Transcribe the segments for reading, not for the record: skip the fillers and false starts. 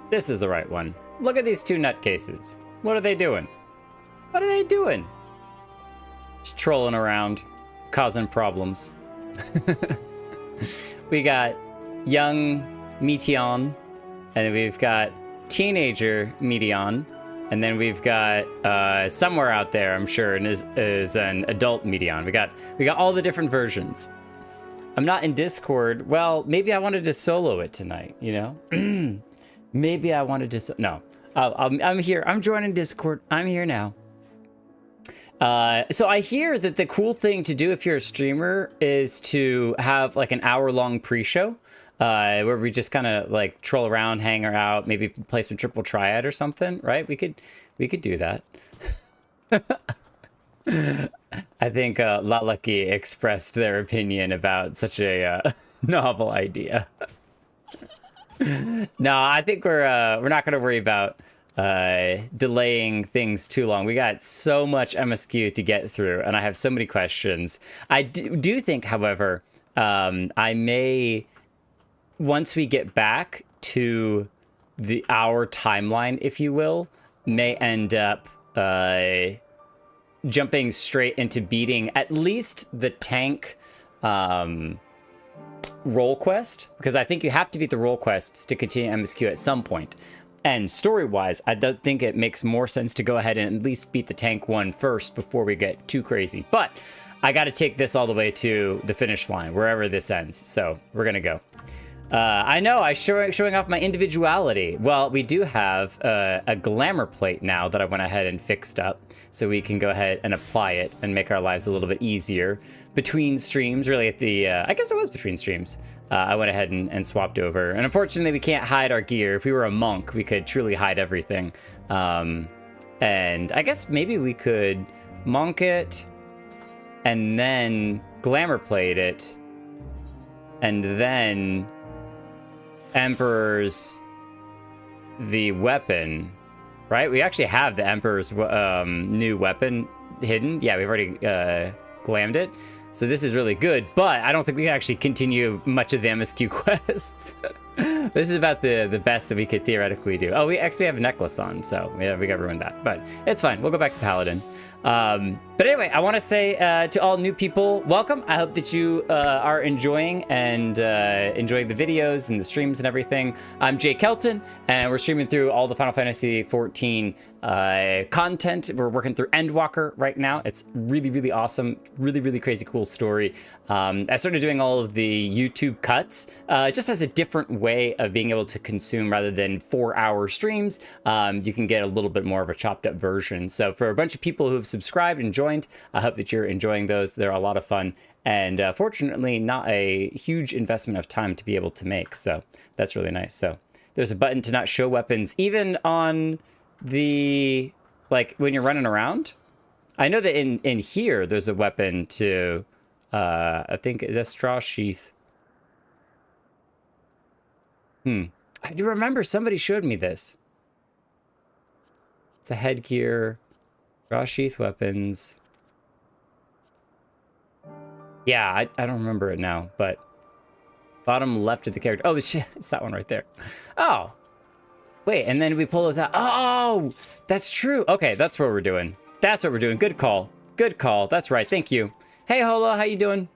This is the right one. Look at these two nutcases. What are they doing? What are they doing? Just trolling around, causing problems. We got young Meteon, and then we've got teenager Meteon, and then we've got somewhere out there, I'm sure, is an adult Meteon. We got all the different versions. I'm not in Discord. Well, maybe I wanted to solo it tonight, you know? Maybe I wanted to... No. I'm here. I'm joining Discord. I'm here now. So I hear that the cool thing to do if you're a streamer is to have like an hour-long pre-show where we just kind of like troll around, hang out, maybe play some triple triad or something, right? We could do that. I think La Lucky expressed their opinion about such a novel idea. No, I think we're not going to worry about delaying things too long. We got so much MSQ to get through, and I have so many questions. I do think, however, I may, once we get back to our timeline, if you will, may end up jumping straight into beating at least the tank role quest, because I think you have to beat the role quests to continue MSQ at some point. And story-wise, I don't think it makes more sense to go ahead and at least beat the tank one first before we get too crazy. But I got to take this all the way to the finish line, wherever this ends. So we're going to go. I know, I'm showing off my individuality. Well, we do have a glamour plate now that I went ahead and fixed up. So we can go ahead and apply it and make our lives a little bit easier. Between streams, really at the, I guess it was between streams. I went ahead and swapped over. And unfortunately, we can't hide our gear. If we were a monk, we could truly hide everything. And I guess maybe we could monk it and then glamour plate it. And then Emperor's the weapon, right? We actually have the Emperor's new weapon hidden. Yeah, we've already glammed it. So this is really good, but I don't think we can actually continue much of the MSQ quest. This is about the best that we could theoretically do. Oh, we actually have a necklace on, so yeah, we got ruined that. But it's fine. We'll go back to Paladin. But anyway, I want to say to all new people, welcome. I hope that you are enjoying and enjoying the videos and the streams and everything. I'm Jay Kelton, and we're streaming through all the Final Fantasy XIV content. We're working through Endwalker right now. It's really, really awesome. Really, really crazy cool story. I started doing all of the YouTube cuts just as a different way of being able to consume rather than 4-hour streams. You can get a little bit more of a chopped up version. So for a bunch of people who've subscribed and joined, I hope that you're enjoying those. They're a lot of fun. And fortunately, not a huge investment of time to be able to make. So that's really nice. So there's a button to not show weapons, even on the, like, when you're running around. I know that in here, there's a weapon to, I think, is a straw sheath. I do remember somebody showed me this. It's a headgear, straw sheath weapons. Yeah, I don't remember it now, but bottom left of the character. Oh, it's that one right there. Oh, wait, and then we pull those out. Oh, that's true. Okay, that's what we're doing. That's what we're doing. Good call. Good call. That's right. Thank you. Hey, Holo, how you doing?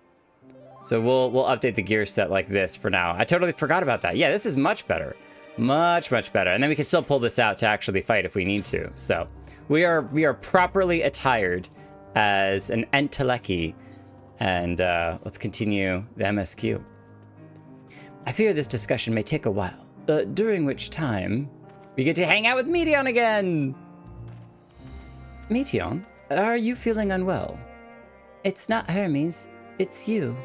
So we'll update the gear set like this for now. I totally forgot about that. Yeah, this is much better. Much, much better. And then we can still pull this out to actually fight if we need to. So we are properly attired as an Enteleki. And let's continue the MSQ. I fear this discussion may take a while, during which time we get to hang out with Meteon again. Meteon, are you feeling unwell? It's not Hermes, it's you.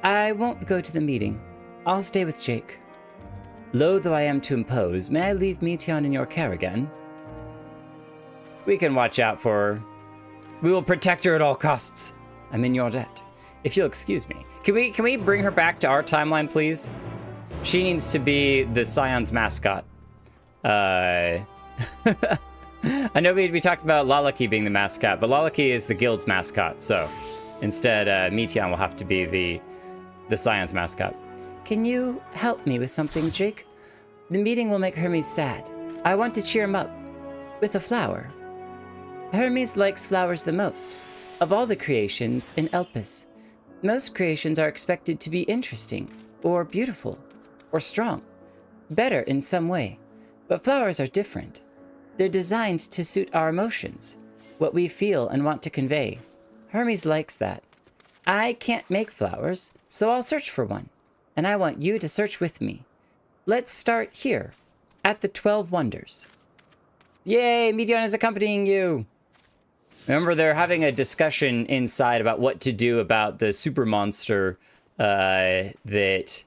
I won't go to the meeting. I'll stay with Jake. Loath though I am to impose, may I leave Meteon in your care again? We can watch out for her. We will protect her at all costs. I'm in your debt. If you'll excuse me. Can we bring her back to our timeline, please? She needs to be the Scion's mascot. I know we talked about Lalaki being the mascot, but Lalaki is the guild's mascot, so instead Meteon will have to be the Scion's mascot. Can you help me with something, Jake? The meeting will make Hermes sad. I want to cheer him up. With a flower. Hermes likes flowers the most. Of all the creations in Elpis, most creations are expected to be interesting, or beautiful, or strong. Better in some way. But flowers are different. They're designed to suit our emotions, what we feel and want to convey. Hermes likes that. I can't make flowers, so I'll search for one. And I want you to search with me. Let's start here, at the 12 Wonders. Yay, Medion is accompanying you! Remember, they're having a discussion inside about what to do about the super monster that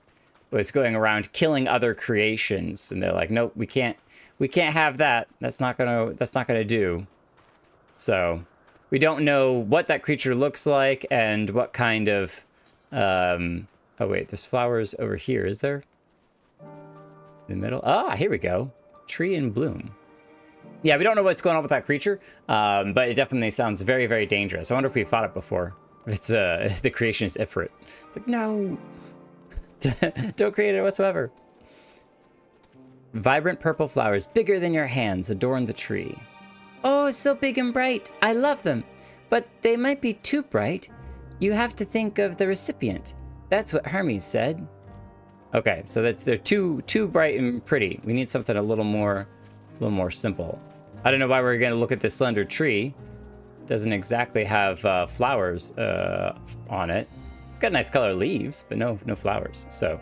was going around killing other creations, and they're like, nope, we can't have that. That's not gonna do. So we don't know what that creature looks like and what kind of oh wait, there's flowers over here, is there? In the middle? Ah, here we go. Tree in bloom. Yeah, we don't know what's going on with that creature, but it definitely sounds very, very dangerous. I wonder if we fought it before. If it's the creation is Ifrit. It's like, no! Don't create it whatsoever. Vibrant purple flowers, bigger than your hands, adorn the tree. Oh, so big and bright. I love them. But they might be too bright. You have to think of the recipient. That's what Hermes said. Okay, so they're too bright and pretty. We need something a little more simple. I don't know why we're gonna look at this slender tree. Doesn't exactly have flowers on it. It's got nice color leaves, but no flowers. So,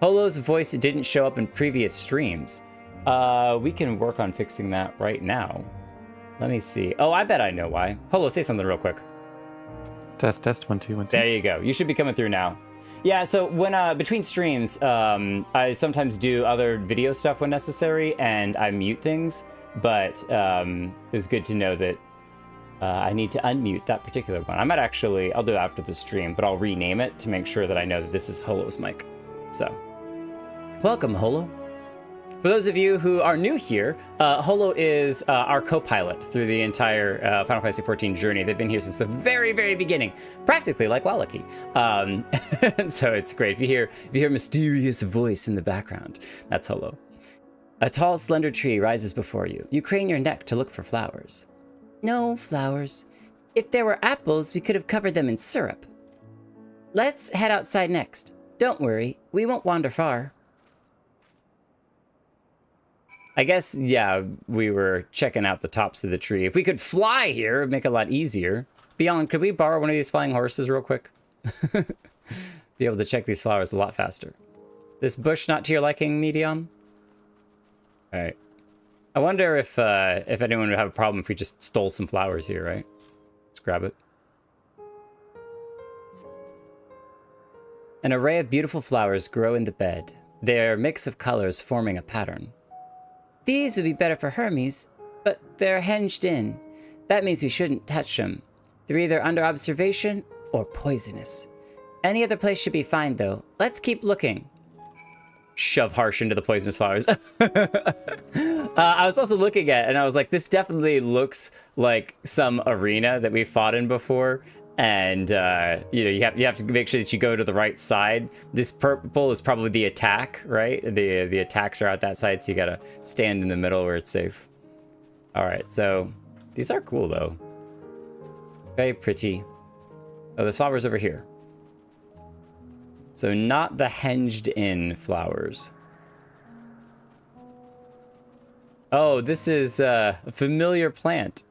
Holo's voice didn't show up in previous streams. We can work on fixing that right now. Let me see. Oh, I bet I know why. Holo, say something real quick. Test 1 2 1 2. There you go. You should be coming through now. Yeah, so when between streams, I sometimes do other video stuff when necessary, and I mute things. But it was good to know that I need to unmute that particular one. I might actually, I'll do it after the stream, but I'll rename it to make sure that I know that this is Holo's mic. So, welcome, Holo. For those of you who are new here, Holo is our co-pilot through the entire Final Fantasy XIV journey. They've been here since the very, very beginning, practically like Lalaki. So it's great. If you hear a mysterious voice in the background, that's Holo. A tall, slender tree rises before you. You crane your neck to look for flowers. No flowers. If there were apples, we could have covered them in syrup. Let's head outside next. Don't worry, we won't wander far. I guess, yeah, we were checking out the tops of the tree. If we could fly here, it'd make it a lot easier. Beyond, could we borrow one of these flying horses real quick? Be able to check these flowers a lot faster. This bush not to your liking, Medion? Alright. I wonder if anyone would have a problem if we just stole some flowers here, right? Just grab it. An array of beautiful flowers grow in the bed. Their mix of colors forming a pattern. These would be better for Hermes, but they're hinged in. That means we shouldn't touch them. They're either under observation or poisonous. Any other place should be fine, though. Let's keep looking. Shove Harsh into the poisonous flowers. I was also looking at it, and I was like, this definitely looks like some arena that we fought in before. And, you know, you have to make sure that you go to the right side. This purple is probably the attack, right? The attacks are out that side, so you gotta stand in the middle where it's safe. All right, so these are cool, though. Very pretty. Oh, there's flowers over here. So not the hinged-in flowers. Oh, this is a familiar plant.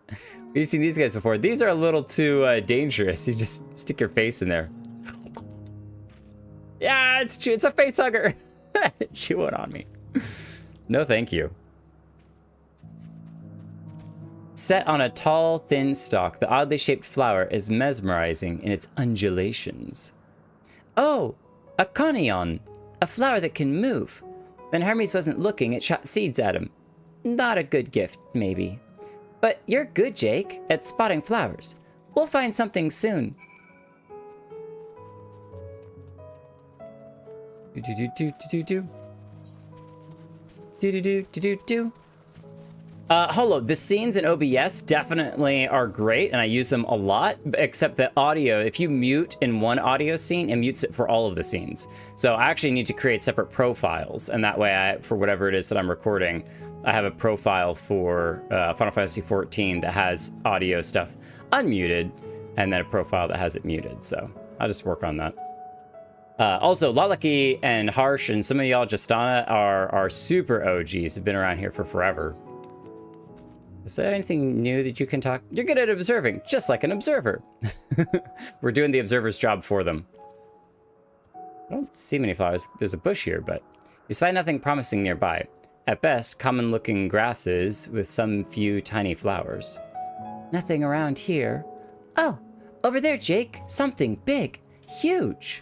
We've seen these guys before. These are a little too dangerous. You just stick your face in there. Yeah, it's a face hugger. Chew it on me. No, thank you. Set on a tall, thin stalk, the oddly shaped flower is mesmerizing in its undulations. Oh, a conion, a flower that can move. When Hermes wasn't looking, it shot seeds at him. Not a good gift, maybe. But you're good, Jake, at spotting flowers. We'll find something soon. Holo, the scenes in OBS definitely are great, and I use them a lot, except the audio, if you mute in one audio scene, it mutes it for all of the scenes. So I actually need to create separate profiles, and that way, for whatever it is that I'm recording, I have a profile for Final Fantasy XIV that has audio stuff unmuted, and then a profile that has it muted. So I'll just work on that. Also, Lalaki and Harsh and some of y'all, Justana, are super OGs, have been around here for forever. Is there anything new that you can talk? You're good at observing, just like an observer. We're doing the observer's job for them. I don't see many flowers. There's a bush here, but you spy nothing promising nearby. At best, common-looking grasses with some few tiny flowers. Nothing around here. Oh, over there, Jake. Something big. Huge.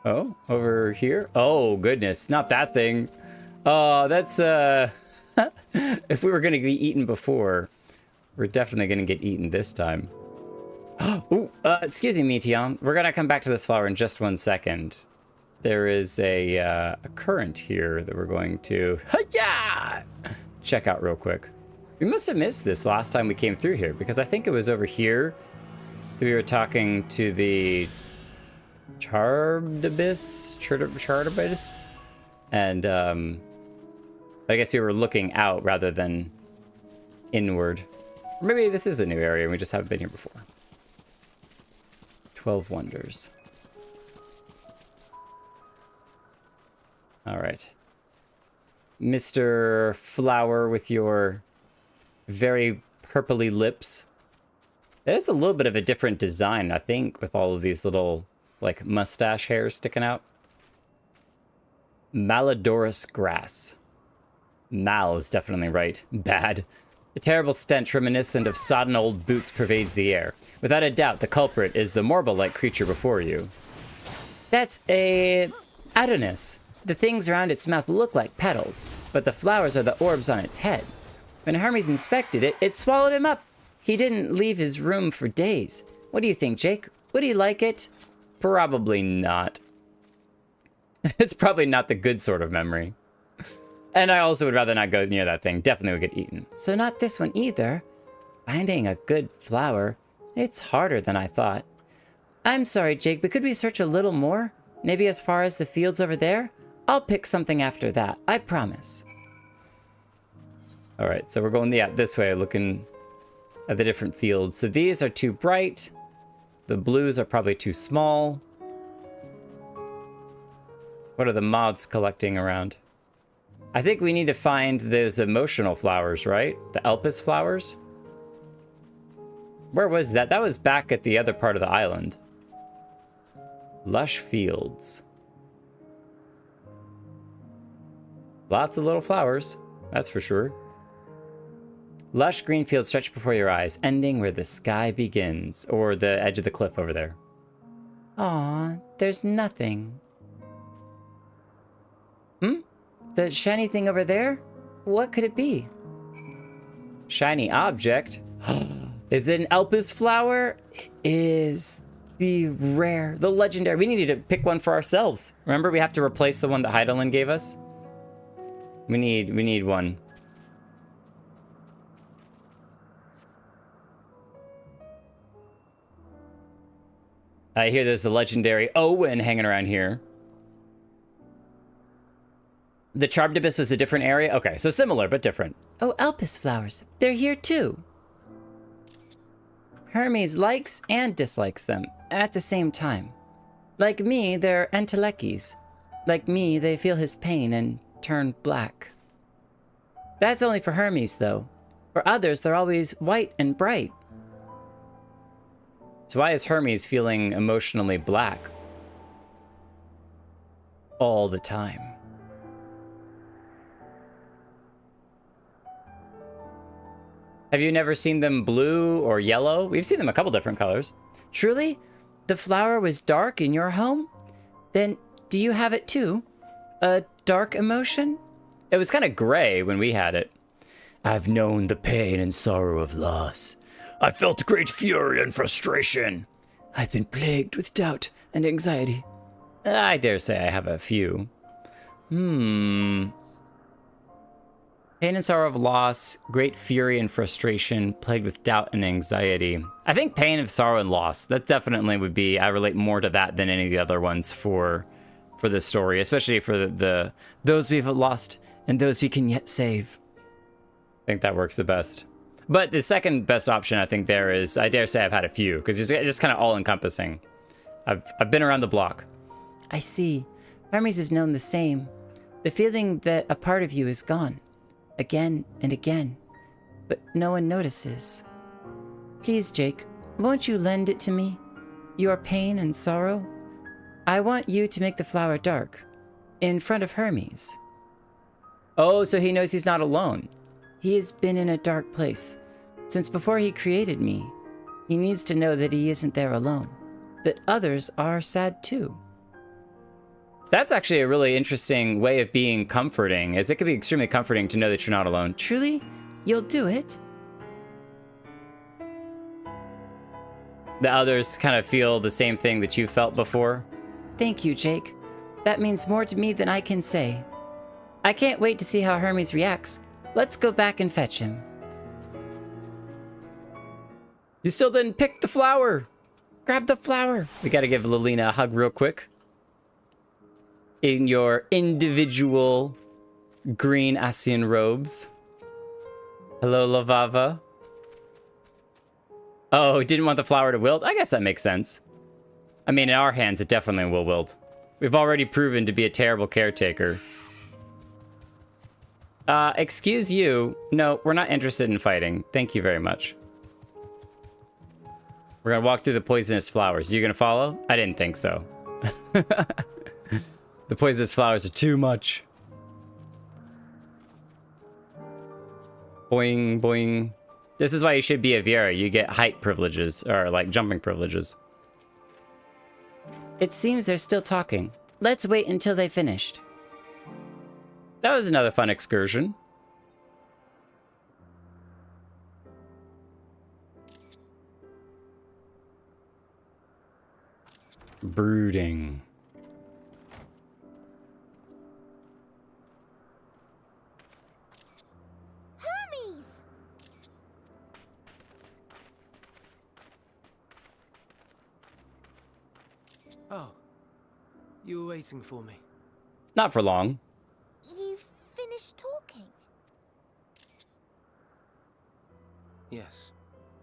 Oh, over here? Oh, goodness. Not that thing. Oh, that's, if we were going to be eaten before, we're definitely going to get eaten this time. Ooh, excuse me, Meteon. We're going to come back to this flower in just 1 second. There is a current here that we're going to check out real quick. We must have missed this last time we came through here, because I think it was over here that we were talking to the Chardabis, and I guess we were looking out rather than inward. Or maybe this is a new area and we just haven't been here before. 12 Wonders. All right. Mr. Flower with your very purpley lips. That is a little bit of a different design, I think, with all of these little, like, mustache hairs sticking out. Malodorous grass. Mal is definitely right. Bad. A terrible stench reminiscent of sodden old boots pervades the air. Without a doubt, the culprit is the Morble-like creature before you. That's a Adonis. The things around its mouth look like petals, but the flowers are the orbs on its head. When Hermes inspected it, it swallowed him up. He didn't leave his room for days. What do you think, Jake? Would he like it? Probably not. It's probably not the good sort of memory. And I also would rather not go near that thing. Definitely would get eaten. So not this one either. Finding a good flower, it's harder than I thought. I'm sorry, Jake, but could we search a little more? Maybe as far as the fields over there? I'll pick something after that, I promise. All right, so we're going this way, looking at the different fields. So these are too bright. The blues are probably too small. What are the moths collecting around? I think we need to find those emotional flowers, right? The Elpis flowers? Where was that? That was back at the other part of the island. Lush fields. Lots of little flowers, that's for sure. Lush green fields stretch before your eyes, ending where the sky begins, or the edge of the cliff over there. Aw, there's nothing. The shiny thing over there? What could it be? Shiny object? Is it an Elpis flower? It is The legendary. We needed to pick one for ourselves. Remember, we have to replace the one that Heidelin gave us? We need one. I hear there's the legendary Owen hanging around here. The Chardabis was a different area? Okay, so similar, but different. Oh, Elpis flowers. They're here too. Hermes likes and dislikes them at the same time. Like me, they're entelecchies. Like me, they feel his pain and turn black. That's only for Hermes, though. For others, they're always white and bright. So why is Hermes feeling emotionally black all the time? Have you never seen them blue or yellow? We've seen them a couple different colors. Truly? The flower was dark in your home? Then do you have it too? A dark emotion? It was kind of gray when we had it. I've known the pain and sorrow of loss. I felt great fury and frustration. I've been plagued with doubt and anxiety. I dare say I have a few. Pain and sorrow of loss, great fury and frustration, plagued with doubt and anxiety. I think pain of sorrow and loss. That definitely would be. I relate more to that than any of the other ones for the story, especially for the those we've lost and those we can yet save. I think that works the best. But the second best option, I think, there is, I dare say I've had a few, because it's just kind of all-encompassing. I've been around the block. I see. Hermes has known the same. The feeling that a part of you is gone. Again and again. But no one notices. Please, Jake, won't you lend it to me? Your pain and sorrow? I want you to make the flower dark. In front of Hermes. Oh, so he knows he's not alone. He has been in a dark place. Since before he created me. He needs to know that he isn't there alone. That others are sad too. That's actually a really interesting way of being comforting, as it could be extremely comforting to know that you're not alone. Truly? You'll do it? The others kind of feel the same thing that you felt before. Thank you, Jake. That means more to me than I can say. I can't wait to see how Hermes reacts. Let's go back and fetch him. You still didn't pick the flower. Grab the flower. We got to give Lilina a hug real quick. In your individual green Asian robes. Hello, Lavava. Oh, didn't want the flower to wilt? I guess that makes sense. I mean, in our hands, it definitely will wilt. We've already proven to be a terrible caretaker. Excuse you. No, we're not interested in fighting. Thank you very much. We're gonna walk through the poisonous flowers. You gonna follow? I didn't think so. The poisonous flowers are too much. Boing, boing. This is why you should be a Viera. You get height privileges, or like jumping privileges. It seems they're still talking. Let's wait until they finished. That was another fun excursion. Brooding. Hermes! Oh, you were waiting for me. Not for long. You've finished talking? Yes,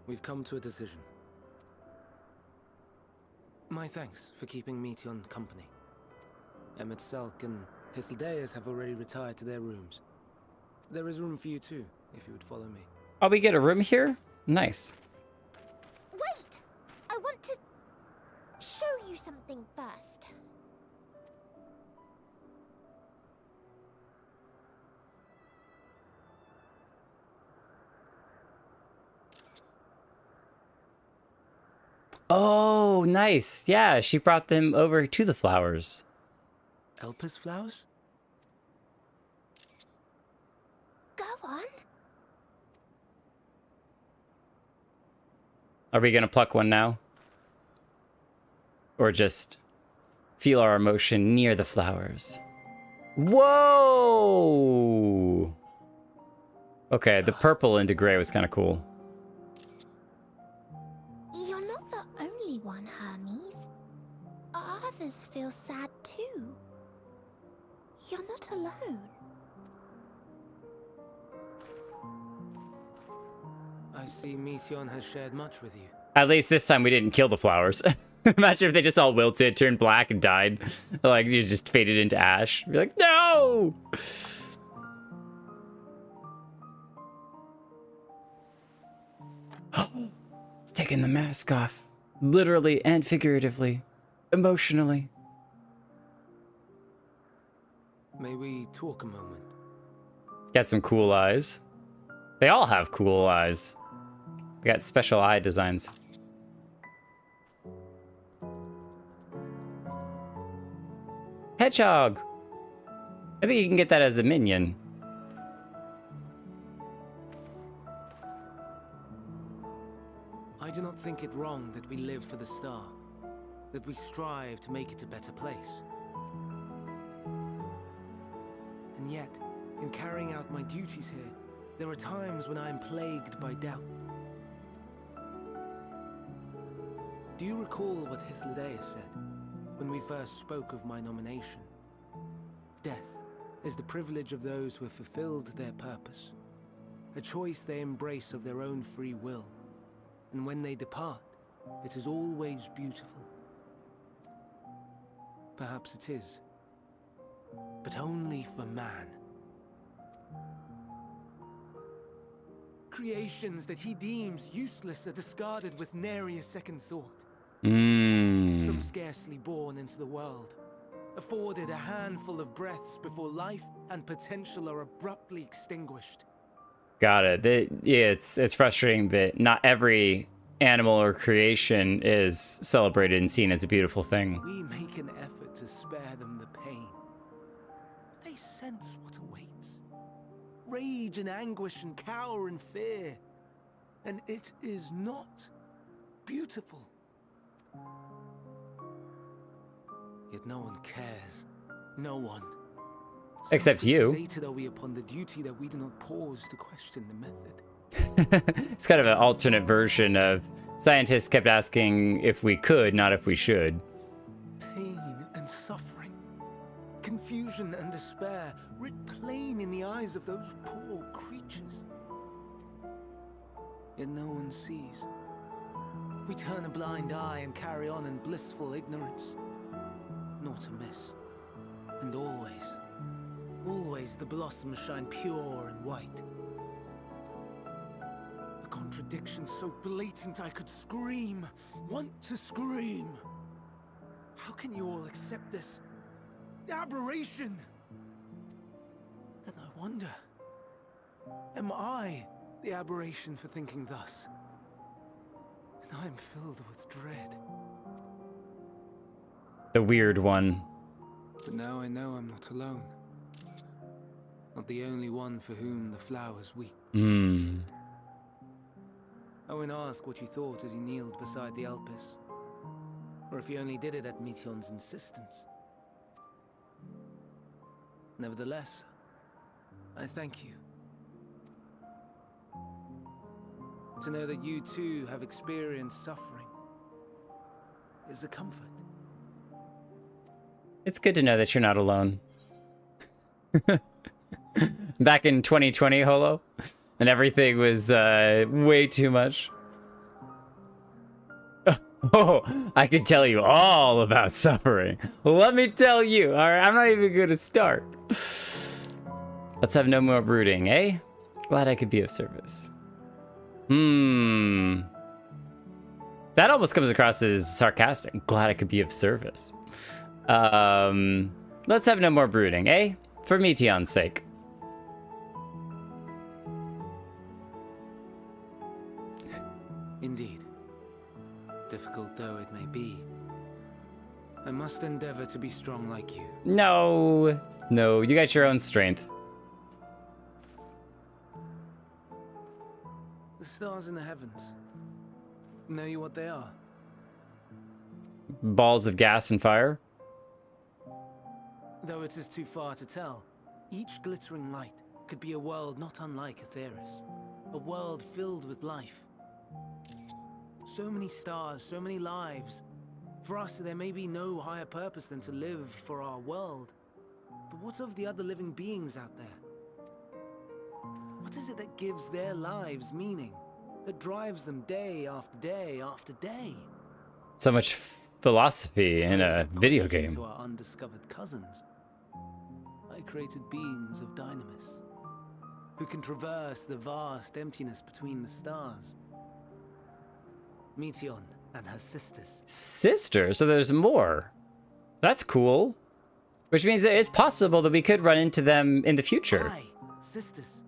we've come to a decision. My thanks for keeping Meteon company. Emmett Selk and Hithildeus have already retired to their rooms. There is room for you too, if you would follow me. Oh, we get a room here? Nice. Wait! I want to show you something first. Oh, nice. Yeah, she brought them over to the flowers. Elpis flowers? Go on. Are we gonna pluck one now? Or just feel our emotion near the flowers? Whoa! Okay, the purple into gray was kind of cool. You're not the only one, Hermes. Others feel sad too. You're not alone. I see Meteon has shared much with you. At least this time we didn't kill the flowers. Imagine if they just all wilted, turned black, and died. Like, you just faded into ash. You're like, no! It's taking the mask off. Literally and figuratively. Emotionally. May we talk a moment? Got some cool eyes. They all have cool eyes. They got special eye designs. Hedgehog! I think you can get that as a minion. I do not think it wrong that we live for the star, that we strive to make it a better place. And yet, In carrying out my duties here, there are times when I am plagued by doubt. Do you recall what Hythlodaeus said when we first spoke of my nomination? Death is the privilege of those who have fulfilled their purpose, a choice they embrace of their own free will, and when they depart, it is always beautiful. Perhaps it is, but only for man. Creations that he deems useless are discarded with nary a second thought. Some scarcely born into the world, afforded a handful of breaths before life and potential are abruptly extinguished. Got it. Yeah, it's frustrating that not every animal or creation is celebrated and seen as a beautiful thing. We make an effort to spare them the pain. They sense what awaits. Rage and anguish and cower and fear. And it is not beautiful. Yet no one cares. No one. Except you. Sated are we upon the duty that we do not pause to question the method. It's kind of an alternate version of scientists kept asking if we could, not if we should. Pain and suffering, confusion and despair, writ plain in the eyes of those poor creatures. Yet no one sees. We turn a blind eye and carry on in blissful ignorance. Not amiss. And always, always the blossoms shine pure and white. A contradiction so blatant I could scream, want to scream. How can you all accept this aberration? Then I wonder, am I the aberration for thinking thus? And I am filled with dread. The weird one. But now I know I'm not alone. Not the only one for whom the flowers weep. I won't ask what you thought as you kneeled beside the Elpis, or if you only did it at Meteon's insistence. Nevertheless, I thank you. To know that you too have experienced suffering is a comfort. It's good to know that you're not alone. Back in 2020, Holo, and everything was way too much. Oh, I can tell you all about suffering. Let me tell you. All right, I'm not even going to start. Let's have no more brooding, eh? Glad I could be of service. That almost comes across as sarcastic. Glad I could be of service. Let's have no more brooding, eh? For Meteon's sake. Indeed. Difficult though it may be, I must endeavor to be strong like you. No, you got your own strength. The stars in the heavens. Know you what they are? Balls of gas and fire. Though it is too far to tell, each glittering light could be a world not unlike Aetheris. A world filled with life. So many stars, so many lives. For us, there may be no higher purpose than to live for our world. But what of the other living beings out there? What is it that gives their lives meaning? That drives them day after day after day? So much philosophy in a video game. To our undiscovered cousins, I created beings of dynamis, who can traverse the vast emptiness between the stars. Meteon and her sisters. Sister? So there's more. That's cool. Which means that it's possible that we could run into them in the future. Aye, sisters.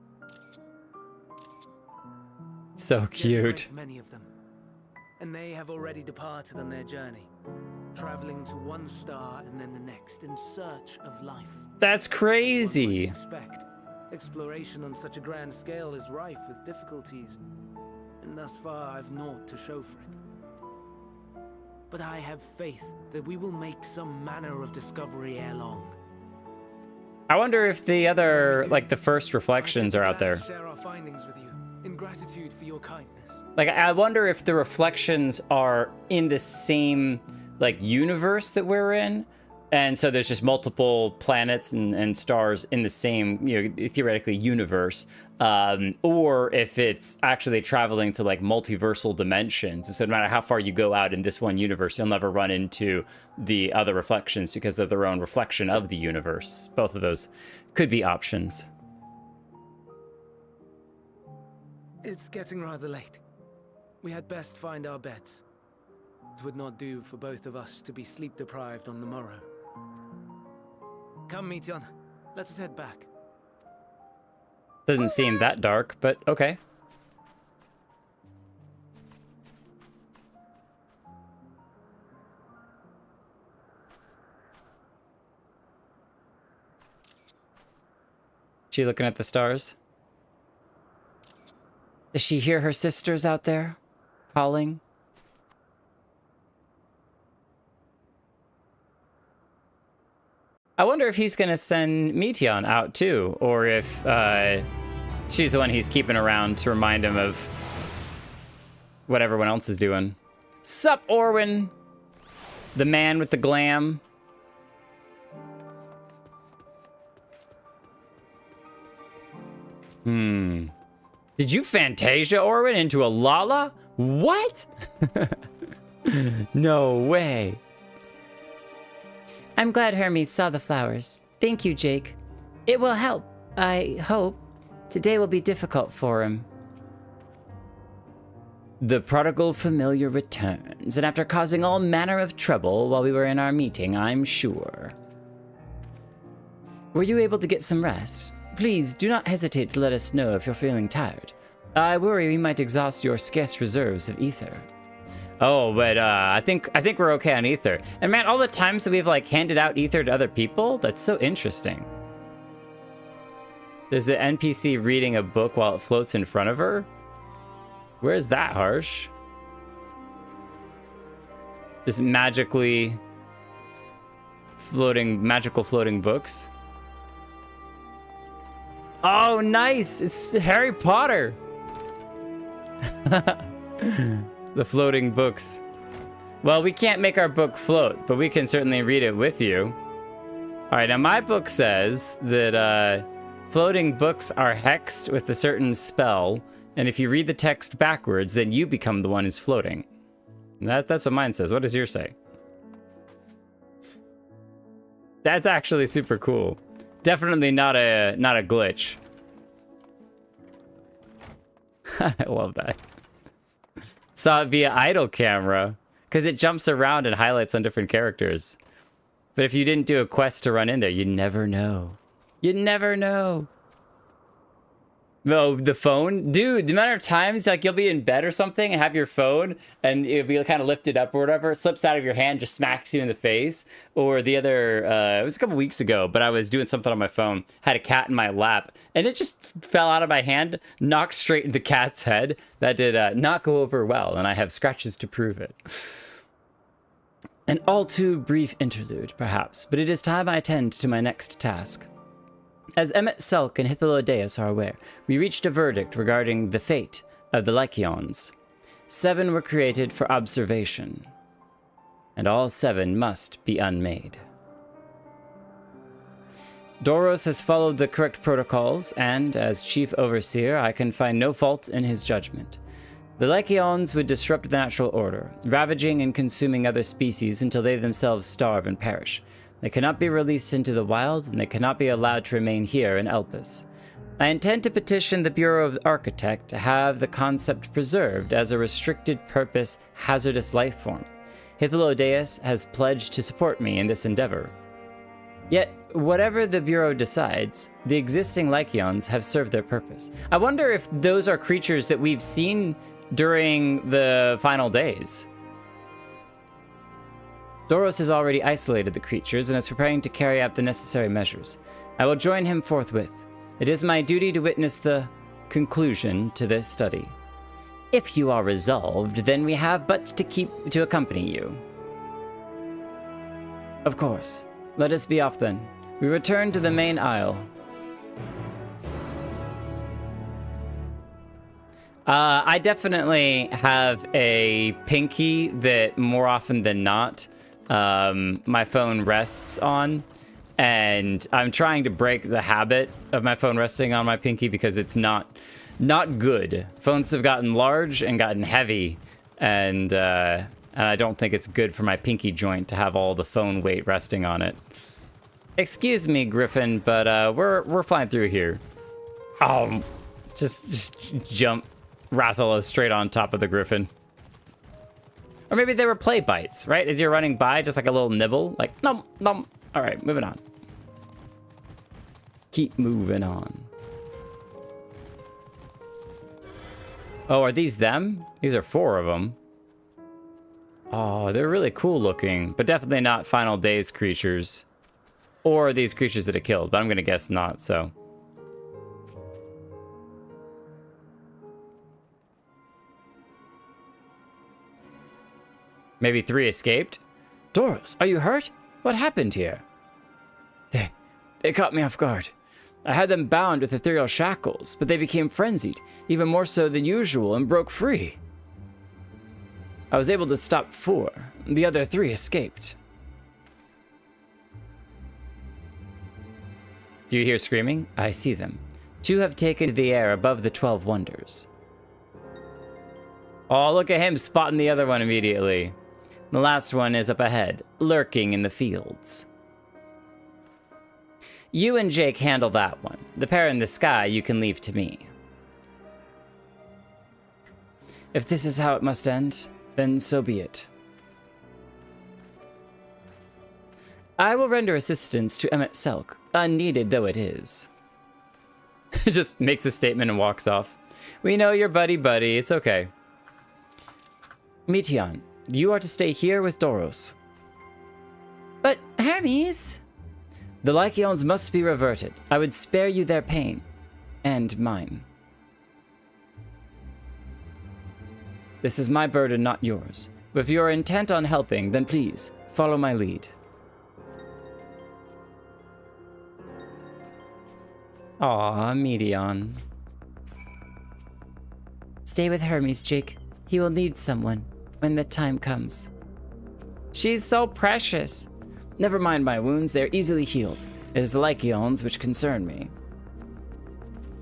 So There's a cute. great many of them, and they have already departed on their journey, traveling to one star and then the next in search of life. That's One might crazy. expect. Exploration on such a grand scale is rife with difficulties, and thus far I've naught to show for it. But I have faith that we will make some manner of discovery ere long. I wonder if the other, like the first reflections are out there. To share our findings with you in gratitude for your kindness. Like, I wonder if the reflections are in the same, like, universe that we're in. And so there's just multiple planets and stars in the same, you know, theoretically universe. Or if it's actually traveling to, like, multiversal dimensions. And so no matter how far you go out in this one universe, you'll never run into the other reflections because they're their own reflection of the universe. Both of those could be options. It's getting rather late. We had best find our beds. It would not do for both of us to be sleep deprived on the morrow. Come, Meteion. Let us head back. Doesn't seem that dark, but okay. She looking at the stars? Does she hear her sisters out there calling? I wonder if he's gonna send Meteion out too, or if she's the one he's keeping around to remind him of what everyone else is doing. Sup, Orwin? The man with the glam. Did you Fantasia Orwin into a Lala? What? No way. I'm glad Hermes saw the flowers. Thank you, Jake. It will help, I hope. Today will be difficult for him. The prodigal familiar returns, and after causing all manner of trouble while we were in our meeting, I'm sure. Were you able to get some rest? Please do not hesitate to let us know if you're feeling tired. I worry we might exhaust your scarce reserves of ether. Oh, but I think we're okay on ether. And man, all the times that we've like handed out ether to other people, that's so interesting. There's an NPC reading a book while it floats in front of her. Where's that, Harsh? Just magically magical floating books. Oh, nice! It's Harry Potter! The floating books. Well, we can't make our book float, but we can certainly read it with you. Alright, now my book says that floating books are hexed with a certain spell, and if you read the text backwards, then you become the one who's floating. That's what mine says. What does yours say? That's actually super cool. Definitely not a glitch. I love that. Saw it via idle camera because it jumps around and highlights on different characters. But if you didn't do a quest to run in there, you'd never know. You'd never know. Oh, the phone? Dude, the amount of times like you'll be in bed or something and have your phone and it'll be kind of lifted up or whatever, it slips out of your hand, just smacks you in the face. Or the other, it was a couple weeks ago, but I was doing something on my phone, had a cat in my lap, and it just fell out of my hand, knocked straight into the cat's head. That did not go over well, and I have scratches to prove it. An all too brief interlude, perhaps, but it is time I attend to my next task. As Emmet Selk and Hythlodaeus are aware, we reached a verdict regarding the fate of the Lycaons. 7 were created for observation, and all 7 must be unmade. Doros has followed the correct protocols, and as chief overseer, I can find no fault in his judgment. The Lycaons would disrupt the natural order, ravaging and consuming other species until they themselves starve and perish. They cannot be released into the wild, and they cannot be allowed to remain here in Elpis. I intend to petition the Bureau of the Architect to have the concept preserved as a restricted purpose hazardous life form. Hythlodaeus has pledged to support me in this endeavor. Yet, whatever the Bureau decides, the existing Lycaons have served their purpose. I wonder if those are creatures that we've seen during the final days. Doros has already isolated the creatures and is preparing to carry out the necessary measures. I will join him forthwith. It is my duty to witness the conclusion to this study. If you are resolved, then we have but to accompany you. Of course. Let us be off then. We return to the main aisle. I definitely have a pinky that more often than not, my phone rests on. And I'm trying to break the habit of my phone resting on my pinky because it's not good. Phones have gotten large and gotten heavy, and I don't think it's good for my pinky joint to have all the phone weight resting on it. Excuse me, Griffin, but we're flying through here. Oh, just jump Rathalos straight on top of the Griffin. Or maybe they were play bites, right? As you're running by, just like a little nibble, like nom nom. All right, moving on. Keep moving on. Oh, are these them? These are 4 of them. Oh, they're really cool looking, but definitely not Final Days creatures. Or these creatures that it killed, but I'm gonna guess not, so. Maybe 3 escaped? Doros, are you hurt? What happened here? They caught me off guard. I had them bound with ethereal shackles, but they became frenzied, even more so than usual, and broke free. I was able to stop 4. The other 3 escaped. Do you hear screaming? I see them. 2 have taken to the air above the 12 wonders. Oh, look at him spotting the other one immediately. The last one is up ahead, lurking in the fields. You and Jake handle that one. The pair in the sky you can leave to me. If this is how it must end, then so be it. I will render assistance to Emmet Selk, unneeded though it is. Just makes a statement and walks off. We know you're buddy, it's okay. Meteon, you are to stay here with Doros. But Hermes... The Lycaons must be reverted. I would spare you their pain. And mine. This is my burden, not yours. But if you are intent on helping, then please, follow my lead. Aw, Meteon. Stay with Hermes, Jake. He will need someone when the time comes. She's so precious. Never mind my wounds, they're easily healed. It is the Lycaons which concern me.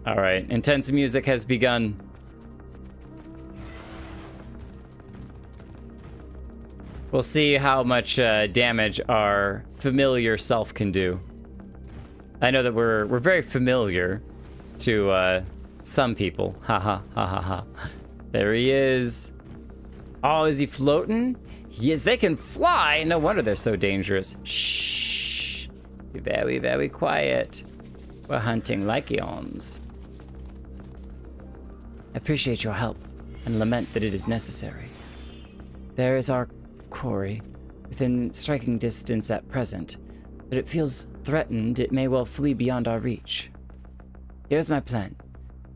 Alright, intense music has begun. We'll see how much damage our familiar self can do. I know that we're very familiar to some people. Ha ha ha ha ha. There he is. Oh, is he floating? Yes, they can fly. No wonder they're so dangerous. Shh. Be very, very quiet. We're hunting Lycaons. I appreciate your help and lament that it is necessary. There is our quarry within striking distance at present, but it feels threatened. It may well flee beyond our reach. Here's my plan.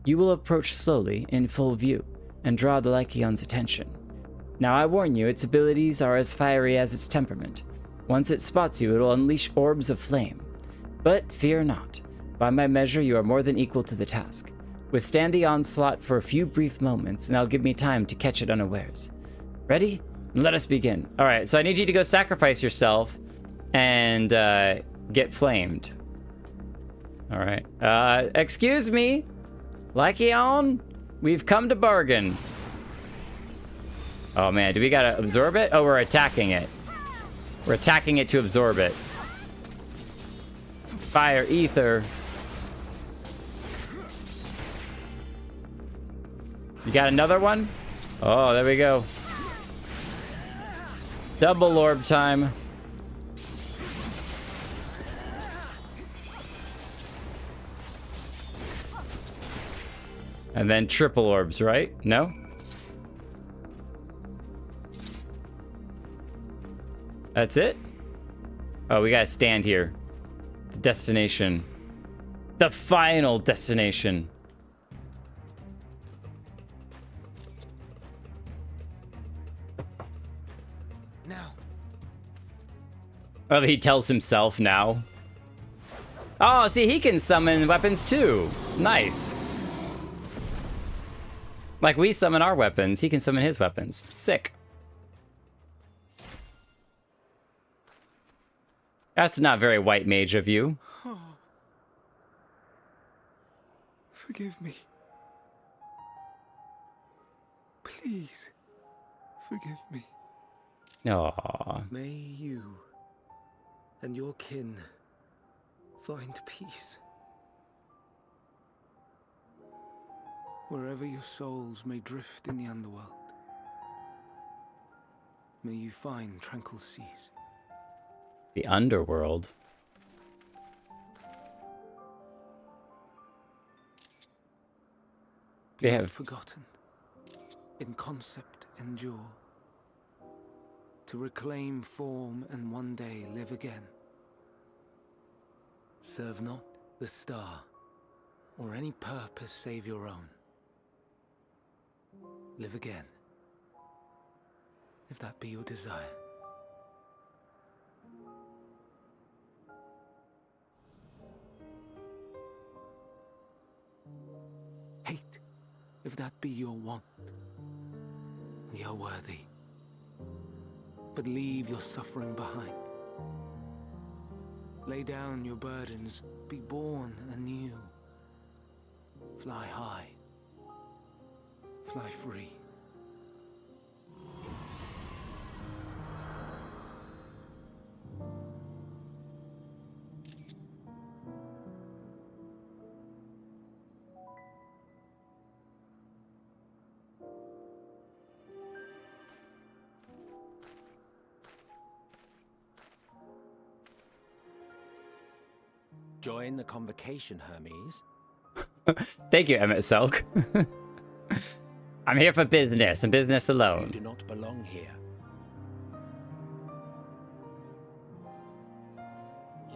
You will approach slowly in full view and draw the Lycaon's attention. Now I warn you, its abilities are as fiery as its temperament. Once it spots you, it will unleash orbs of flame. But fear not. By my measure, you are more than equal to the task. Withstand the onslaught for a few brief moments, and that'll give me time to catch it unawares. Ready? Let us begin. All right, so I need you to go sacrifice yourself and get flamed. All right. Excuse me, Lycaon, we've come to bargain. Oh man, do we gotta absorb it? Oh, we're attacking it. We're attacking it to absorb it. Fire, ether. You got another one? Oh, there we go. Double orb time. And then triple orbs, right? No? That's it? Oh, we gotta stand here. The destination. The final destination. Now. Oh, he tells himself now. Oh, see, he can summon weapons too. Nice. Like we summon our weapons, he can summon his weapons. Sick. That's not very white mage of you. Forgive me. Please, forgive me. Aww. May you and your kin find peace. Wherever your souls may drift in the underworld, may you find tranquil seas. The underworld. Be They not have forgotten, in concept endure, to reclaim form and one day live again. Serve not the star, or any purpose save your own. Live again, if that be your desire. Hate, if that be your want. We are worthy. But leave your suffering behind. Lay down your burdens, be born anew. Fly high, fly free. Join the convocation, Hermes. Thank you, Emmett Selk. I'm here for business and business You alone. do not belong here.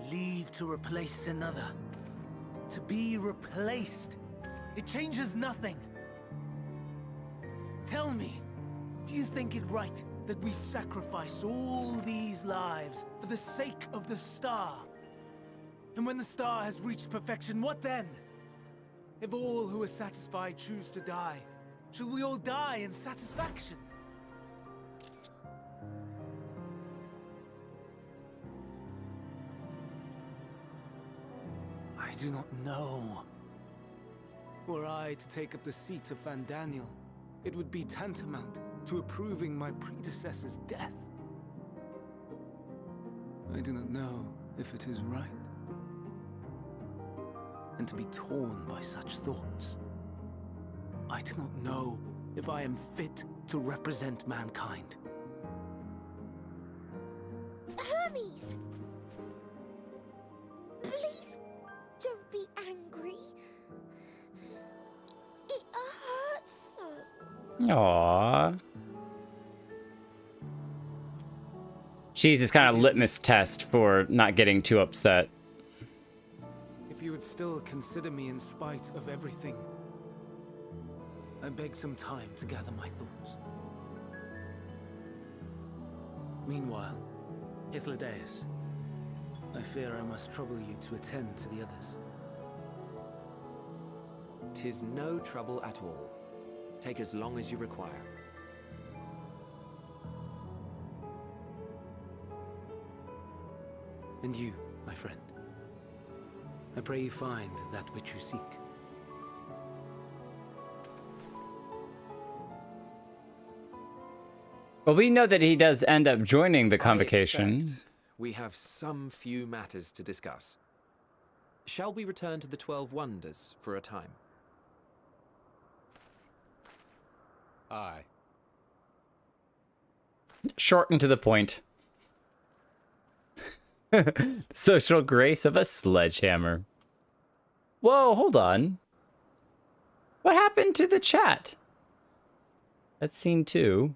Leave to replace another. To be replaced. It changes nothing. Tell me, do you think it right that we sacrifice all these lives for the sake of the star? And when the star has reached perfection, what then? If all who are satisfied choose to die, shall we all die in satisfaction? I do not know. Were I to take up the seat of Van Daniel, it would be tantamount to approving my predecessor's death. I do not know if it is right. And to be torn by such thoughts, I do not know if I am fit to represent mankind. Hermes! Please don't be angry. It hurts so. Aww. She's this kind of litmus test for not getting too upset. If you would still consider me in spite of everything, I beg some time to gather my thoughts. Meanwhile, Hythlodaeus, I fear I must trouble you to attend to the others. 'Tis no trouble at all. Take as long as you require. And you, my friend, I pray you find that which you seek. Well, we know that he does end up joining the I convocation. expect we have some few matters to discuss. Shall we return to the 12 Wonders for a time? Aye. Short and to the point. Social grace of a sledgehammer. Whoa, hold on. What happened to the chat? That's scene 2.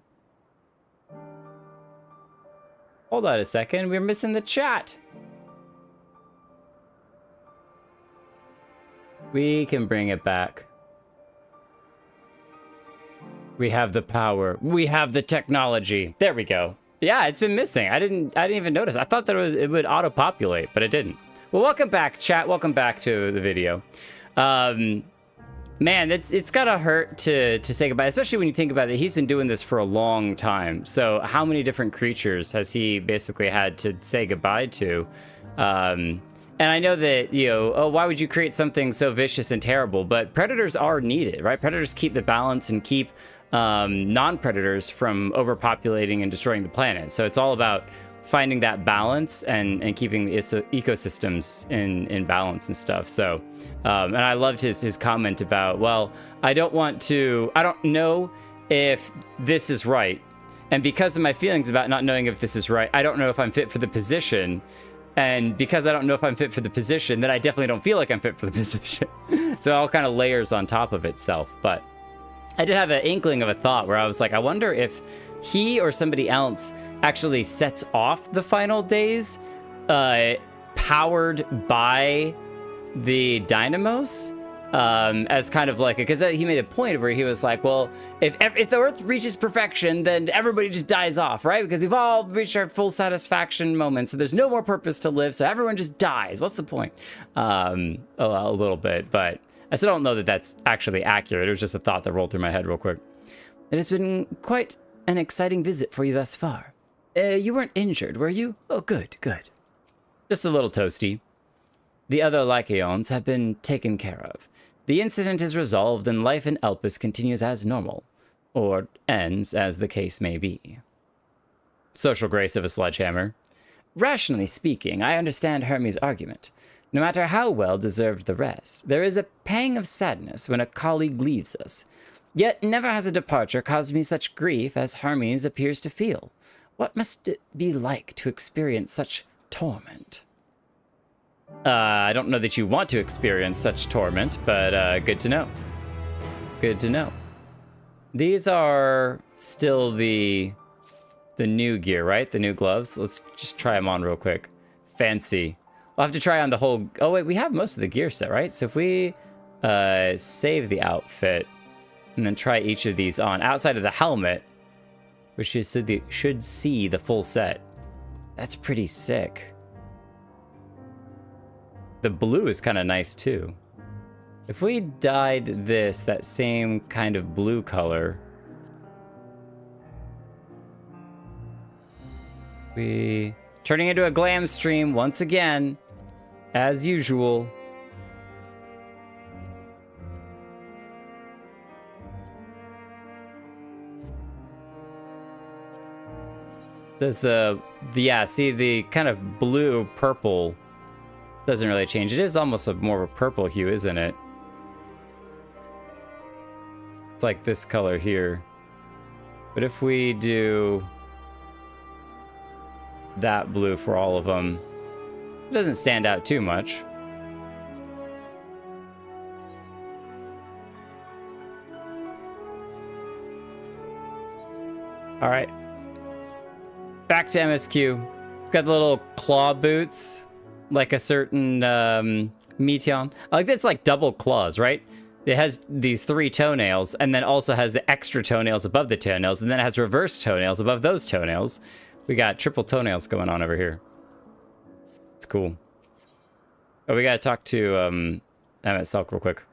Hold on a second, we're missing the chat. We can bring it back. We have the power. We have the technology. There we go. Yeah, it's been missing. I didn't even notice. I thought that it would auto-populate, but it didn't. Well, welcome back, chat. Welcome back to the video. Man, it's gotta hurt to say goodbye, especially when you think about it. He's been doing this for a long time. So how many different creatures has he basically had to say goodbye to? And I know that, you know, oh, why would you create something so vicious and terrible? But predators are needed, right? Predators keep the balance and keep non-predators from overpopulating and destroying the planet. So it's all about finding that balance and keeping the ecosystems in balance and stuff. So, and I loved his comment about, well, I don't know if this is right. And because of my feelings about not knowing if this is right, I don't know if I'm fit for the position. And because I don't know if I'm fit for the position, then I definitely don't feel like I'm fit for the position. So all kind of layers on top of itself. But I did have an inkling of a thought where I was like, I wonder if he or somebody else actually sets off the final days powered by the dynamos as kind of like, because he made a point where he was like, well, if the Earth reaches perfection, then everybody just dies off, right? Because we've all reached our full satisfaction moment, so there's no more purpose to live, so everyone just dies. What's the point? A little bit, but I still don't know that that's actually accurate. It was just a thought that rolled through my head real quick. It has been quite an exciting visit for you thus far. You weren't injured, were you? Oh, good, good. Just a little toasty. The other Lycaons have been taken care of. The incident is resolved and life in Elpis continues as normal. Or ends, as the case may be. Social grace of a sledgehammer. Rationally speaking, I understand Hermes' argument. No matter how well deserved the rest, there is a pang of sadness when a colleague leaves us. Yet never has a departure caused me such grief as Hermes appears to feel. What must it be like to experience such torment? I don't know that you want to experience such torment, but good to know. Good to know. These are still the new gear, right? The new gloves. Let's just try them on real quick. Fancy. I'll have to try on the whole... Oh, wait, we have most of the gear set, right? So if we save the outfit and then try each of these on, outside of the helmet, we should see the full set. That's pretty sick. The blue is kind of nice, too. If we dyed this that same kind of blue color... Turning into a glam stream once again, as usual. Does see the kind of blue purple doesn't really change. It is almost more of a purple hue, isn't it? It's like this color here. But if we do that blue for all of them, it doesn't stand out too much. All right. Back to MSQ. It's got the little claw boots, like a certain Meteon. I like that's like double claws, right? It has these 3 toenails, and then also has the extra toenails above the toenails, and then it has reverse toenails above those toenails. We got triple toenails going on over here. It's cool. Oh, we gotta talk to Emmett Selk real quick.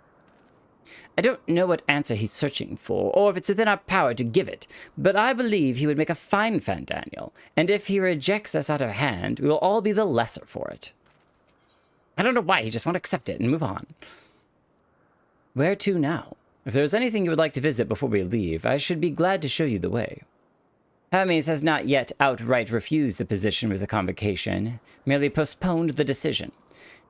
I don't know what answer he's searching for, or if it's within our power to give it, but I believe he would make a fine Fandaniel, and if he rejects us out of hand, we will all be the lesser for it. I don't know why he just won't accept it and move on. Where to now? If there is anything you would like to visit before we leave, I should be glad to show you the way. Hermes has not yet outright refused the position with the convocation, merely postponed the decision.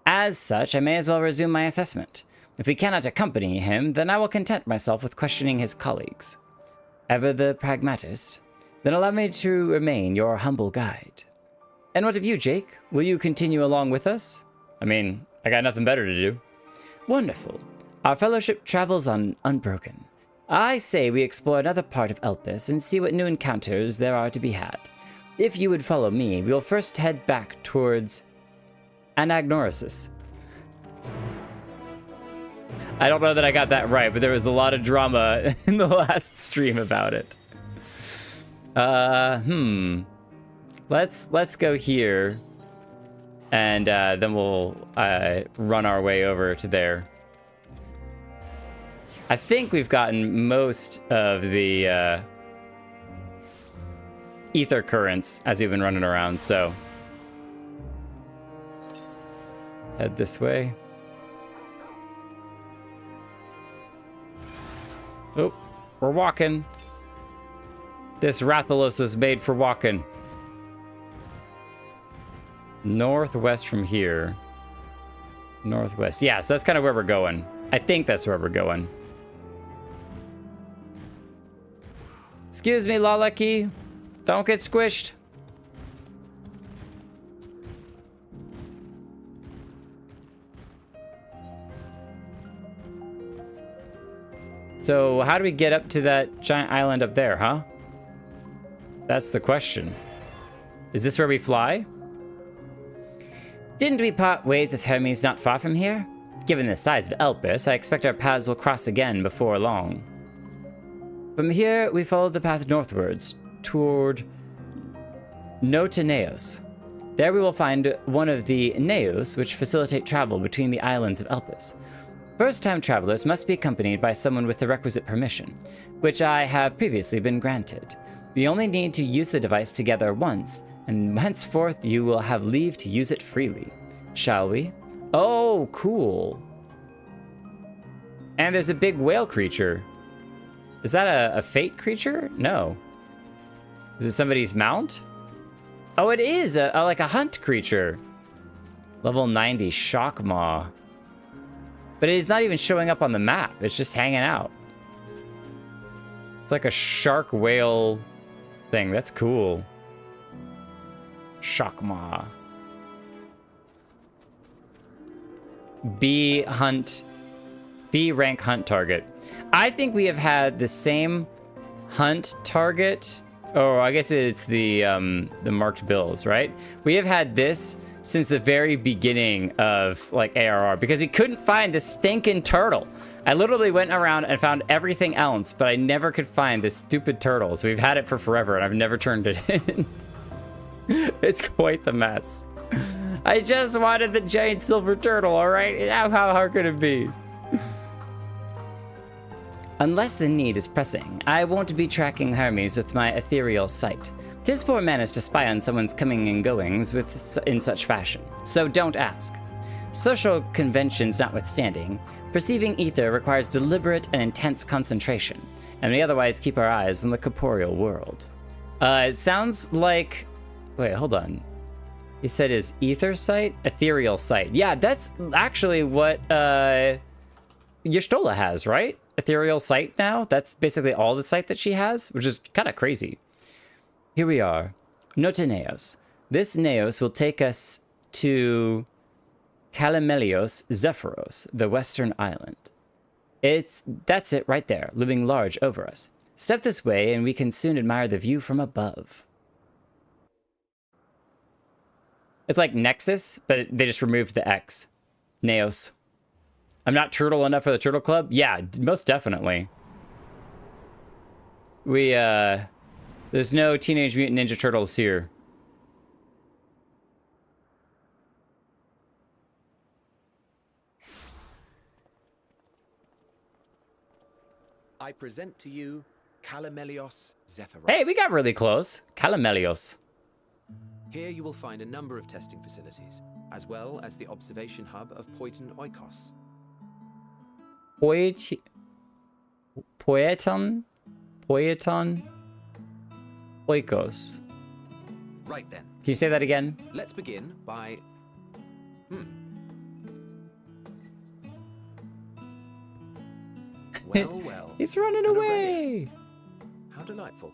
As such, I may as well resume my assessment. If we cannot accompany him, then I will content myself with questioning his colleagues. Ever the pragmatist? Then allow me to remain your humble guide. And what of you, Jake? Will you continue along with us? I mean, I got nothing better to do. Wonderful. Our fellowship travels on unbroken. I say we explore another part of Elpis and see what new encounters there are to be had. If you would follow me, we will first head back towards Anagnorisis. I don't know that I got that right, but there was a lot of drama in the last stream about it. Let's go here. and then we'll run our way over to there. I think we've gotten most of the ether currents as we've been running around, so head this way. Oh, we're walking. This Rathalos was made for walking. Northwest from here. Northwest. Yeah, so that's kind of where we're going. I think that's where we're going. Excuse me, Lalaki. Don't get squished. So how do we get up to that giant island up there, huh? That's the question. Is this where we fly? Didn't we part ways with Hermes not far from here? Given the size of Elpis, I expect our paths will cross again before long. From here, we follow the path northwards, toward Notaneos. There we will find one of the Neos, which facilitate travel between the islands of Elpis. First-time travelers must be accompanied by someone with the requisite permission, which I have previously been granted. We only need to use the device together once, and henceforth you will have leave to use it freely. Shall we? Oh, cool. And there's a big whale creature. Is that a fate creature? No. Is it somebody's mount? Oh, it is like a hunt creature. Level 90 shock maw. But it's not even showing up on the map. It's just hanging out. It's like a shark whale thing. That's cool. Shock maw. B rank hunt target. I think we have had the same hunt target. Oh, I guess it's the marked bills, right? We have had this since the very beginning of like ARR because we couldn't find the stinking turtle. I literally went around and found everything else, but I never could find this stupid turtle. So we've had it for forever and I've never turned it in. It's quite the mess. I just wanted the giant silver turtle, all right? How hard could it be? Unless the need is pressing, I won't be tracking Hermes with my ethereal sight. 'Tis poor manners to spy on someone's coming and goings in such fashion, so don't ask. Social conventions notwithstanding, perceiving ether requires deliberate and intense concentration, and we otherwise keep our eyes on the corporeal world. It sounds like... Wait, hold on. He said his ether sight? Ethereal sight. Yeah, that's actually what Y'shtola has, right? Ethereal sight now? That's basically all the sight that she has, which is kind of crazy. Here we are. Notaneos. This Neos will take us to Calamelios Zephyros, the western island. That's it right there, looming large over us. Step this way and we can soon admire the view from above. It's like Nexus, but they just removed the X. Neos. I'm not turtle enough for the turtle club? Yeah, most definitely. There's no Teenage Mutant Ninja Turtles here. I present to you Calamelios Zephyros. Hey, we got really close. Calamelios. Here you will find a number of testing facilities, as well as the observation hub of Poeton Oikos. Poeton Oikos. Right then. Can you say that again? Let's begin by... Well, well. He's running An away. Aurelius. How delightful.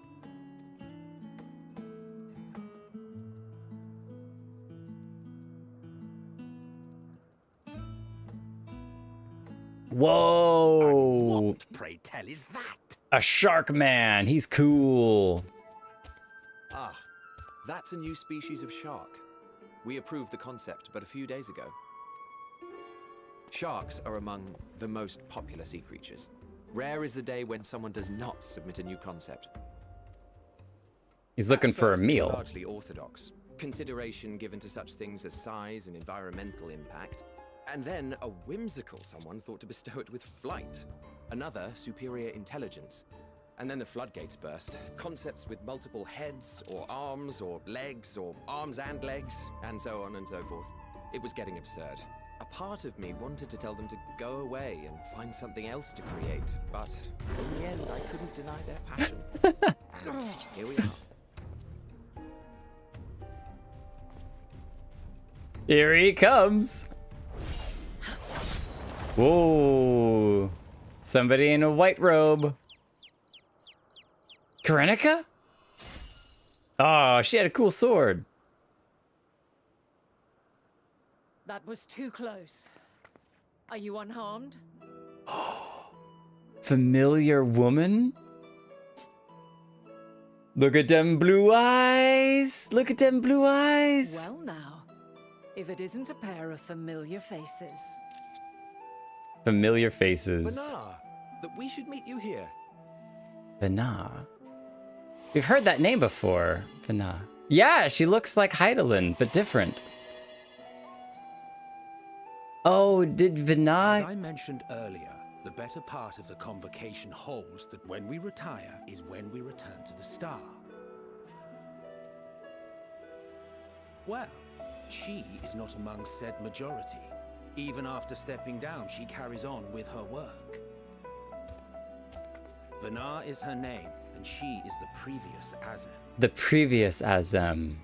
Whoa. What, pray tell, is that? A shark man. He's cool. Ah, that's a new species of shark. We approved the concept but a few days ago. Sharks are among the most popular sea creatures. Rare is the day when someone does not submit a new concept. He's looking At for a first, they were meal. largely orthodox, consideration given to such things as size and environmental impact, and then a whimsical someone thought to bestow it with flight, another superior intelligence. And then the floodgates burst. Concepts with multiple heads, or arms and legs, and so on and so forth. It was getting absurd. A part of me wanted to tell them to go away and find something else to create, but in the end I couldn't deny their passion. And here we are. Here he comes. Whoa. Somebody in a white robe. Karenica? Oh, she had a cool sword. That was too close. Are you unharmed? Familiar woman? Look at them blue eyes. Look at them blue eyes. Well now, if it isn't a pair of familiar faces. Familiar faces. Benar, that we should meet you here. Benar. We've heard that name before. Benar. Yeah, she looks like Heidelin, but different. Oh, did As Benar... I mentioned earlier, the better part of the convocation holds that when we retire is when we return to the star. Well, she is not among said majority. Even after stepping down, she carries on with her work. Benar is her name, and she is the previous Azem. The previous Azem.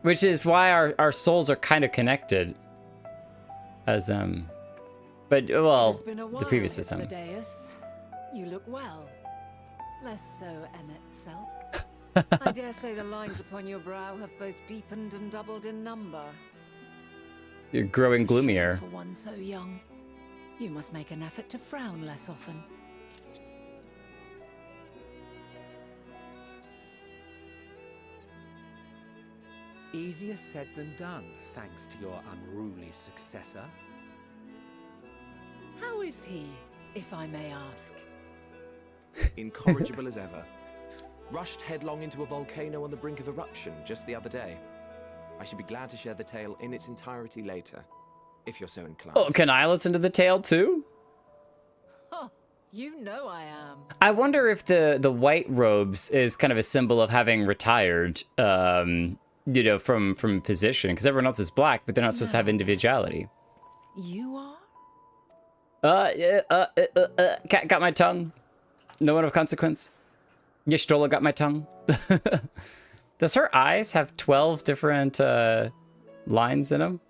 Which is why our souls are kind of connected. Azem. But, well, It's been a while, the previous Azem. Hythlodaeus. You look well. Less so, Emmet Selk. I dare say the lines upon your brow have both deepened and doubled in number. You're growing gloomier. For one so young, you must make an effort to frown less often. Easier said than done, thanks to your unruly successor. How is he, if I may ask? Incorrigible as ever. Rushed headlong into a volcano on the brink of eruption just the other day. I should be glad to share the tale in its entirety later, if you're so inclined. Oh, can I listen to the tale too? Oh, you know I am. I wonder if the white robes is kind of a symbol of having retired, you know, from position, because everyone else is black, but they're not supposed to have individuality. You are? Cat got my tongue. No one of consequence. Yashtola got my tongue. Does her eyes have 12 different lines in them?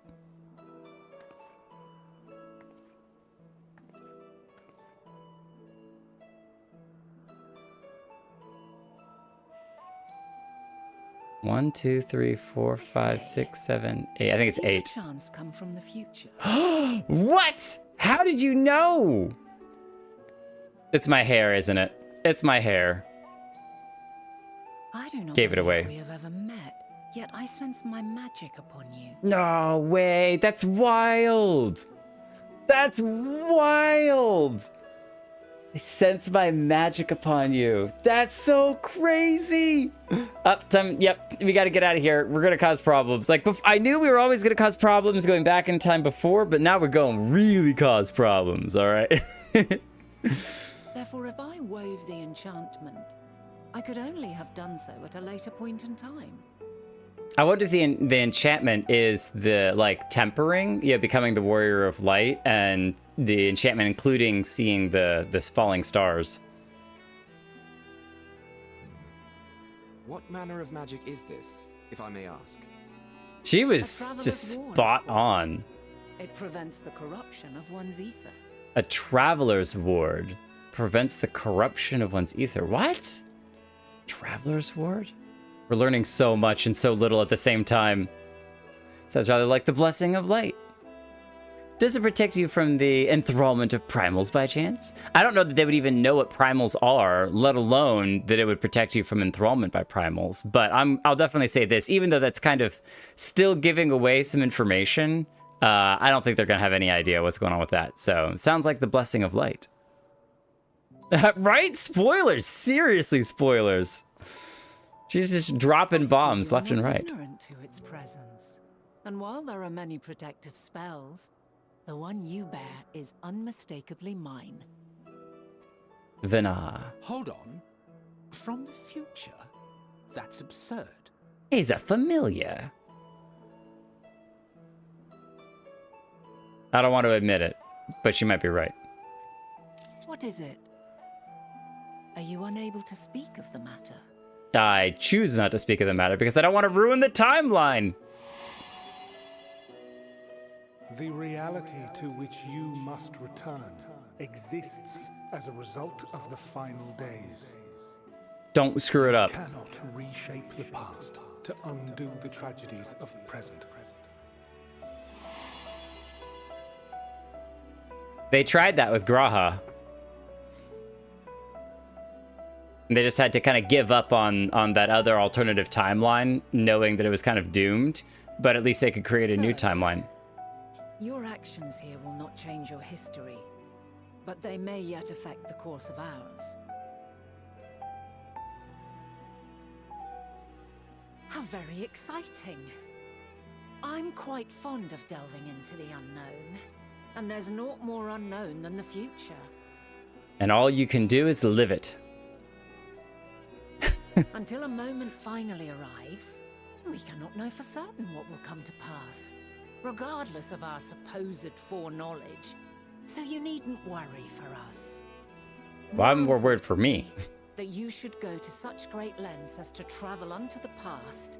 One, two, three, four, five, 6, 7, 8. I think it's 8. Chance come from the future. What? How did you know? It's my hair, isn't it? It's my hair. I do not Gave it believe away. we have ever met, yet I sense my magic upon you. No way. That's wild. That's wild. I sense my magic upon you. That's so crazy. Up time. Yep. We got to get out of here. We're going to cause problems. Like, I knew we were always going to cause problems going back in time before, but now we're going to really cause problems. All right. Therefore, if I wove the enchantment, I could only have done so at a later point in time. I wonder if the enchantment is the, like, tempering, yeah, becoming the warrior of light, and the enchantment including seeing the falling stars. What manner of magic is this, if I may ask? She A was traveler's just ward, of spot course. on. It prevents the corruption of one's ether. A traveler's ward prevents the corruption of one's ether. What? Traveler's ward? We're learning so much and so little at the same time. Sounds rather like the blessing of light. Does it protect you from the enthrallment of primals by chance? I don't know that they would even know what primals are, let alone that it would protect you from enthrallment by primals. But I'll definitely say this, even though that's kind of still giving away some information, I don't think they're going to have any idea what's going on with that. So, sounds like the blessing of light. Right? Spoilers! Seriously, spoilers. She's just dropping bombs left and You're not right. ignorant to its presence. And while there are many protective spells, the one you bear is unmistakably mine. Vina. Hold on. From the future? That's absurd. He's a familiar. I don't want to admit it, but she might be right. What is it? Are you unable to speak of the matter? I choose not to speak of the matter because I don't want to ruin the timeline. The reality to which you must return exists as a result of the final days. Don't screw it up. You cannot reshape the past to undo the tragedies of the present. They tried that with Graha. They just had to kind of give up on that other alternative timeline, knowing that it was kind of doomed, but at least they could create a new timeline. Your actions here will not change your history, but they may yet affect the course of ours. How very exciting. I'm quite fond of delving into the unknown, and there's naught more unknown than the future. And all you can do is live it. Until a moment finally arrives, we cannot know for certain what will come to pass, regardless of our supposed foreknowledge. So you needn't worry for us. Well, I'm more worried for me. That you should go to such great lengths as to travel unto the past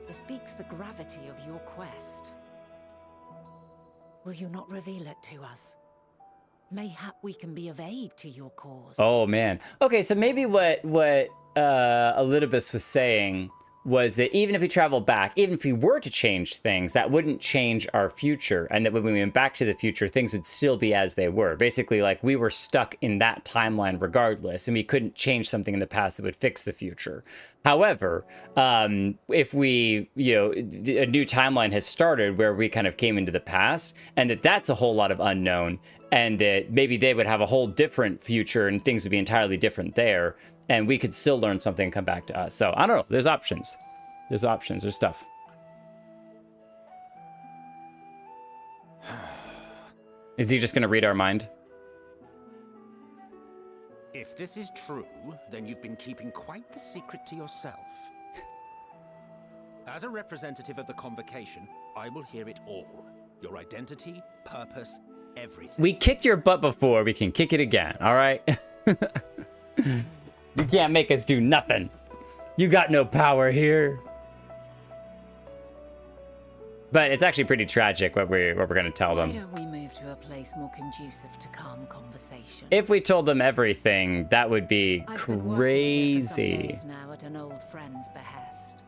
bespeaks the gravity of your quest. Will you not reveal it to us? Mayhap we can be of aid to your cause. Oh man. Okay, so maybe what Elidibus was saying was that even if we travel back, even if we were to change things, that wouldn't change our future, and that when we went back to the future, things would still be as they were. Basically, like, we were stuck in that timeline regardless, and we couldn't change something in the past that would fix the future. However, if we, a new timeline has started where we kind of came into the past, and that's a whole lot of unknown, and that maybe they would have a whole different future and things would be entirely different there, and we could still learn something and come back to us. So, I don't know. There's options. There's options. There's stuff. Is he just going to read our mind? If this is true, then you've been keeping quite the secret to yourself. As a representative of the Convocation, I will hear it all. Your identity, purpose, everything. We kicked your butt before. We can kick it again, all right? You can't make us do nothing. You got no power here. But it's actually pretty tragic what we're going to tell them. Why don't we move to a place more conducive to calm conversation? If we told them everything, that would be I've been working here for some crazy. days now at an old friend's behest.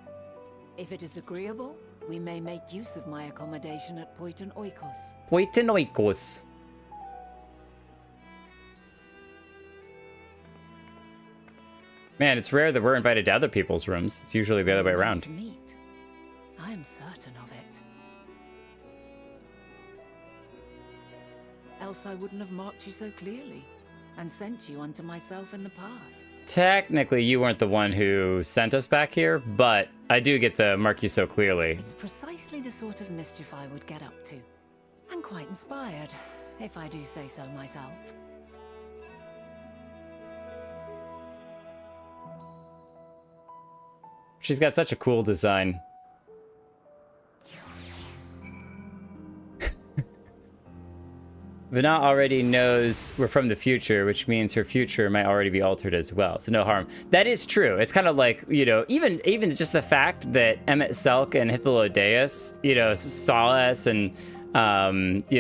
If it is agreeable, we may make use of my accommodation at Poiton Oikos. Poitenoikos. Man, it's rare that we're invited to other people's rooms. It's usually the other way around. To meet. I am certain of it. Else I wouldn't have marked you so clearly and sent you unto myself in the past. Technically, you weren't the one who sent us back here, but I do get the mark you so clearly. It's precisely the sort of mischief I would get up to. And quite inspired, if I do say so myself. She's got such a cool design. Vina already knows we're from the future, which means her future might already be altered as well. So no harm. That is true. It's kind of like, even just the fact that Emmett Selk and Hythlodeus, saw us and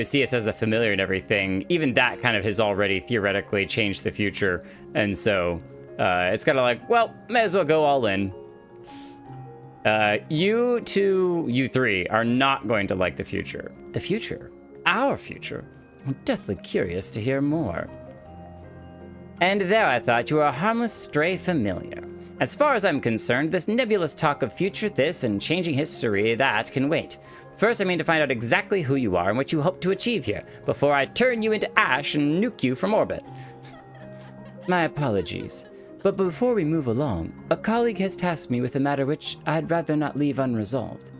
see us as a familiar and everything. Even that kind of has already theoretically changed the future. And so it's kind of like, well, may as well go all in. You two, you three, are not going to like the future. The future? Our future? I'm deathly curious to hear more. And there I thought you were a harmless stray familiar. As far as I'm concerned, this nebulous talk of future this and changing history that can wait. First, I mean to find out exactly who you are and what you hope to achieve here, before I turn you into ash and nuke you from orbit. My apologies. But before we move along, a colleague has tasked me with a matter which I'd rather not leave unresolved.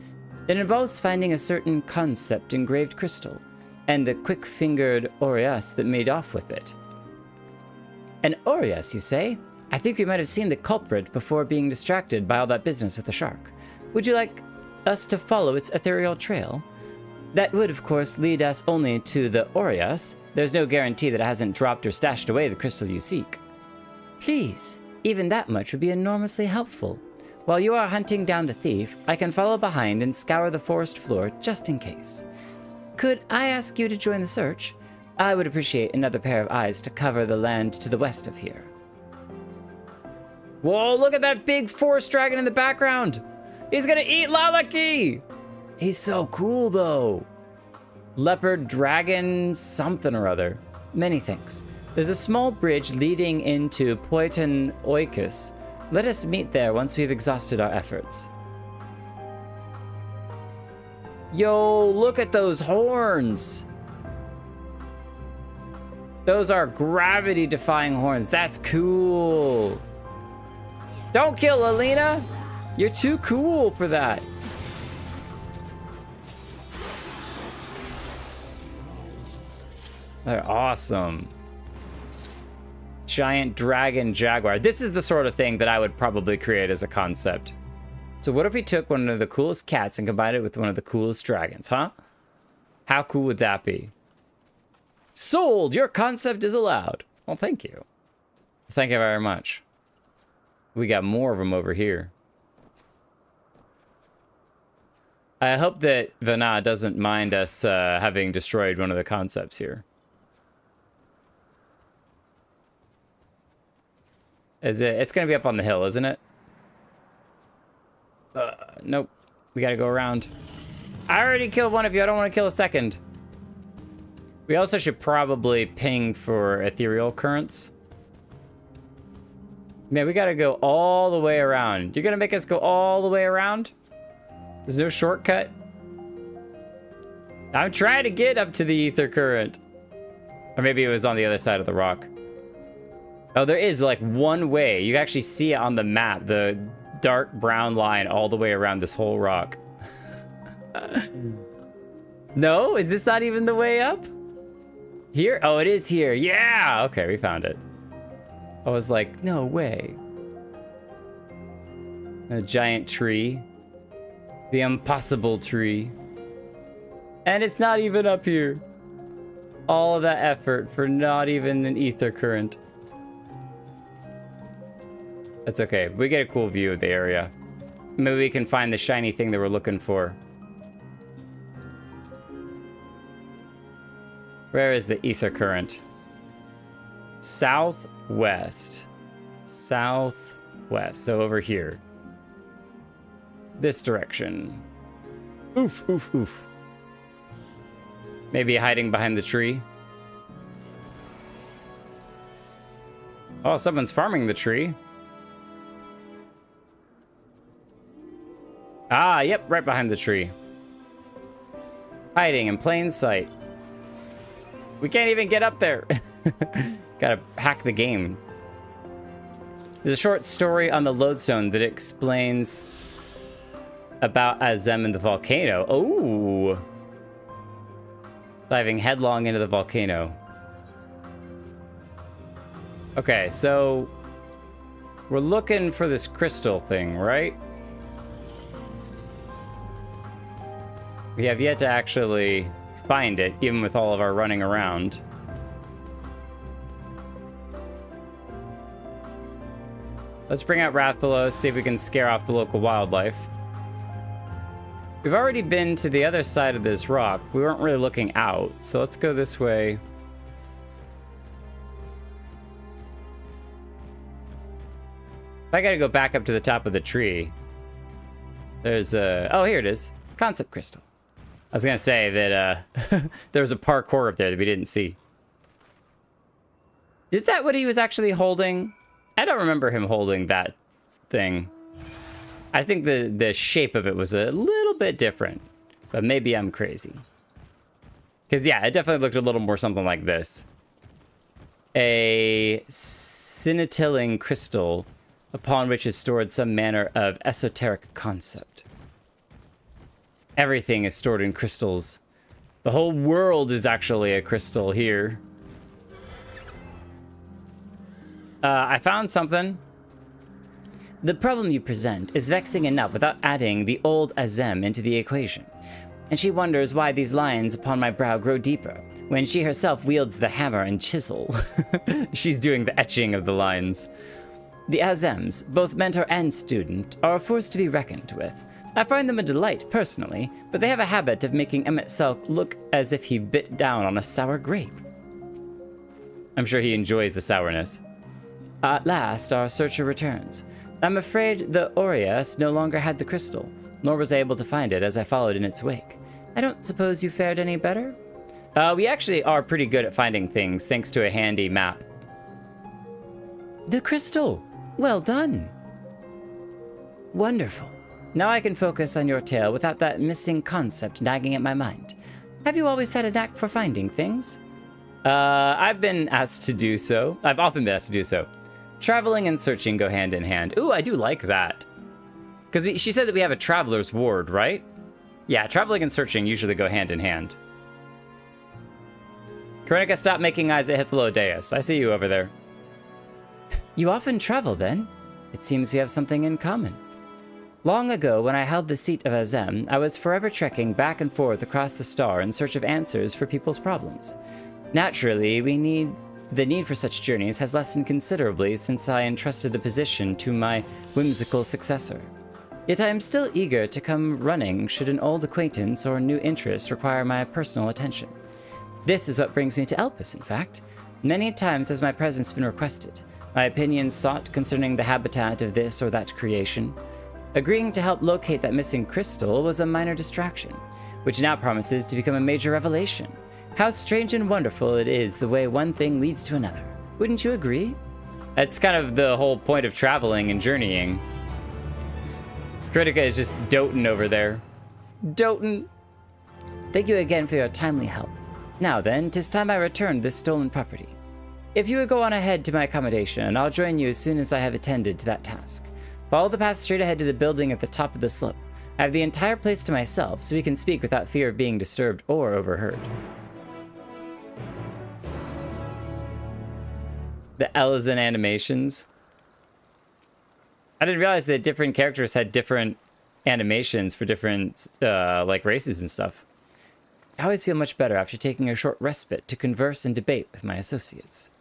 It involves finding a certain concept engraved crystal, and the quick-fingered Aureus that made off with it. An Aureus, you say? I think we might have seen the culprit before being distracted by all that business with the shark. Would you like us to follow its ethereal trail? That would, of course, lead us only to the Aureus. There's no guarantee that it hasn't dropped or stashed away the crystal you seek. Please, even that much would be enormously helpful. While you are hunting down the thief, I can follow behind and scour the forest floor just in case. Could I ask you to join the search? I would appreciate another pair of eyes to cover the land to the west of here. Whoa, look at that big forest dragon in the background! He's gonna eat Lalaki! He's so cool, though. Leopard, dragon, something or other. Many things. There's a small bridge leading into Poiton Oikos. Let us meet there once we've exhausted our efforts. Yo, look at those horns! Those are gravity-defying horns. That's cool. Don't kill Alina! You're too cool for that. They're awesome. Giant dragon jaguar. This is the sort of thing that I would probably create as a concept. So what if we took one of the coolest cats and combined it with one of the coolest dragons, huh? How cool would that be? Sold! Your concept is allowed. Well, thank you. Thank you very much. We got more of them over here. I hope that Vana doesn't mind us having destroyed one of the concepts here. Is it? It's gonna be up on the hill, isn't it? Nope. We gotta go around. I already killed one of you. I don't want to kill a second. We also should probably ping for ethereal currents. Man, we gotta go all the way around. You're gonna make us go all the way around? There's no shortcut? I'm trying to get up to the ether current. Or maybe it was on the other side of the rock. Oh, there is like one way. You can actually see it on the map. The dark brown line all the way around this whole rock. No? Is this not even the way up? Here? Oh, it is here. Yeah! Okay, we found it. I was like, no way. A giant tree. The impossible tree. And it's not even up here. All of that effort for not even an ether current. That's okay. We get a cool view of the area. Maybe we can find the shiny thing that we're looking for. Where is the ether current? Southwest. Southwest. So over here. This direction. Oof, oof, oof. Maybe hiding behind the tree. Oh, someone's farming the tree. Ah, yep, right behind the tree. Hiding in plain sight. We can't even get up there. Gotta hack the game. There's a short story on the lodestone that explains about Azem and the volcano. Oh! Diving headlong into the volcano. Okay, so we're looking for this crystal thing, right? We have yet to actually find it, even with all of our running around. Let's bring out Rathalos, see if we can scare off the local wildlife. We've already been to the other side of this rock. We weren't really looking out, so let's go this way. I gotta go back up to the top of the tree. There's a... Oh, here it is. Concept crystal. I was gonna say that there was a parkour up there that we didn't see. Is that what he was actually holding? I don't remember him holding that thing. I think the shape of it was a little bit different, but maybe I'm crazy. Because yeah, it definitely looked a little more something like this. a scintillating crystal upon which is stored some manner of esoteric concept. Everything is stored in crystals. The whole world is actually a crystal here. I found something. The problem you present is vexing enough without adding the old Azem into the equation. And she wonders why these lines upon my brow grow deeper, when she herself wields the hammer and chisel. She's doing the etching of the lines. The Azems, both mentor and student, are a force to be reckoned with. I find them a delight, personally, but they have a habit of making Emmett Selk look as if he bit down on a sour grape. I'm sure he enjoys the sourness. At last, our searcher returns. I'm afraid the Aureus no longer had the crystal, nor was I able to find it as I followed in its wake. I don't suppose you fared any better? We actually are pretty good at finding things, thanks to a handy map. The crystal! Well done! Wonderful. Now I can focus on your tale without that missing concept nagging at my mind. Have you always had a knack for finding things? I've been asked to do so. I've often been asked to do so. Traveling and searching go hand in hand. Ooh, I do like that. Because she said that we have a traveler's ward, right? Yeah, traveling and searching usually go hand in hand. Kronika, stop making eyes at Hythlodeus. I see you over there. You often travel, then? It seems we have something in common. Long ago, when I held the seat of Azem, I was forever trekking back and forth across the star in search of answers for people's problems. Naturally, the need for such journeys has lessened considerably since I entrusted the position to my whimsical successor. Yet I am still eager to come running should an old acquaintance or new interest require my personal attention. This is what brings me to Elpis, in fact. Many times has my presence been requested, my opinions sought concerning the habitat of this or that creation. Agreeing to help locate that missing crystal was a minor distraction, which now promises to become a major revelation. How strange and wonderful it is the way one thing leads to another. Wouldn't you agree? That's kind of the whole point of traveling and journeying. Kritika is just doting over there. Doting. Thank you again for your timely help. Now then, 'tis time I returned this stolen property. If you would go on ahead to my accommodation, I'll join you as soon as I have attended to that task. Follow the path straight ahead to the building at the top of the slope. I have the entire place to myself, so we can speak without fear of being disturbed or overheard. The Elizan animations. I didn't realize that different characters had different animations for different like races and stuff. I always feel much better after taking a short respite to converse and debate with my associates.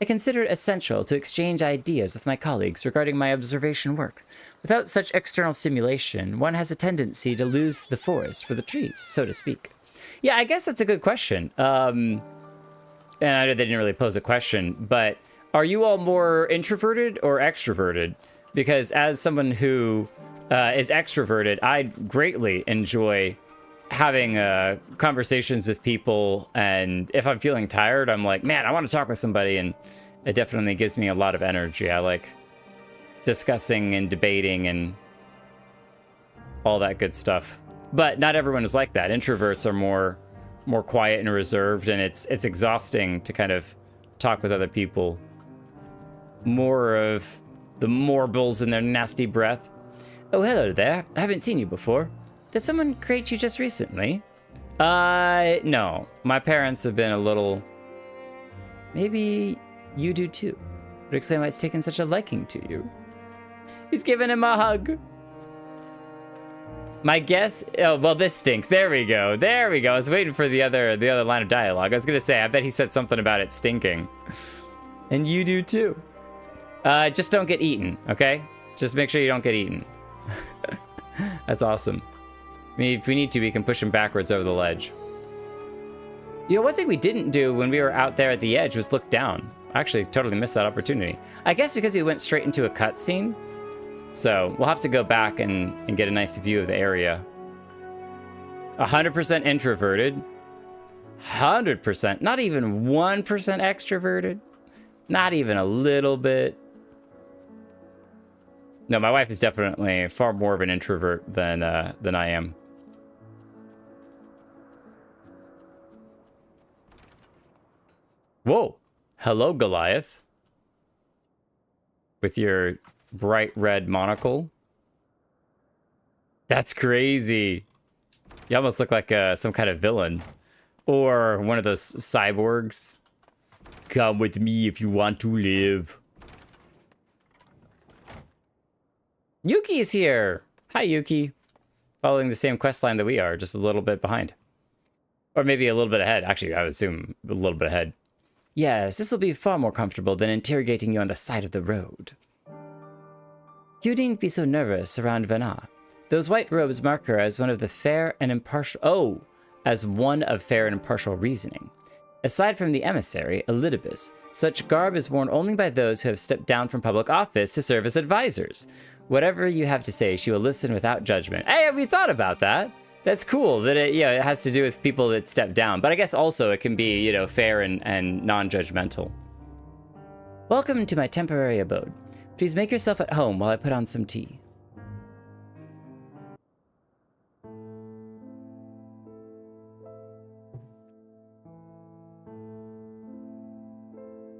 I consider it essential to exchange ideas with my colleagues regarding my observation work. Without such external stimulation, one has a tendency to lose the forest for the trees, so to speak. Yeah, I guess that's a good question. And I know they didn't really pose a question, but are you all more introverted or extroverted? Because as someone who is extroverted, I greatly enjoy having conversations with people, and if I'm feeling tired, I'm like, man, I want to talk with somebody, and it definitely gives me a lot of energy. I like discussing and debating and all that good stuff. But not everyone is like that. Introverts are more quiet and reserved, and it's exhausting to kind of talk with other people. More of the morbles in their nasty breath. Oh, hello there. I haven't seen you before. Did someone create you just recently? No. My parents have been a little... Maybe you do too. Would explain why it's taken such a liking to you. He's giving him a hug. My guess... Oh, well, this stinks. There we go. There we go. I was waiting for the other line of dialogue. I was going to say, I bet he said something about it stinking. And you do too. Just don't get eaten, okay? Just make sure you don't get eaten. That's awesome. I mean, if we need to, we can push him backwards over the ledge. You know, one thing we didn't do when we were out there at the edge was look down. I actually totally missed that opportunity. I guess because we went straight into a cutscene. So we'll have to go back and get a nice view of the area. 100% introverted. 100%. Not even 1% extroverted. Not even a little bit. No, my wife is definitely far more of an introvert than I am. Whoa. Hello, Goliath. With your bright red monocle. That's crazy. You almost look like some kind of villain. Or one of those cyborgs. Come with me if you want to live. Yuki's here. Hi, Yuki. Following the same quest line that we are, just a little bit behind. Or maybe a little bit ahead. Actually, I would assume a little bit ahead. Yes, this will be far more comfortable than interrogating you on the side of the road. You needn't be so nervous around Vanna. Those white robes mark her as one of the fair and impartial... Oh! As one of fair and impartial reasoning. Aside from the emissary, Elidibus, such garb is worn only by those who have stepped down from public office to serve as advisors. Whatever you have to say, she will listen without judgment. Hey, we thought about that. That's cool that it has to do with people that step down. But I guess also it can be, fair and non-judgmental. Welcome to my temporary abode. Please make yourself at home while I put on some tea.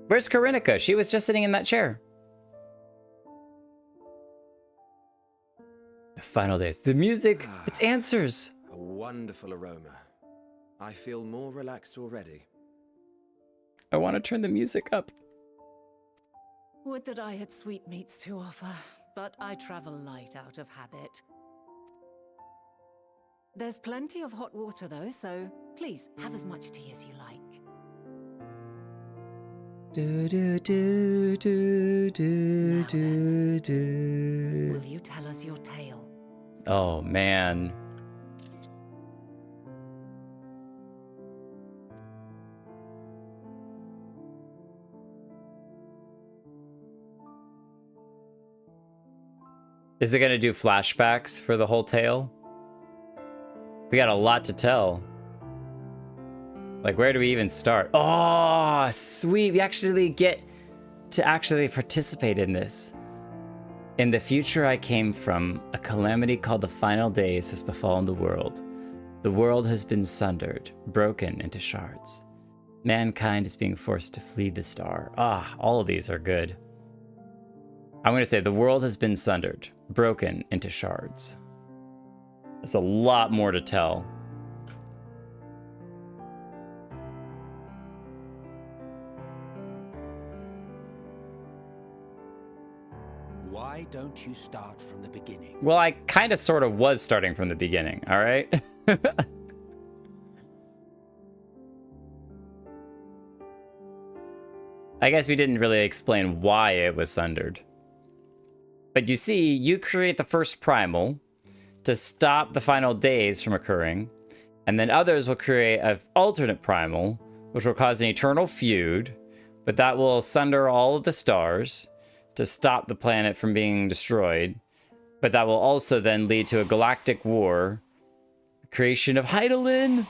Where's Karinika? She was just sitting in that chair. The final days. The music, it's answers. A wonderful aroma. I feel more relaxed already. I want to turn the music up. Would that I had sweetmeats to offer, but I travel light out of habit. There's plenty of hot water though, so please have as much tea as you like. Do, do, do, do, do, Now do, then, do. will you tell us your tale? Oh, man. Is it going to do flashbacks for the whole tale? We got a lot to tell. Like, where do we even start? Oh, sweet. We actually get to actually participate in this. In the future I came from, a calamity called the final days has befallen the world. The world has been sundered, broken into shards. Mankind is being forced to flee the star. All of these are good. I'm going to say the world has been sundered, broken into shards. There's a lot more to tell. Why don't you start from the beginning? Well, I kind of sort of was starting from the beginning, all right? I guess we didn't really explain why it was sundered. But you see, you create the first primal to stop the final days from occurring, and then others will create an alternate primal, which will cause an eternal feud, but that will sunder all of the stars to stop the planet from being destroyed, but that will also then lead to a galactic war, creation of Hydaelyn,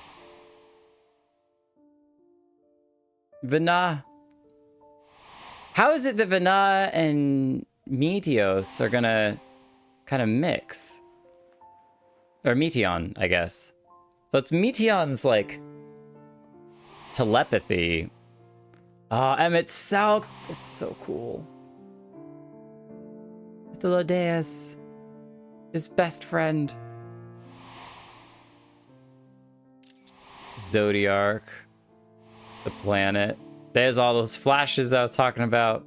Vanna. How is it that Vanna and Meteos are gonna kind of mix? Or Meteon, I guess. But Meteon's like telepathy. And it's so cool. Philodeus, his best friend. Zodiarch, the planet. There's all those flashes I was talking about.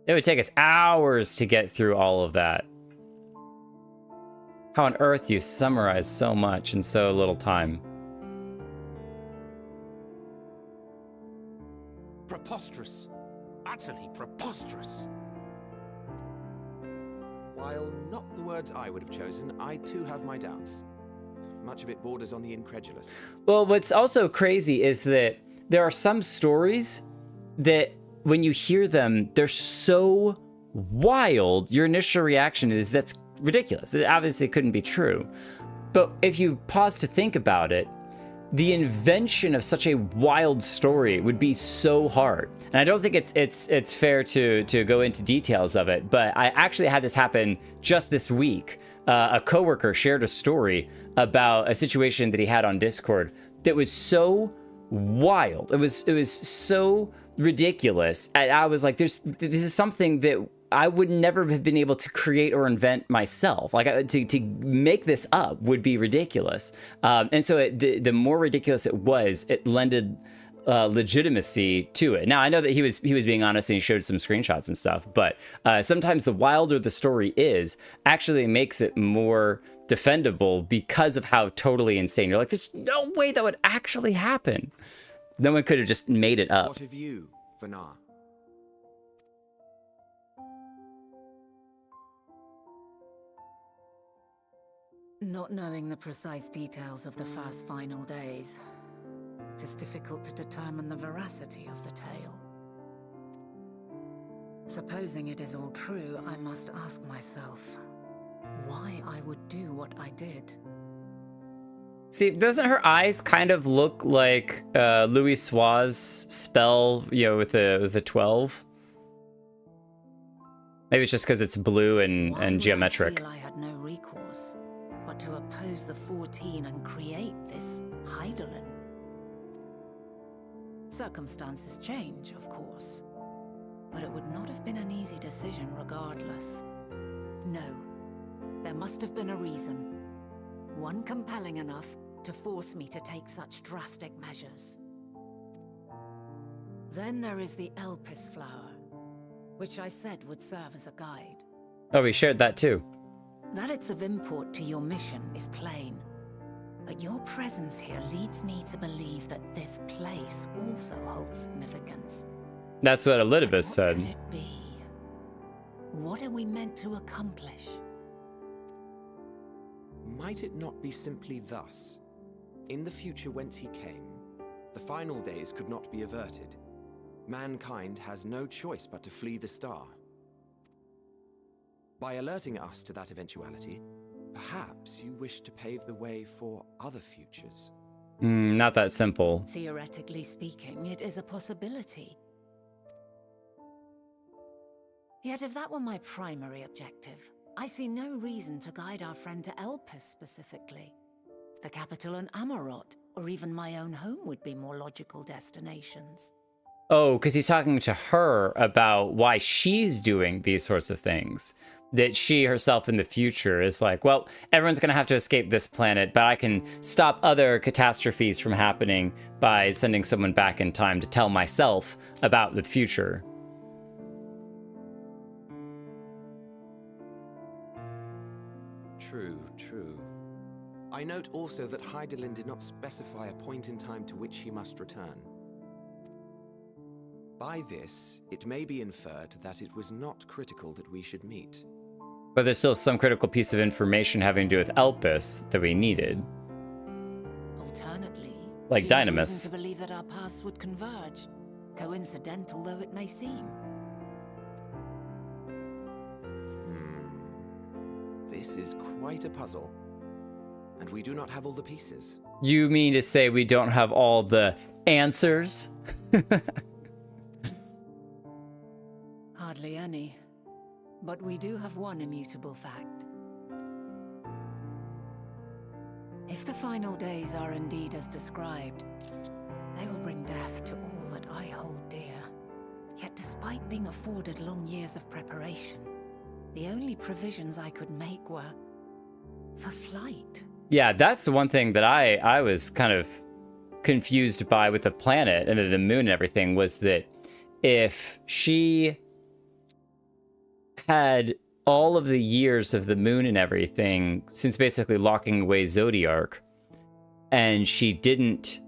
It would take us hours to get through all of that. How on earth you summarize so much in so little time? Preposterous. Utterly preposterous. While not the words I would have chosen, I too have my doubts. Much of it borders on the incredulous. Well, what's also crazy is that there are some stories that when you hear them, they're so wild, your initial reaction is, that's ridiculous. It obviously couldn't be true. But if you pause to think about it, the invention of such a wild story would be so hard. And I don't think it's fair to go into details of it, but I actually had this happen just this week. A coworker shared a story about a situation that he had on Discord that was so wild. It was so ridiculous. And I was like, this is something that I would never have been able to create or invent myself. Like to make this up would be ridiculous. And so the more ridiculous it was, it lended legitimacy to it. Now I know that he was being honest and he showed some screenshots and stuff, but sometimes the wilder the story is, actually makes it more defendable because of how totally insane. You're like, there's no way that would actually happen. No one could have just made it up. What of you, Vanar? Not knowing the precise details of the first final days, it is difficult to determine the veracity of the tale. Supposing it is all true, I must ask myself why I would do what I did. See, doesn't her eyes kind of look like Louis Sua's spell, with the 12? Maybe it's just because it's blue and geometric. I had no recourse but to oppose the 14 and create this Hydaelyn. Circumstances change, of course, but it would not have been an easy decision regardless. No, there must have been a reason. One compelling enough to force me to take such drastic measures. Then there is the Elpis flower, which I said would serve as a guide. Oh, we shared that too. That it's of import to your mission is plain. But your presence here leads me to believe that this place also holds significance. That's what Elidibus said. What could it be? What are we meant to accomplish? Might it not be simply thus? In the future whence he came, the final days could not be averted. Mankind has no choice but to flee the star. By alerting us to that eventuality, perhaps you wish to pave the way for other futures. Not that simple. Theoretically speaking, it is a possibility. Yet if that were my primary objective, I see no reason to guide our friend to Elpis specifically. The capital in Amarot, or even my own home would be more logical destinations. Oh, because he's talking to her about why she's doing these sorts of things. That she herself in the future is like, well, everyone's going to have to escape this planet, but I can stop other catastrophes from happening by sending someone back in time to tell myself about the future. True, true. I note also that Hydaelyn did not specify a point in time to which he must return. By this, it may be inferred that it was not critical that we should meet. But there's still some critical piece of information having to do with Elpis that we needed. Alternately, like she had Dynamis. reason to believe that our paths would converge, coincidental though it may seem. This is quite a puzzle, and we do not have all the pieces. You mean to say we don't have all the answers? Hardly any. But we do have one immutable fact. If the final days are indeed as described, they will bring death to all that I hold dear. Yet despite being afforded long years of preparation, the only provisions I could make were for flight. Yeah, that's the one thing that I was kind of confused by with the planet and the moon and everything, was that if she had all of the years of the moon and everything since basically locking away Zodiark, and she didn't,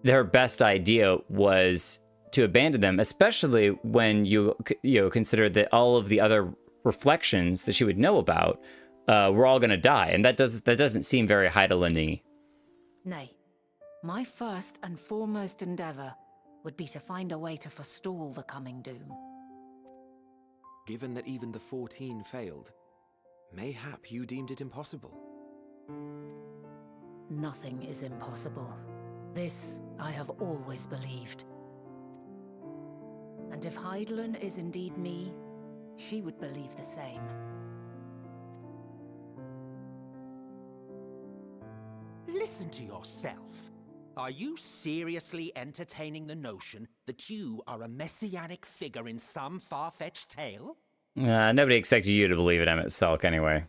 her best idea was to abandon them, especially when you consider that all of the other reflections that she would know about were all going to die, and that doesn't seem very Hydaelyn-y. Nay, my first and foremost endeavor would be to find a way to forestall the coming doom. Given that even the 14 failed, mayhap you deemed it impossible. Nothing is impossible. This I have always believed. And if Hydaelyn is indeed me, she would believe the same. Listen to yourself. Are you seriously entertaining the notion that you are a messianic figure in some far-fetched tale? Nobody expected you to believe in Emmett Selk anyway.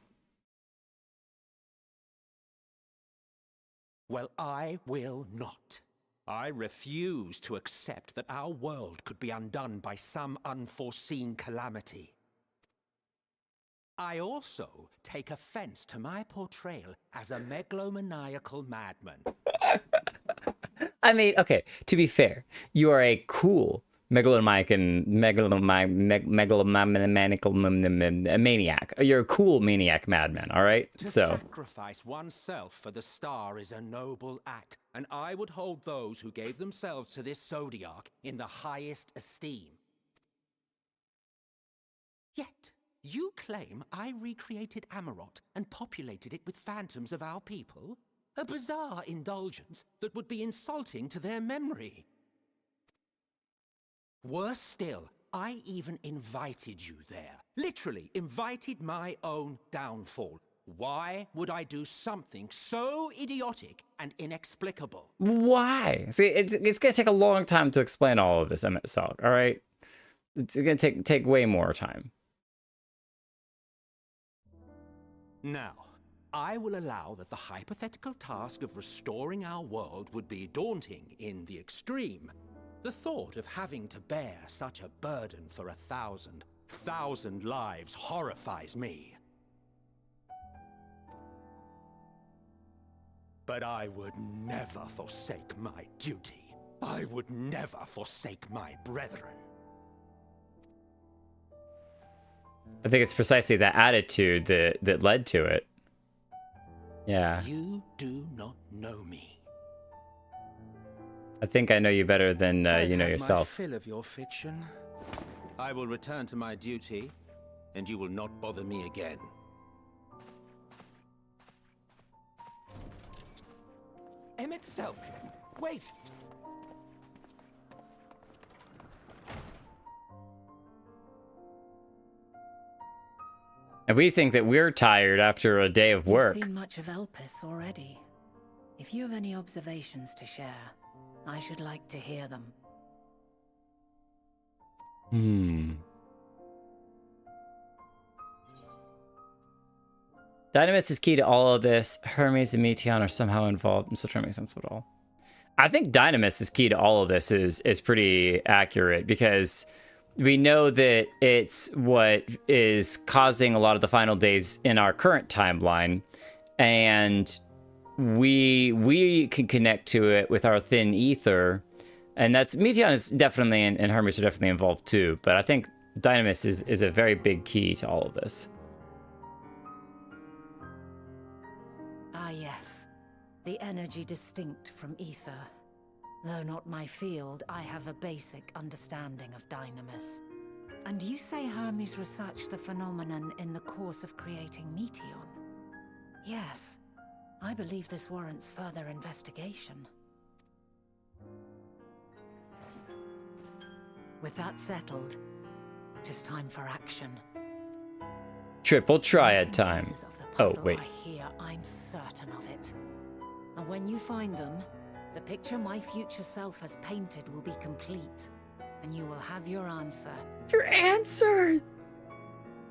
Well, I will not. I refuse to accept that our world could be undone by some unforeseen calamity. I also take offense to my portrayal as a megalomaniacal madman. I mean, okay, to be fair, you are a cool megalomaniacal maniac. You're a cool maniac madman, all right? To So sacrifice oneself for the star is a noble act, and I would hold those who gave themselves to this zodiac in the highest esteem. Yet, you claim I recreated Amarot and populated it with phantoms of our people? A bizarre indulgence that would be insulting to their memory. Worse still, I even invited you there. Literally invited my own downfall. Why would I do something so idiotic and inexplicable? why? See, it's going to take a long time to explain all of this, Emmett Selk, all right? It's going to take way more time. Now, I will allow that the hypothetical task of restoring our world would be daunting in the extreme. The thought of having to bear such a burden for 1,000 lives horrifies me. But I would never forsake my duty. I would never forsake my brethren. I think it's precisely that attitude that led to it. Yeah. You do not know me. I think I know you better than you know yourself. I've had my fill of your fiction. I will return to my duty, and you will not bother me again. Emmett Selk, wait! And we think that we're tired after a day of work. You've seen much of Elpis already. If you have any observations to share, I should like to hear them. Dynamis is key to all of this. Hermes and Meteon are somehow involved. I'm still trying to make sense of it all. I think Dynamis is key to all of this is pretty accurate, because we know that it's what is causing a lot of the final days in our current timeline, and we can connect to it with our thin ether, and that's Meteon is definitely and Hermes are definitely involved too. But I think Dynamis is a very big key to all of this. Ah yes, the energy distinct from ether. Though not my field, I have a basic understanding of Dynamis. And you say Hermes researched the phenomenon in the course of creating Meteon? Yes, I believe this warrants further investigation. With that settled, it is time for action. Triple triad Missing time. pieces of the Oh, puzzle wait. I hear, I'm certain of it. And when you find them, the picture my future self has painted will be complete, and you will have your answer. Your answer!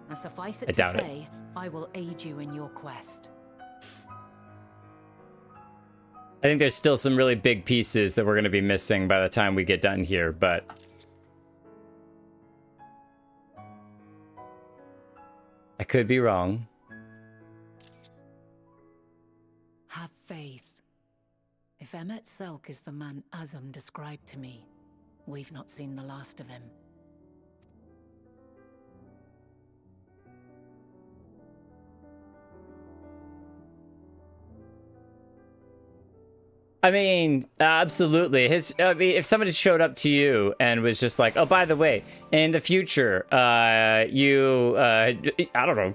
Now suffice I it to doubt it. say, I will aid you in your quest. I think there's still some really big pieces that we're going to be missing by the time we get done here, but I could be wrong. Have faith. If Emmett Selk is the man Azum described to me, we've not seen the last of him. I mean, absolutely. I mean, if somebody showed up to you and was just like, "Oh, by the way, in the future, I don't know,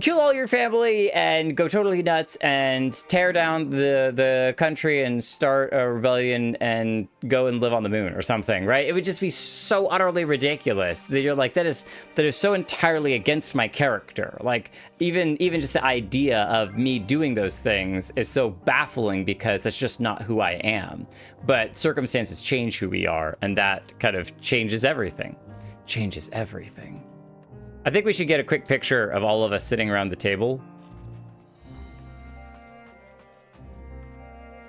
kill all your family and go totally nuts and tear down the country and start a rebellion and go and live on the moon or something, right? It would just be so utterly ridiculous that you're like, that is so entirely against my character. Like, even just the idea of me doing those things is so baffling because that's just not who I am. But circumstances change who we are, and that kind of changes everything. Changes everything. I think we should get a quick picture of all of us sitting around the table.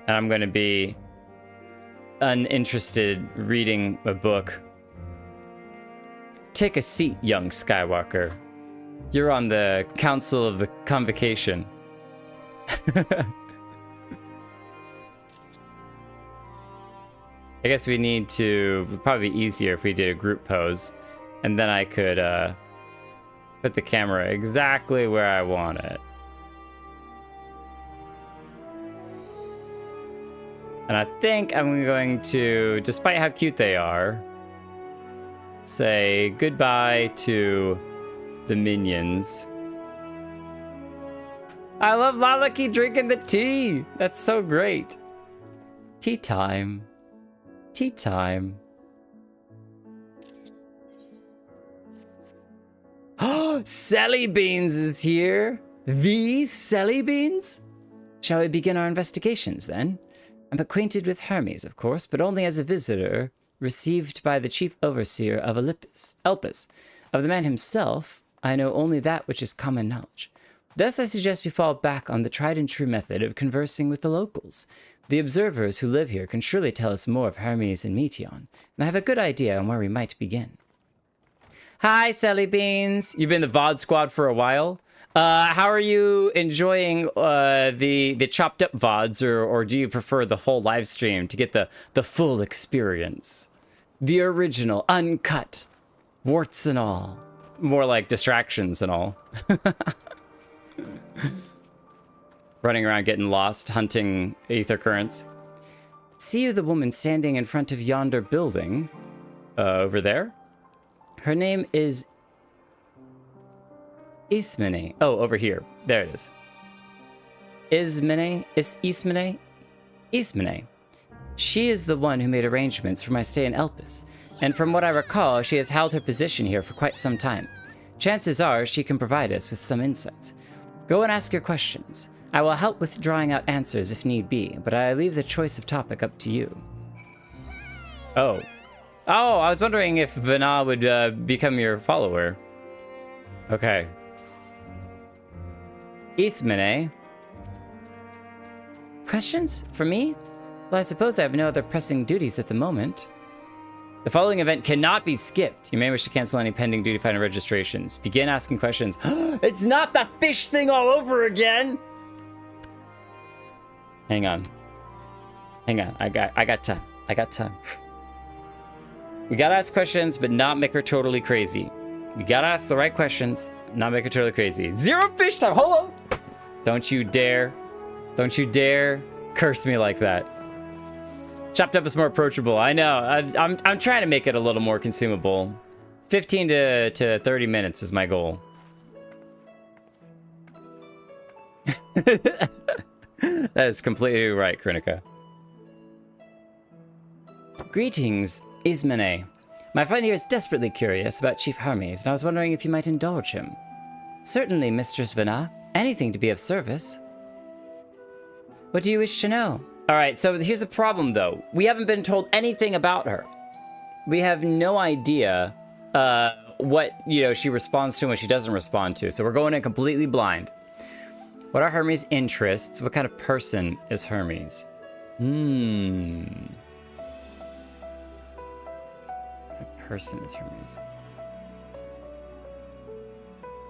And I'm going to be uninterested reading a book. Take a seat, young Skywalker. You're on the Council of the Convocation. I guess we need to... It'd probably be easier if we did a group pose. And then I could put the camera exactly where I want it. And I think I'm going to, despite how cute they are, say goodbye to the minions. I love Lalaki drinking the tea. That's so great. Tea time. Tea time. Oh, Sally Beans is here. The Sally Beans? Shall we begin our investigations then? I'm acquainted with Hermes, of course, but only as a visitor received by the chief overseer of Elpis. Of the man himself, I know only that which is common knowledge. Thus I suggest we fall back on the tried and true method of conversing with the locals. The observers who live here can surely tell us more of Hermes and Meteon, and I have a good idea on where we might begin. Hi, Sally Beans. You've been in the VOD squad for a while. How are you enjoying the chopped up VODs, or do you prefer the whole live stream to get the full experience? The original, uncut, warts and all. More like distractions and all. Running around getting lost, hunting ether currents. See you the woman standing in front of yonder building over there? Her name is Ismene. Oh, over here. There it is. Ismene? Ismene. She is the one who made arrangements for my stay in Elpis, and from what I recall, she has held her position here for quite some time. Chances are she can provide us with some insights. Go and ask your questions. I will help with drawing out answers if need be, but I leave the choice of topic up to you. Oh. Oh, I was wondering if Vana would become your follower. Okay. Ismene. Questions? For me? Well, I suppose I have no other pressing duties at the moment. The following event cannot be skipped. You may wish to cancel any pending duty finder registrations. Begin asking questions. It's not the fish thing all over again! Hang on. Hang on. I got time. I got time. We gotta ask questions, but not make her totally crazy. We gotta ask the right questions, not make her totally crazy. Zero fish time! Hold on! Don't you dare. Don't you dare curse me like that. Chopped up is more approachable. I know. I'm trying to make it a little more consumable. 15 to 30 minutes is my goal. That is completely right, Krinika. Greetings, Ismene. My friend here is desperately curious about Chief Hermes, and I was wondering if you might indulge him. Certainly, Mistress Vana. Anything to be of service. What do you wish to know? Alright, so here's the problem, though. We haven't been told anything about her. We have no idea what, she responds to and what she doesn't respond to, so we're going in completely blind. What are Hermes' interests? What kind of person is Hermes? What person is Hermes?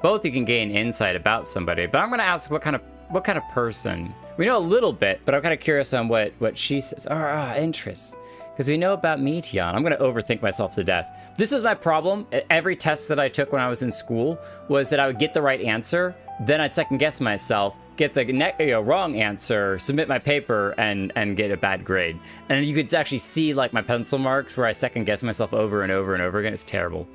Both you can gain insight about somebody, but I'm going to ask what kind of person. We know a little bit, but I'm kind of curious on what she says. Interests. Because we know about Meteon. I'm going to overthink myself to death. This was my problem. Every test that I took when I was in school was that I would get the right answer, then I'd second guess myself, get the wrong answer, submit my paper, and get a bad grade. And you could actually see like my pencil marks where I second guess myself over and over and over again. It's terrible.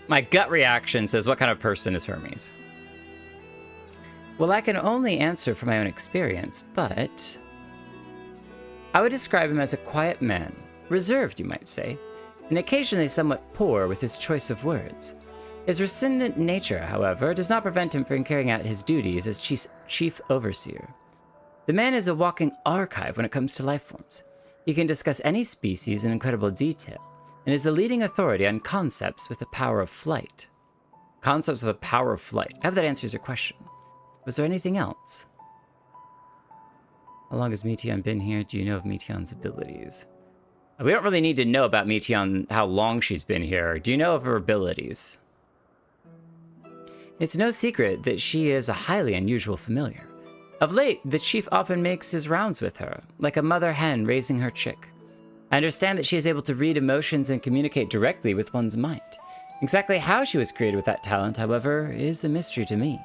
My gut reaction says, what kind of person is Hermes? Well, I can only answer from my own experience, but I would describe him as a quiet man, reserved, you might say, and occasionally somewhat poor with his choice of words. His rescindent nature, however, does not prevent him from carrying out his duties as chief overseer. The man is a walking archive when it comes to life forms. He can discuss any species in incredible detail, and is the leading authority on concepts with the power of flight. Concepts with the power of flight. I hope that answers your question. Was there anything else? How long has Meteon been here? Do you know of Meteon's abilities? We don't really need to know about Meteon, how long she's been here. Do you know of her abilities? It's no secret that she is a highly unusual familiar. Of late, the chief often makes his rounds with her, like a mother hen raising her chick. I understand that she is able to read emotions and communicate directly with one's mind. Exactly how she was created with that talent, however, is a mystery to me.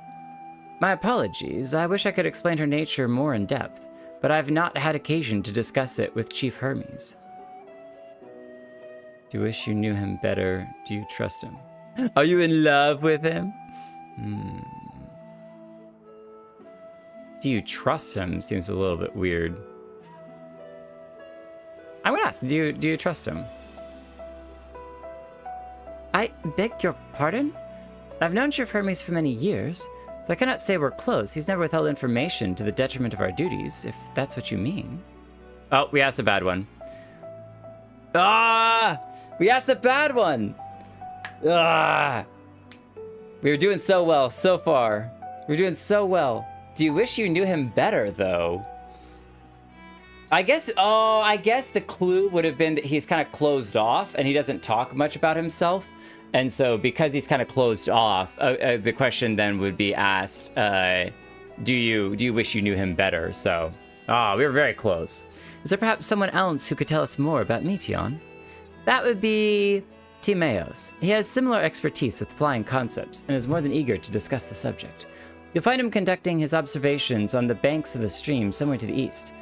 My apologies, I wish I could explain her nature more in depth, but I have not had occasion to discuss it with Chief Hermes. Do you wish you knew him better? Do you trust him? Are you in love with him? Do you trust him? Seems a little bit weird. I'm gonna ask, do you trust him? I beg your pardon? I've known Chief Hermes for many years, though I cannot say we're close. He's never withheld information to the detriment of our duties, if that's what you mean. Oh, we asked a bad one. Ah! We asked a bad one! Ah! We were doing so well so far. We're doing so well. Do you wish you knew him better, though? I guess the clue would have been that he's kind of closed off and he doesn't talk much about himself. And so because he's kind of closed off, the question then would be asked, do you wish you knew him better? So, we were very close. Is there perhaps someone else who could tell us more about Meteon? That would be Timaeus. He has similar expertise with flying concepts and is more than eager to discuss the subject. You'll find him conducting his observations on the banks of the stream somewhere to the east.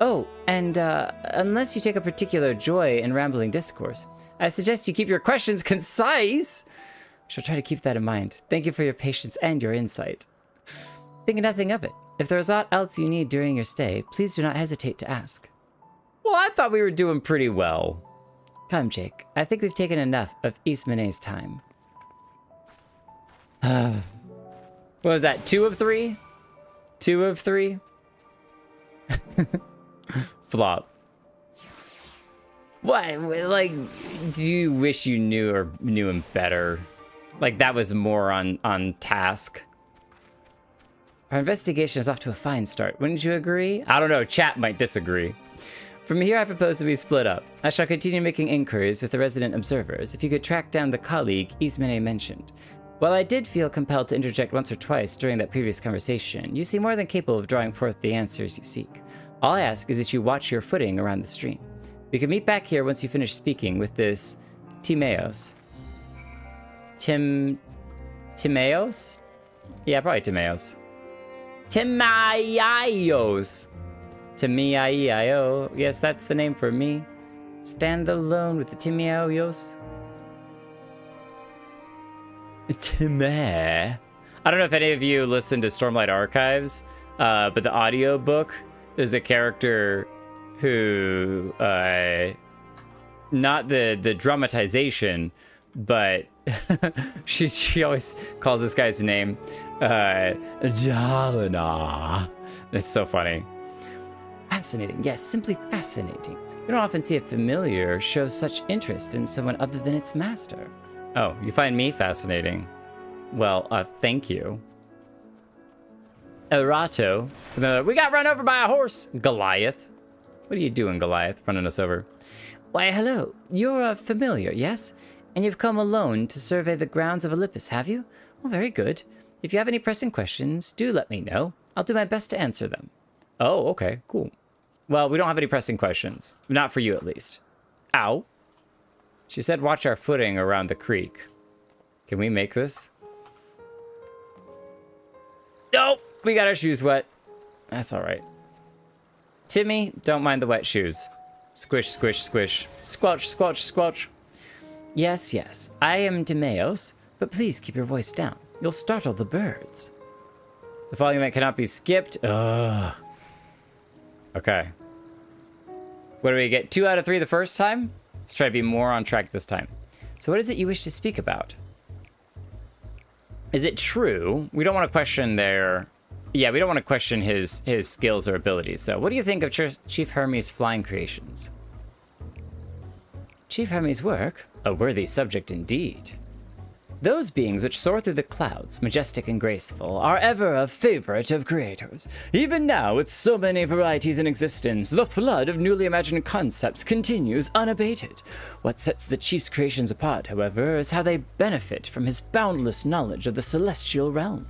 Oh, and unless you take a particular joy in rambling discourse, I suggest you keep your questions concise. I shall try to keep that in mind. Thank you for your patience and your insight. Think nothing of it. If there is aught else you need during your stay, please do not hesitate to ask. Well, I thought we were doing pretty well. Come, Jake. I think we've taken enough of Ismane's time. What was that, 2 of 3? 2 of 3? Flop. What? Like, do you wish you knew him better? Like, that was more on task. Our investigation is off to a fine start. Wouldn't you agree? I don't know. Chat might disagree. From here, I propose that we split up. I shall continue making inquiries with the resident observers, if you could track down the colleague Ismene mentioned. While I did feel compelled to interject once or twice during that previous conversation, you seem more than capable of drawing forth the answers you seek. All I ask is that you watch your footing around the stream. We can meet back here once you finish speaking with this Timaeus. Timaeus? Yeah, probably Timaeus. Timaeus. Timaeus. Yes, that's the name for me. Stand alone with the Timaeus. Timeh. I don't know if any of you listen to Stormlight Archives, but the audiobook is a character who, not the dramatization, but she always calls this guy's name Jalana. It's so funny. Fascinating. Yes, simply fascinating. You don't often see a familiar show such interest in someone other than its master. Oh, you find me fascinating. Well, thank you. Erato. We got run over by a horse. Goliath. What are you doing, Goliath, running us over? Why, hello. You're a familiar, yes? And you've come alone to survey the grounds of Olympus, have you? Well, very good. If you have any pressing questions, do let me know. I'll do my best to answer them. Oh, okay, cool. Well, we don't have any pressing questions. Not for you, at least. Ow. She said watch our footing around the creek. Can we make this? Nope, we got our shoes wet. That's all right. Timmy, don't mind the wet shoes. Squish, squish, squish. Squelch, squelch, squelch. Yes, yes. I am Timaeus, but please keep your voice down. You'll startle the birds. The following event cannot be skipped. Ugh. Okay. What do we get? 2 out of 3 the first time? Let's try to be more on track this time. So what is it you wish to speak about? Is it true? We don't want to question their... Yeah, we don't want to question his skills or abilities. So what do you think of Chief Hermes' flying creations? Chief Hermes' work? A worthy subject indeed. Those beings which soar through the clouds, majestic and graceful, are ever a favorite of creators. Even now, with so many varieties in existence, the flood of newly imagined concepts continues unabated. What sets the chief's creations apart, however, is how they benefit from his boundless knowledge of the celestial realm.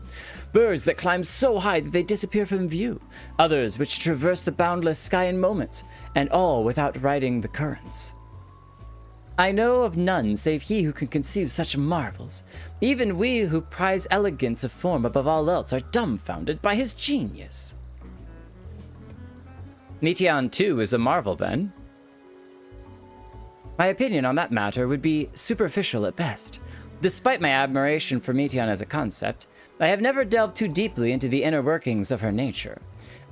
Birds that climb so high that they disappear from view, others which traverse the boundless sky in moments, and all without riding the currents. I know of none save he who can conceive such marvels. Even we who prize elegance of form above all else are dumbfounded by his genius. Meteon 2 is a marvel, then? My opinion on that matter would be superficial at best. Despite my admiration for Meteon as a concept, I have never delved too deeply into the inner workings of her nature.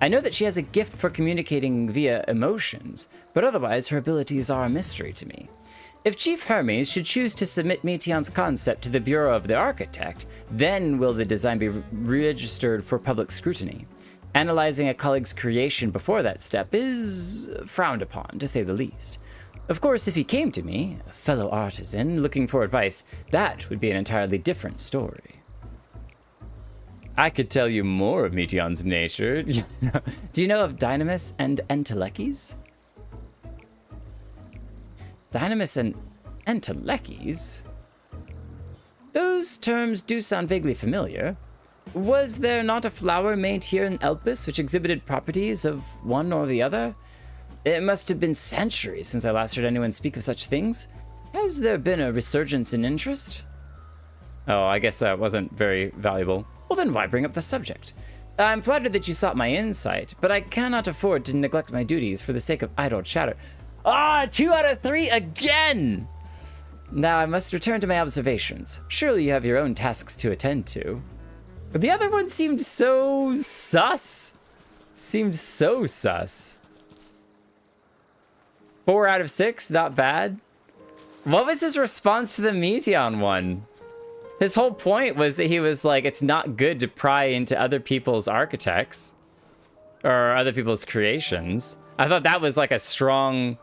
I know that she has a gift for communicating via emotions, but otherwise her abilities are a mystery to me. If Chief Hermes should choose to submit Meteon's concept to the Bureau of the Architect, then will the design be registered for public scrutiny. Analyzing a colleague's creation before that step is frowned upon, to say the least. Of course, if he came to me, a fellow artisan, looking for advice, that would be an entirely different story. I could tell you more of Meteon's nature. Do you know of Dynamis and Entelechy's? Dynamis and Entelechy's? Those terms do sound vaguely familiar. Was there not a flower made here in Elpis which exhibited properties of one or the other? It must have been centuries since I last heard anyone speak of such things. Has there been a resurgence in interest? Oh, I guess that wasn't very valuable. Well, then why bring up the subject? I'm flattered that you sought my insight, but I cannot afford to neglect my duties for the sake of idle chatter. Ah, 2 out of 3 again! Now I must return to my observations. Surely you have your own tasks to attend to. But the other one seemed so sus. 4 out of 6, not bad. What was his response to the Meteon one? His whole point was that he was like, it's not good to pry into other people's architects or other people's creations. I thought that was like a strong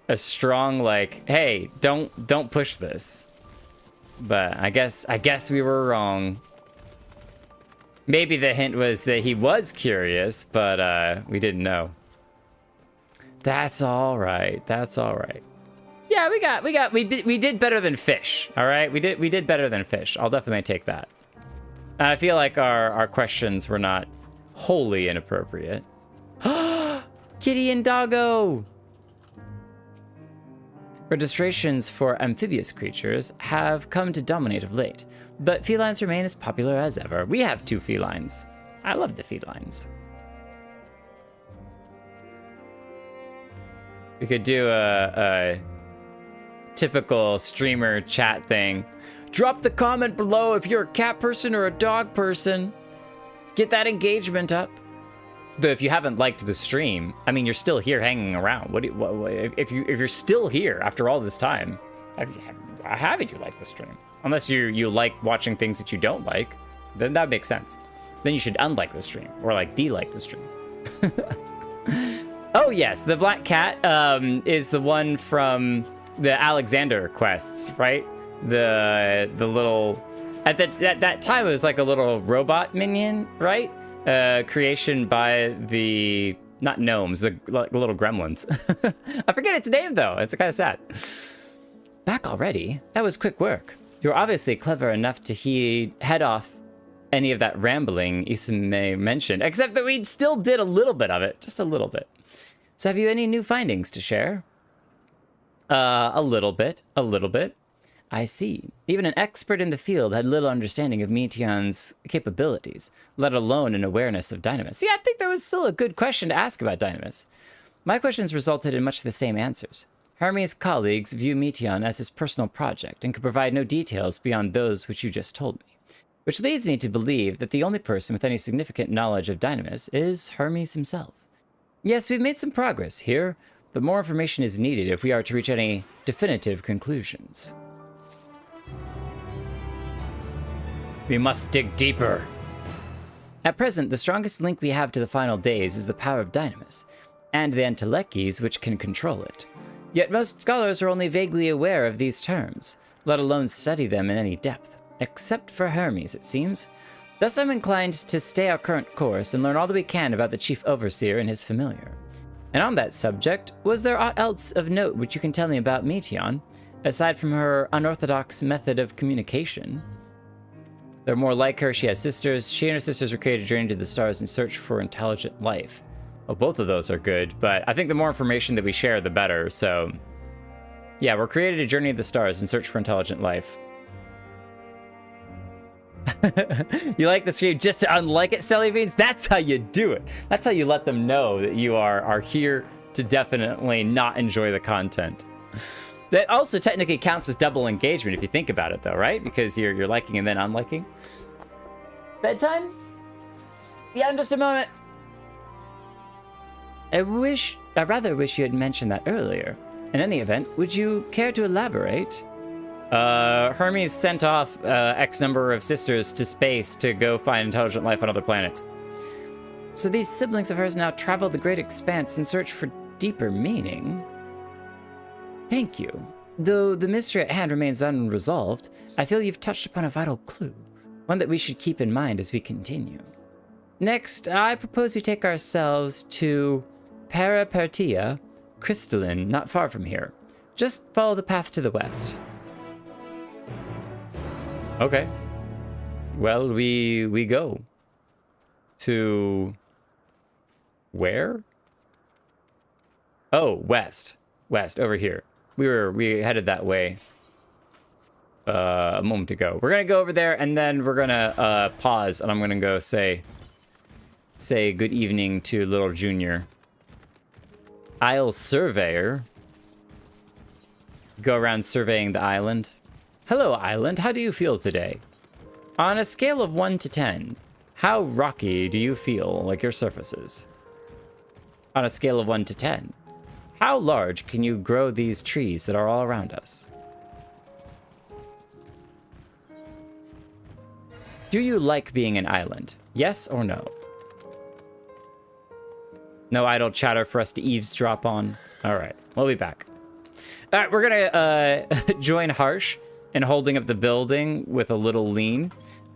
like, hey, don't push this. But I guess we were wrong. Maybe the hint was that he was curious, but we didn't know. That's all right. That's all right. Yeah, we did better than fish. All right, we did better than fish. I'll definitely take that. I feel like our questions were not wholly inappropriate. Kitty and Doggo. Registrations for amphibious creatures have come to dominate of late, but felines remain as popular as ever. We have 2 felines. I love the felines. We could do a typical streamer chat thing. Drop the comment below if you're a cat person or a dog person. Get that engagement up. Though if you haven't liked the stream, I mean, you're still here hanging around. If you're still here after all this time, haven't you liked the stream? Unless you like watching things that you don't like, then that makes sense. Then you should unlike the stream or like de-like the stream. Oh yes, the black cat is the one from the Alexander quests, right? The little at that time it was like a little robot minion, right? Creation by the not gnomes, the little gremlins. I forget its name though. It's kind of sad. Back already? That was quick work. You're obviously clever enough to head off any of that rambling Isame mentioned, except that we still did a little bit of it, just a little bit. So have you any new findings to share? A little bit. I see. Even an expert in the field had little understanding of Meteon's capabilities, let alone an awareness of Dynamis. Yeah, I think there was still a good question to ask about Dynamis. My questions resulted in much the same answers. Hermes' colleagues view Meteon as his personal project and can provide no details beyond those which you just told me. Which leads me to believe that the only person with any significant knowledge of Dynamis is Hermes himself. Yes, we've made some progress here, but more information is needed if we are to reach any definitive conclusions. We must dig deeper. At present, the strongest link we have to the final days is the power of Dynamis, and the entelechies which can control it. Yet most scholars are only vaguely aware of these terms, let alone study them in any depth, except for Hermes, it seems. Thus I'm inclined to stay our current course and learn all that we can about the Chief Overseer and his familiar. And on that subject, was there aught else of note which you can tell me about Meteon, aside from her unorthodox method of communication? They're more like her, she has sisters. She and her sisters were created to journey to the stars in search for intelligent life. Well, both of those are good, but I think the more information that we share, the better, so... Yeah, we're created to journey to the stars in search for intelligent life. You like the scream just to unlike it, Selly Beans? That's how you do it. That's how you let them know that you are here to definitely not enjoy the content. That also technically counts as double engagement if you think about it, though, right? Because you're liking and then unliking. Bedtime? Yeah, in just a moment. I rather wish you had mentioned that earlier. In any event, would you care to elaborate? Hermes sent off X number of sisters to space to go find intelligent life on other planets. So these siblings of hers now travel the great expanse in search for deeper meaning. Thank you. Though the mystery at hand remains unresolved, I feel you've touched upon a vital clue, one that we should keep in mind as we continue. Next, I propose we take ourselves to Parapertia Crystalline, not far from here. Just follow the path to the west. Okay. Well, we go to where? Oh, west. West, over here. We headed that way a moment ago. We're gonna go over there and then we're gonna pause and I'm gonna go say good evening to little Junior. Isle Surveyor. Go around surveying the island. Hello, island. How do you feel today? On a scale of 1 to 10, how rocky do you feel like your surfaces? On a scale of 1 to 10, how large can you grow these trees that are all around us? Do you like being an island? Yes or no? No idle chatter for us to eavesdrop on. All right, we'll be back. All right, we're gonna join Harsh in holding up the building with a little lean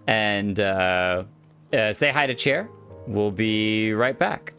and say hi to Chair. We'll be right back.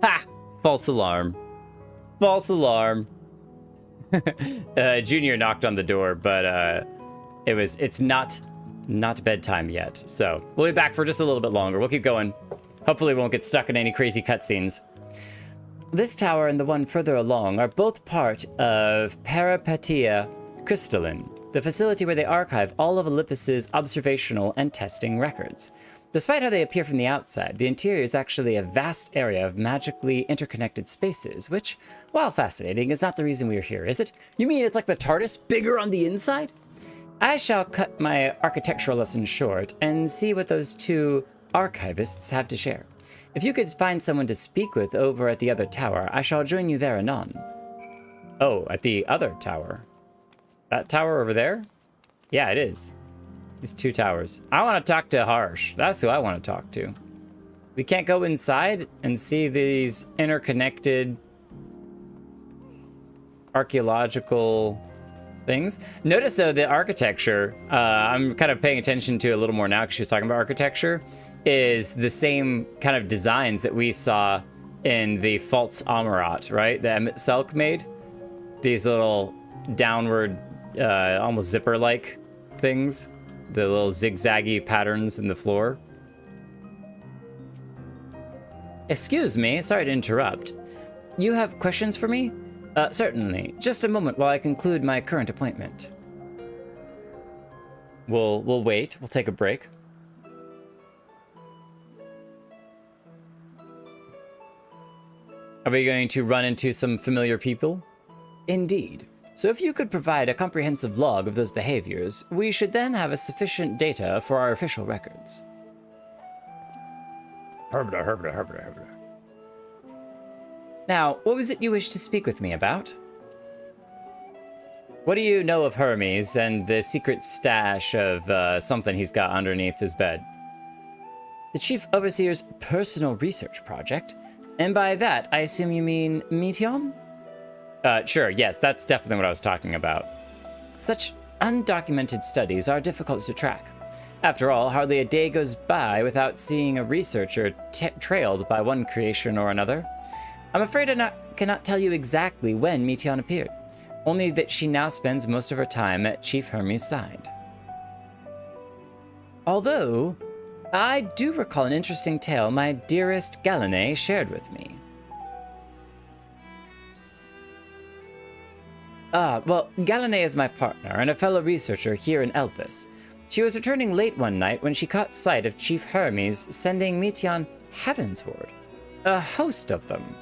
Ha! False alarm. False alarm. Junior knocked on the door, but it's not bedtime yet. So we'll be back for just a little bit longer. We'll keep going. Hopefully we won't get stuck in any crazy cutscenes. This tower and the one further along are both part of Parapetia Crystalline, the facility where they archive all of Olympus's observational and testing records. Despite how they appear from the outside, the interior is actually a vast area of magically interconnected spaces, which, while fascinating, is not the reason we are here, is it? You mean it's like the TARDIS, bigger on the inside? I shall cut my architectural lesson short and see what those two archivists have to share. If you could find someone to speak with over at the other tower, I shall join you there anon. Oh, at the other tower? That tower over there? Yeah, it is. These two towers. I want to talk to Harsh. That's who I want to talk to. We can't go inside and see these interconnected archaeological things. Notice, though, the architecture, I'm kind of paying attention to a little more now because she was talking about architecture, is the same kind of designs that we saw in the False Amarat, right? That Emmett Selk made. These little downward, almost zipper-like things. The little zigzaggy patterns in the floor. Excuse me, sorry to interrupt. You have questions for me? Certainly. Just a moment while I conclude my current appointment. We'll wait. We'll take a break. Are we going to run into some familiar people? Indeed. So if you could provide a comprehensive log of those behaviors, we should then have a sufficient data for our official records. Herbda. Now, what was it you wished to speak with me about? What do you know of Hermes and the secret stash of something he's got underneath his bed? The Chief Overseer's personal research project? And by that, I assume you mean Meteon? Sure, yes, that's definitely what I was talking about. Such undocumented studies are difficult to track. After all, hardly a day goes by without seeing a researcher trailed by one creation or another. I'm afraid I cannot tell you exactly when Meteon appeared, only that she now spends most of her time at Chief Hermes' side. Although, I do recall an interesting tale my dearest Galenay shared with me. Well, Galenay is my partner and a fellow researcher here in Elpis. She was returning late one night when she caught sight of Chief Hermes sending Meteon heavensward, a host of them.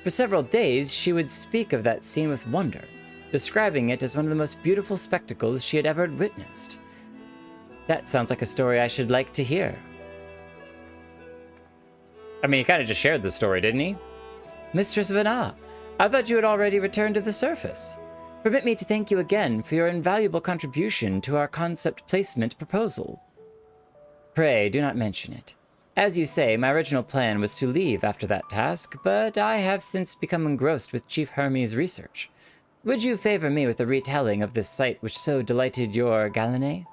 For several days, she would speak of that scene with wonder, describing it as one of the most beautiful spectacles she had ever witnessed. That sounds like a story I should like to hear. I mean, he kind of just shared the story, didn't he? Mistress Vana, I thought you had already returned to the surface. Permit me to thank you again for your invaluable contribution to our concept placement proposal. Pray, do not mention it. As you say, my original plan was to leave after that task, but I have since become engrossed with Chief Hermes' research. Would you favor me with a retelling of this sight which so delighted your Galenay?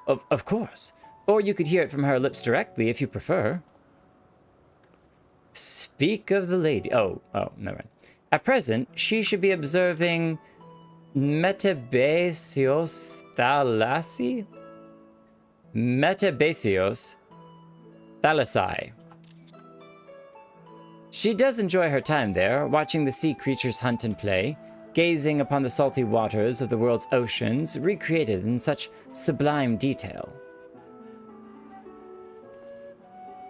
Of course. Or you could hear it from her lips directly if you prefer. Speak of the lady. Oh, never mind. At present, she should be observing Metabasios Thalasi? Metabasios Thalasai. She does enjoy her time there, watching the sea creatures hunt and play, gazing upon the salty waters of the world's oceans, recreated in such sublime detail.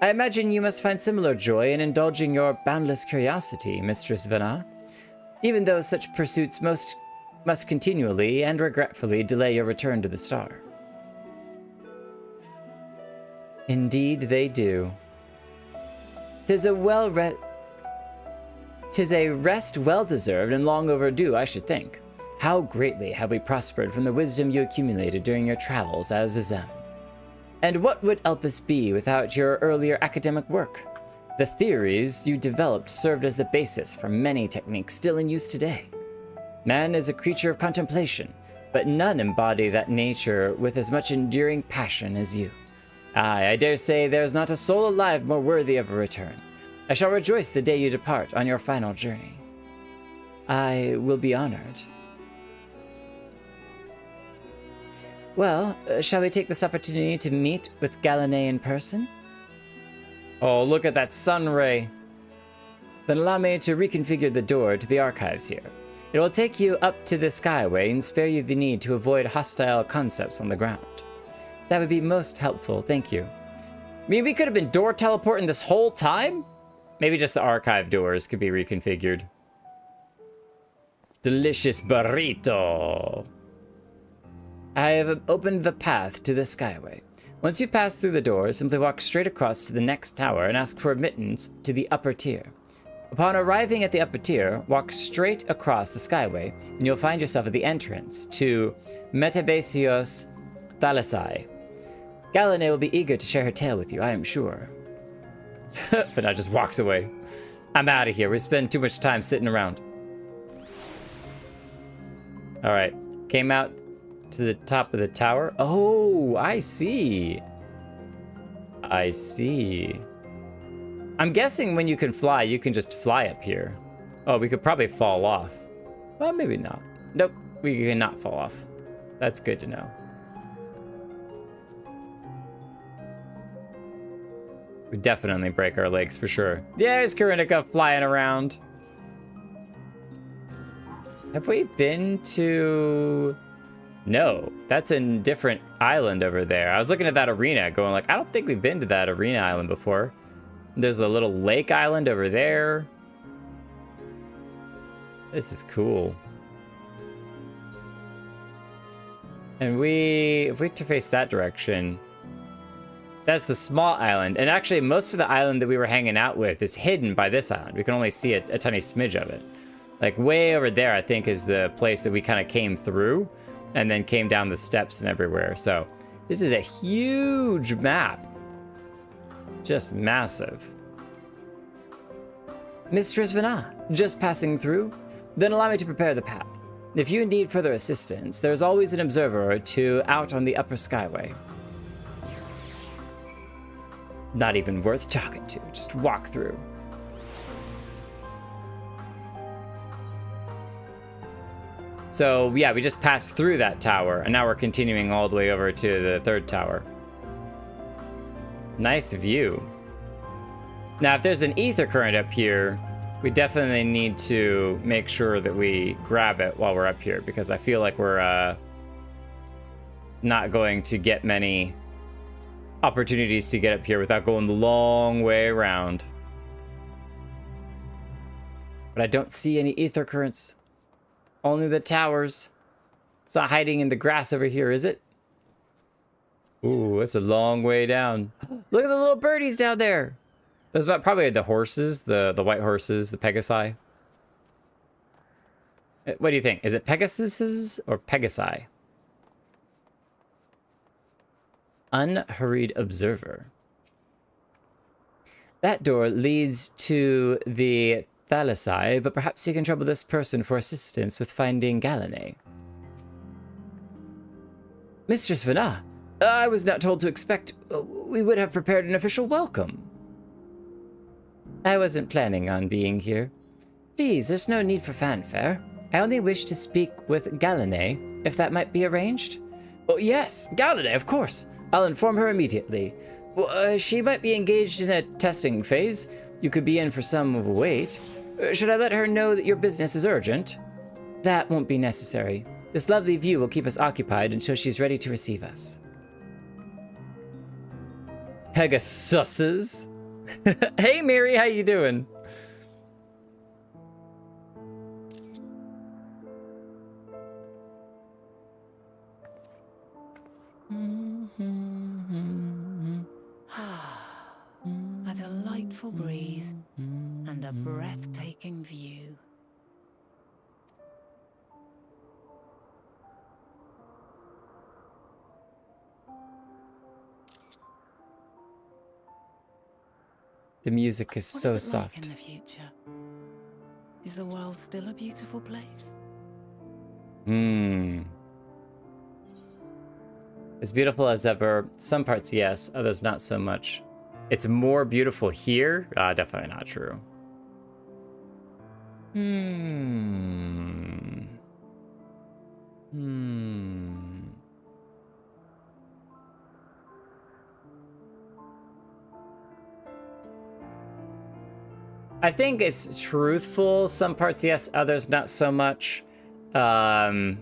I imagine you must find similar joy in indulging your boundless curiosity, Mistress Vana, even though such pursuits must continually and regretfully delay your return to the star. Indeed they do. 'Tis a rest well-deserved and long overdue, I should think. How greatly have we prospered from the wisdom you accumulated during your travels as a Zem. And what would Elpis be without your earlier academic work? The theories you developed served as the basis for many techniques still in use today. Man is a creature of contemplation, but none embody that nature with as much enduring passion as you. Aye, I dare say there is not a soul alive more worthy of a return. I shall rejoice the day you depart on your final journey. I will be honored. Well, shall we take this opportunity to meet with Galenay in person? Oh, look at that sun ray. Then allow me to reconfigure the door to the archives here. It will take you up to the skyway and spare you the need to avoid hostile concepts on the ground. That would be most helpful, thank you. I mean, we could have been door teleporting this whole time? Maybe just the archive doors could be reconfigured. Delicious burrito. I have opened the path to the Skyway. Once you pass through the door, simply walk straight across to the next tower and ask for admittance to the upper tier. Upon arriving at the upper tier, walk straight across the Skyway, and you'll find yourself at the entrance to Metabasios Thalassai. Galenay will be eager to share her tale with you, I am sure. But now just walks away. I'm out of here. We spend too much time sitting around. All right. Came out to the top of the tower. Oh, I see. I see. I'm guessing when you can fly, you can just fly up here. Oh, we could probably fall off. Well, maybe not. Nope, we cannot fall off. That's good to know. We definitely break our legs for sure. There's Karinika flying around. Have we been to... No, that's a different island over there. I was looking at that arena going like, I don't think we've been to that arena island before. There's a little lake island over there. This is cool. And if we to face that direction, that's the small island. And actually most of the island that we were hanging out with is hidden by this island. We can only see a tiny smidge of it. Like way over there, I think, is the place that we kind of came through and then came down the steps and everywhere. So this is a huge map. Just massive. Mistress Vana, just passing through? Then allow me to prepare the path. If you need further assistance, there is always an observer or two out on the upper Skyway. Not even worth talking to. Just walk through. So, yeah, we just passed through that tower, and now we're continuing all the way over to the third tower. Nice view. Now, if there's an ether current up here, we definitely need to make sure that we grab it while we're up here, because I feel like we're not going to get many opportunities to get up here without going the long way around. But I don't see any ether currents. Only the towers. It's not hiding in the grass over here, is it? Ooh, it's a long way down. Look at the little birdies down there. Those are probably the horses, the white horses, the Pegasi. What do you think? Is it Pegasuses or Pegasi? Unhurried observer. That door leads to the Thalassai, but perhaps you can trouble this person for assistance with finding Galenay. Mistress Vana, I was not told to expect... we would have prepared an official welcome. I wasn't planning on being here. Please, there's no need for fanfare. I only wish to speak with Galenay, if that might be arranged. Oh, yes, Galenay, of course. I'll inform her immediately. Well, she might be engaged in a testing phase. You could be in for some wait. Should I let her know that your business is urgent? That won't be necessary. This lovely view will keep us occupied until she's ready to receive us. Pegasuses. Hey, Miri, how you doing? A delightful breeze and a breathtaking view. The music is so soft. What is it like in the future? Is the world still a beautiful place? As beautiful as ever. Some parts, yes. Others, not so much. It's more beautiful here? Definitely not true. I think it's truthful. Some parts, yes. Others, not so much. But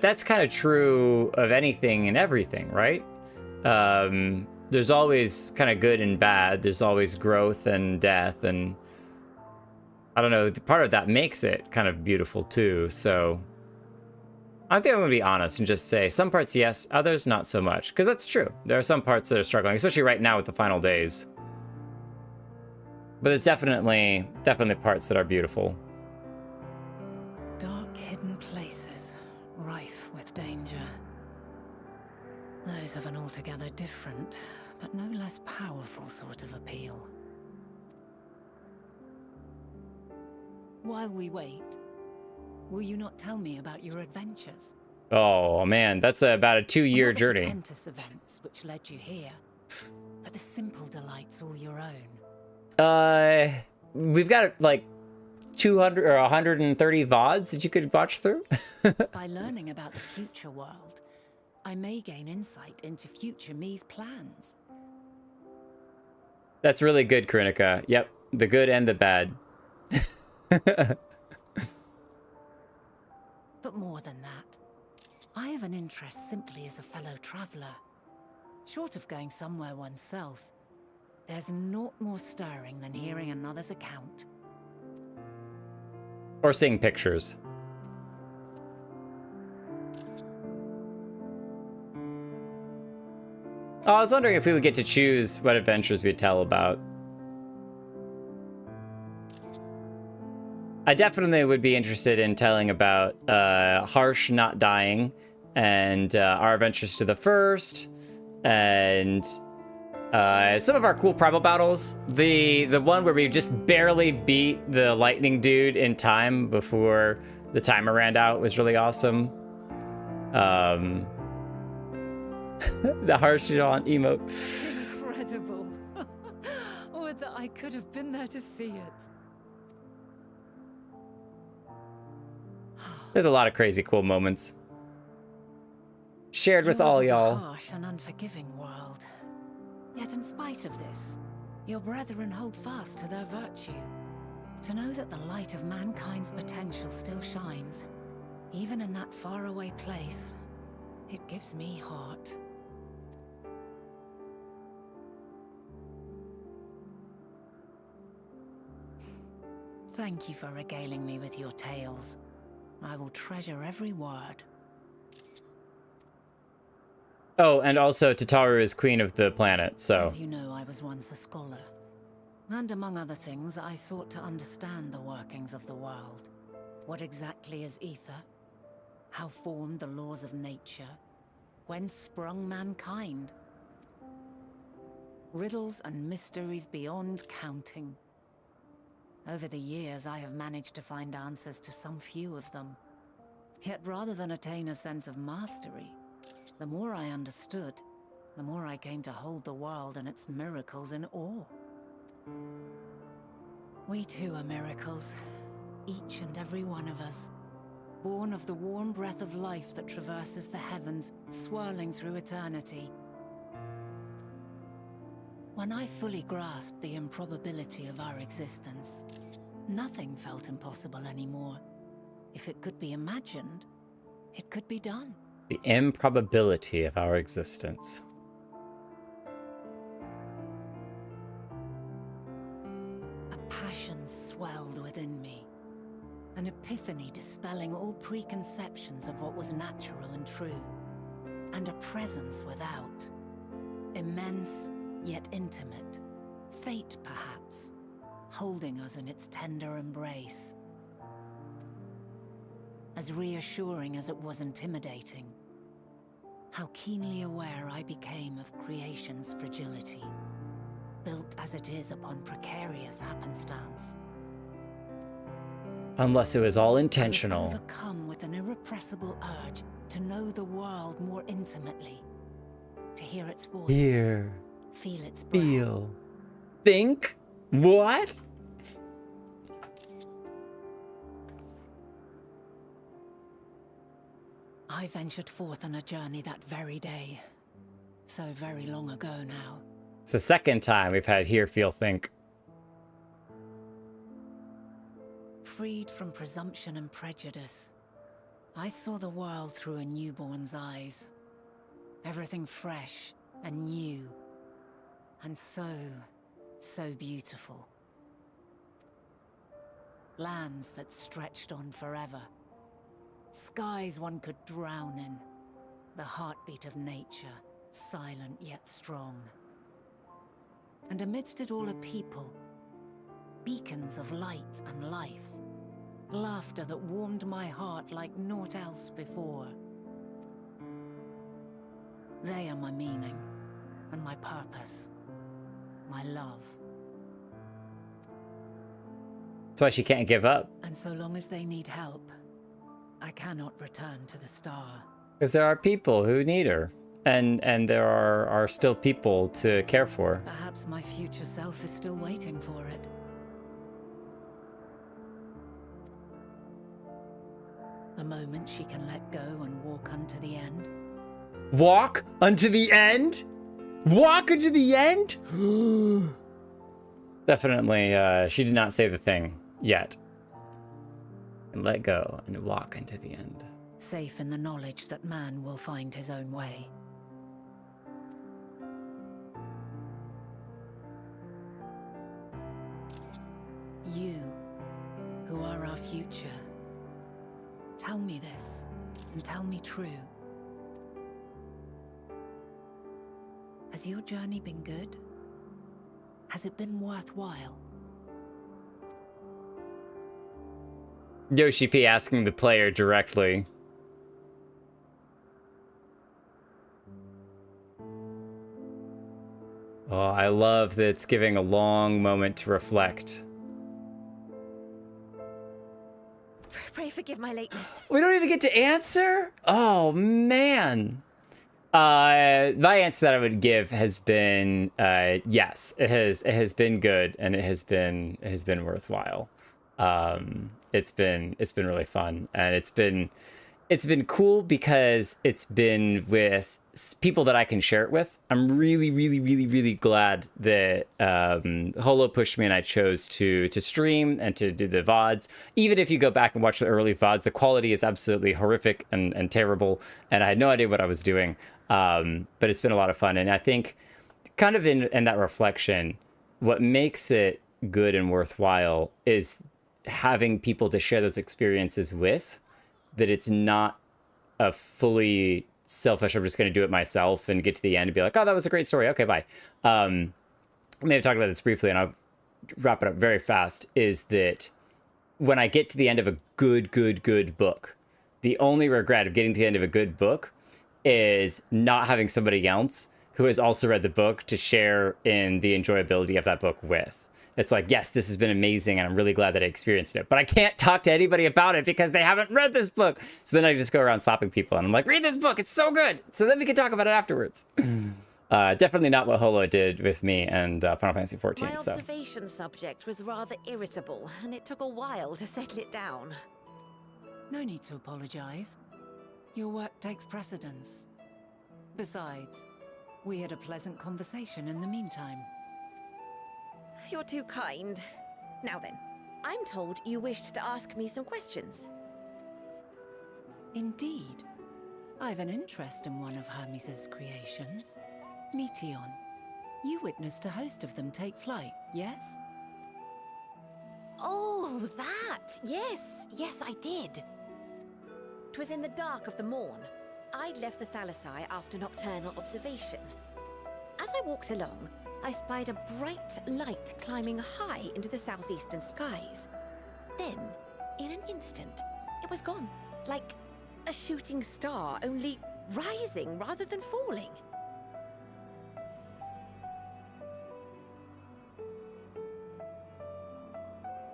that's kind of true of anything and everything, right? there's always kind of good and bad. There's always growth and death, and I don't know, part of that makes it kind of beautiful too. So I think I'm gonna be honest and just say some parts yes, others not so much, because that's true. There are some parts that are struggling, especially right now with the final days. But there's definitely parts that are beautiful. Dark hidden places, rife with danger. Those have an altogether different, but no less powerful sort of appeal. While we wait, will you not tell me about your adventures? Oh man, that's about a 2-year journey. The portentous events which led you here, but the simple delights all your own. We've got like 200 or 130 VODs that you could watch through. By learning about the future world, I may gain insight into future me's plans. That's really good, Krinika. Yep, the good and the bad. But more than that, I have an interest simply as a fellow traveler. Short of going somewhere oneself, there's naught more stirring than hearing another's account. Or seeing pictures. Oh, I was wondering if we would get to choose what adventures we'd tell about. I definitely would be interested in telling about Harsh not dying, and our adventures to the First, and some of our cool primal battles. The one where we just barely beat the lightning dude in time before the timer ran out was really awesome. The Harsh on emote. Incredible. Would that I could have been there to see it. There's a lot of crazy cool moments. Shared with Yours all is a y'all. harsh and unforgiving world. Yet in spite of this, your brethren hold fast to their virtue. To know that the light of mankind's potential still shines, even in that faraway place, it gives me heart. Thank you for regaling me with your tales. I will treasure every word. Oh, and also Tataru is queen of the planet, so... As you know, I was once a scholar. And among other things, I sought to understand the workings of the world. What exactly is ether? How formed the laws of nature? Whence sprung mankind? Riddles and mysteries beyond counting. Over the years, I have managed to find answers to some few of them. Yet rather than attain a sense of mastery, the more I understood, the more I came to hold the world and its miracles in awe. We too are miracles, each and every one of us, born of the warm breath of life that traverses the heavens, swirling through eternity. When I fully grasped the improbability of our existence, nothing felt impossible anymore. If it could be imagined, it could be done. The improbability of our existence. A passion swelled within me. An epiphany dispelling all preconceptions of what was natural and true. And a presence without. Immense, yet intimate. Fate, perhaps, holding us in its tender embrace. As reassuring as it was intimidating. How keenly aware I became of creation's fragility, built as it is upon precarious happenstance. Unless it was all intentional. Overcome with an irrepressible urge to know the world more intimately, to hear its voice, Hear, feel its breath. feel, think. What? I ventured forth on a journey that very day. So very long ago now. It's the second time we've had hear, feel, think. Freed from presumption and prejudice, I saw the world through a newborn's eyes. Everything fresh and new, And so beautiful. Lands that stretched on forever. Skies one could drown in. The heartbeat of nature, silent yet strong. And amidst it all a people. Beacons of light and life. Laughter that warmed my heart like naught else before. They are my meaning, and my purpose, my love. That's why she can't give up. And so long as they need help, I cannot return to the star. Because there are people who need her. And there are still people to care for. Perhaps my future self is still waiting for it. The moment she can let go and walk unto the end. Walk unto the end? Walk unto the end? Definitely, she did not say the thing yet. And let go and walk into the end. Safe in the knowledge that man will find his own way. You, who are our future, tell me this, and tell me true. Has your journey been good? Has it been worthwhile? Yoshi P asking the player directly. Oh, I love that it's giving a long moment to reflect. Pray forgive my lateness. We don't even get to answer? Oh, man. My answer that I would give has been yes. It has been good, and it has been worthwhile. It's been really fun, and it's been cool because it's been with people that I can share it with. I'm really glad that Holo pushed me and I chose to stream and to do the VODs. Even if you go back and watch the early VODs, the quality is absolutely horrific and terrible, and I had no idea what I was doing. But it's been a lot of fun, and I think kind of in that reflection, what makes it good and worthwhile is having people to share those experiences with, that it's not a fully selfish, I'm just going to do it myself and get to the end and be like, oh, that was a great story. Okay, bye. I may have talked about this briefly, and I'll wrap it up very fast, is that when I get to the end of a good book, the only regret of getting to the end of a good book is not having somebody else who has also read the book to share in the enjoyability of that book with. It's like, yes, this has been amazing, and I'm really glad that I experienced it, but I can't talk to anybody about it because they haven't read this book. So then I just go around slapping people, and I'm like, read this book, it's so good. So then we can talk about it afterwards. Definitely not what Holo did with me and Final Fantasy XIV. My observation subject was rather irritable, and it took a while to settle it down. No need to apologize. Your work takes precedence. Besides, we had a pleasant conversation in the meantime. You're too kind. Now then, I'm told you wished to ask me some questions. Indeed. I've an interest in one of Hermes' creations. Meteon. You witnessed a host of them take flight, yes? Oh, that! Yes, I did. 'Twas in the dark of the morn. I'd left the Thalassai after nocturnal observation. As I walked along, I spied a bright light climbing high into the southeastern skies. Then, in an instant, it was gone, like a shooting star, only rising rather than falling.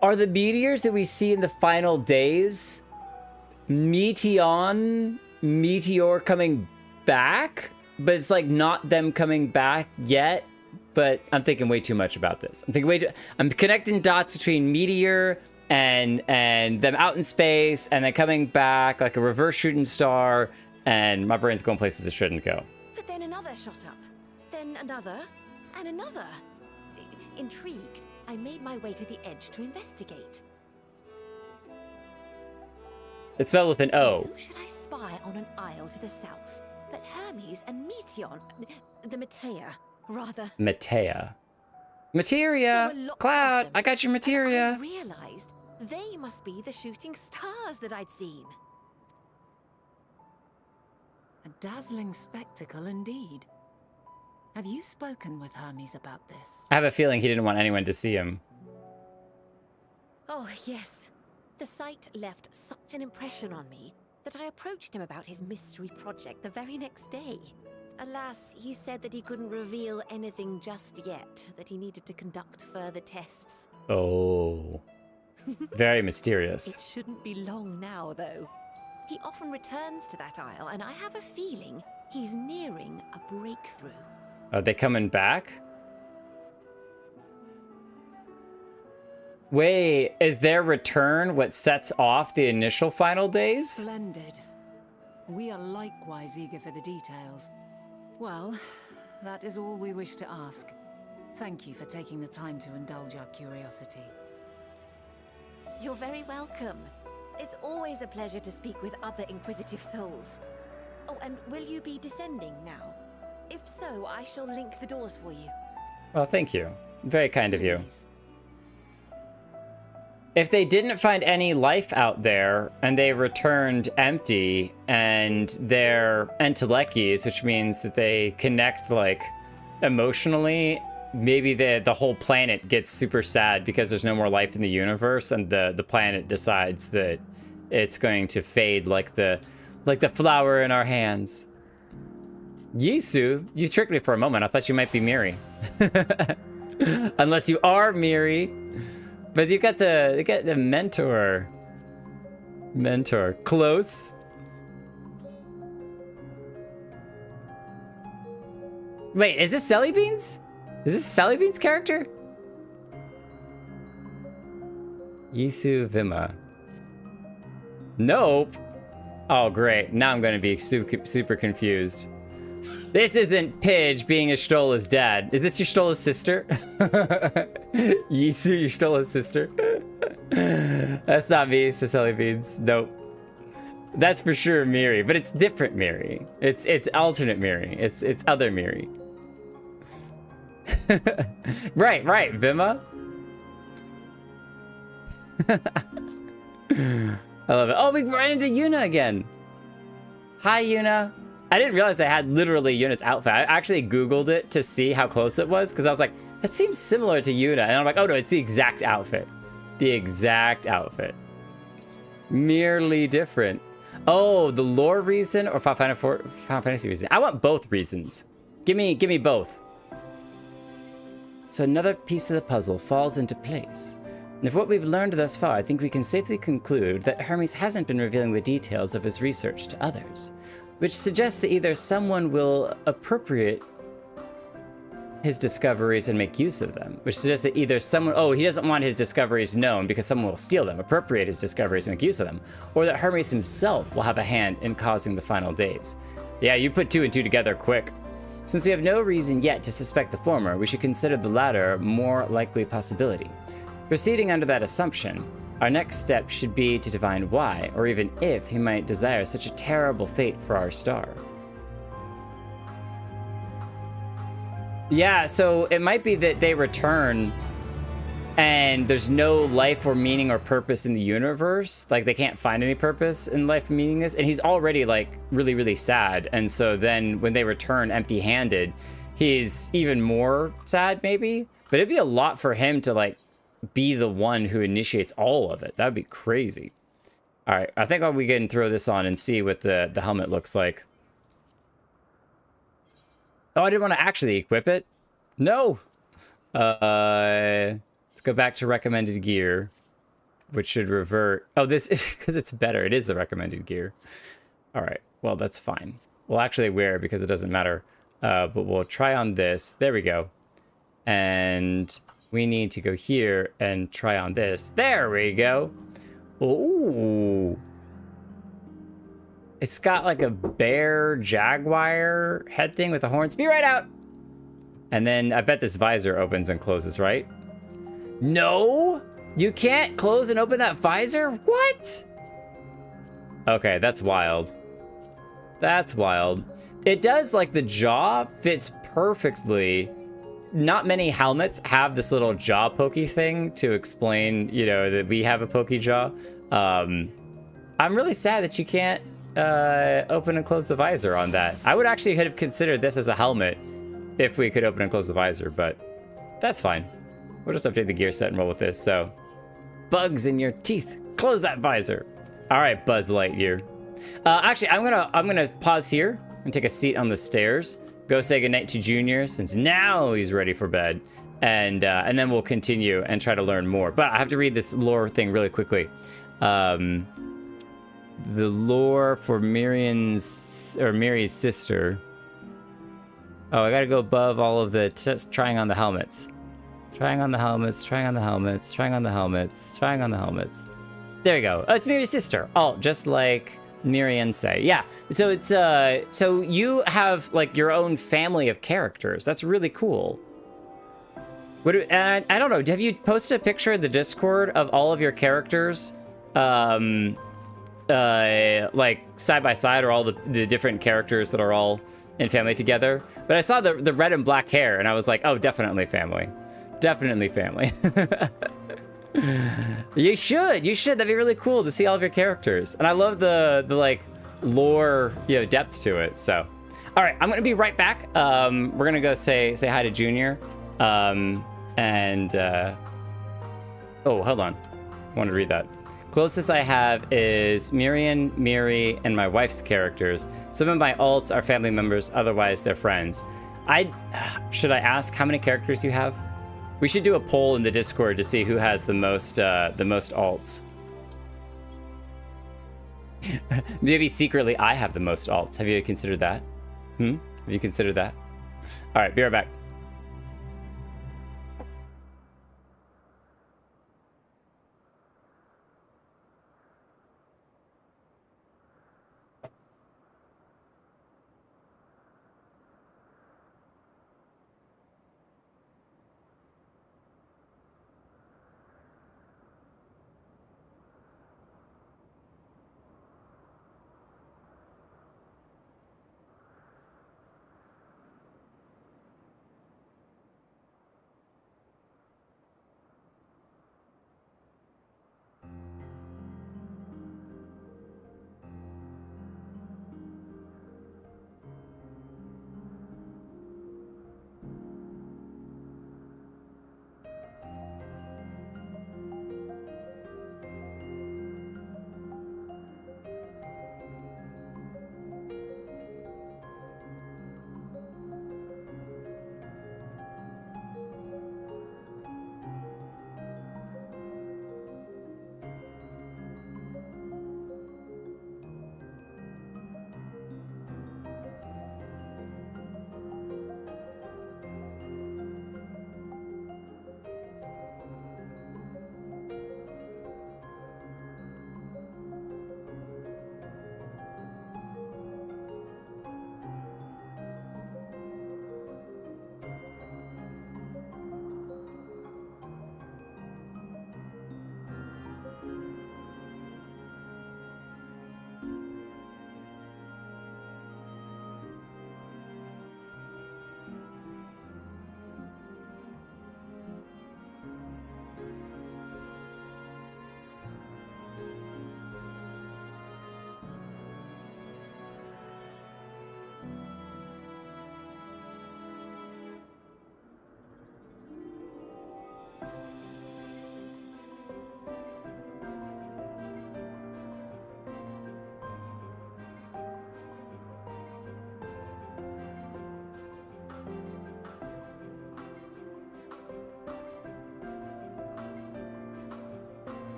Are the meteors that we see in the final days Meteor coming back? But it's like not them coming back yet. But I'm thinking way too much about this. I'm connecting dots between Meteor and them out in space and then coming back like a reverse shooting star, and my brain's going places it shouldn't go. But then another shot up, then another, and another. Intrigued, I made my way to the edge to investigate. It's spelled with an O. Who should I spy on an isle to the south but Hermes and Meteon, the Metea? Rather. Matea. There Materia! were lots of Cloud, them, I got your and materia. I realized they must be the shooting stars that I'd seen. A dazzling spectacle indeed. Have you spoken with Hermes about this? I have a feeling he didn't want anyone to see him. Oh, yes. The sight left such an impression on me that I approached him about his mystery project the very next day. Alas, he said that he couldn't reveal anything just yet, that he needed to conduct further tests. Oh. Very mysterious. It shouldn't be long now, though. He often returns to that isle, and I have a feeling he's nearing a breakthrough. Are they coming back? Wait, is their return what sets off the initial final days? Splendid. We are likewise eager for the details. Well, that is all we wish to ask. Thank you for taking the time to indulge our curiosity. You're very welcome. It's always a pleasure to speak with other inquisitive souls. Oh, and will you be descending now? If so, I shall link the doors for you. Well, thank you. Very kind of you. Please. If they didn't find any life out there and they returned empty and they're entelecchies, which means that they connect like emotionally, maybe the whole planet gets super sad because there's no more life in the universe and the planet decides that it's going to fade like the flower in our hands. Yisu, you tricked me for a moment. I thought you might be Miri. Unless you are Miri. But you got the mentor. Mentor. Close. Wait, is this Sally Beans? Is this Sally Beans' character? Yisu Vima. Nope. Oh, great. Now I'm going to be super confused. This isn't Pidge being Y'shtola's dad. Is this Y'shtola's sister? Yisu, Y'shtola's sister? That's not me, Sally Beans. Nope. That's for sure Miri, but it's different Miri. It's alternate Miri. It's other Miri. Right, Vima. I love it. Oh, we ran into Yuna again. Hi, Yuna. I didn't realize I had literally Yuna's outfit. I actually Googled it to see how close it was because I was like, that seems similar to Yuna. And I'm like, oh no, it's the exact outfit. The exact outfit. Merely different. Oh, the lore reason or Final Fantasy reason? I want both reasons. Give me both. So another piece of the puzzle falls into place. And if what we've learned thus far, I think we can safely conclude that Hermes hasn't been revealing the details of his research to others, which suggests that either someone will appropriate his discoveries and make use of them, which suggests that either someone, oh, he doesn't want his discoveries known because someone will steal them, appropriate his discoveries and make use of them, or that Hermes himself will have a hand in causing the final days. Yeah, you put 2 and 2 together quick. Since we have no reason yet to suspect the former, we should consider the latter more likely possibility. Proceeding under that assumption, our next step should be to divine why, or even if, he might desire such a terrible fate for our star. Yeah, so it might be that they return and there's no life or meaning or purpose in the universe. Like, they can't find any purpose in life and meaningless. And he's already, like, really, really sad. And so then when they return empty-handed, he's even more sad, maybe? But it'd be a lot for him to, like, be the one who initiates all of it. That would be crazy. All right, I think we can throw this on and see what the helmet looks like. Oh, I didn't want to actually equip it. No. Let's go back to recommended gear, which should revert. Oh, this is because it's better. It is the recommended gear. All right. Well, that's fine. We'll actually wear it because it doesn't matter. But we'll try on this. There we go. And we need to go here and try on this. There we go. Ooh. It's got like a bear jaguar head thing with the horns. Be right out. And then I bet this visor opens and closes, right? No, you can't close and open that visor. What? Okay, that's wild. That's wild. It does, like, the jaw fits perfectly. Not many helmets have this little jaw pokey thing to explain, you know, that we have a pokey jaw. I'm really sad that you can't open and close the visor on that. I would actually have considered this as a helmet if we could open and close the visor, but that's fine. We'll just update the gear set and roll with this. So, bugs in your teeth. Close that visor. All right, Buzz Lightyear. Actually, I'm gonna pause here and take a seat on the stairs. Go say goodnight to Junior since now he's ready for bed, and then we'll continue and try to learn more. But I have to read this lore thing really quickly. The lore for Miri's sister. Oh, I gotta go above all of the trying on the helmets. Trying on the helmets, trying on the helmets, trying on the helmets, trying on the helmets. There we go. Oh, it's Miri's sister. Oh, just like Miriam say. Yeah. So it's so you have like your own family of characters. That's really cool. And I don't know, have you posted a picture in the Discord of all of your characters? Like side by side, or all the different characters that are all in family together? But I saw the red and black hair and I was like, oh, definitely family. Definitely family. You should. That'd be really cool to see all of your characters. And I love the like lore, you know, depth to it. So, all right, I'm gonna be right back. We're gonna go say hi to Junior. Oh, hold on. I want to read that. Closest I have is Miriam, Miri, and my wife's characters. Some of my alts are family members, otherwise they're friends. Should I ask how many characters you have? We should do a poll in the Discord to see who has the most alts. Maybe secretly I have the most alts. Have you considered that? Have you considered that? All right, be right back.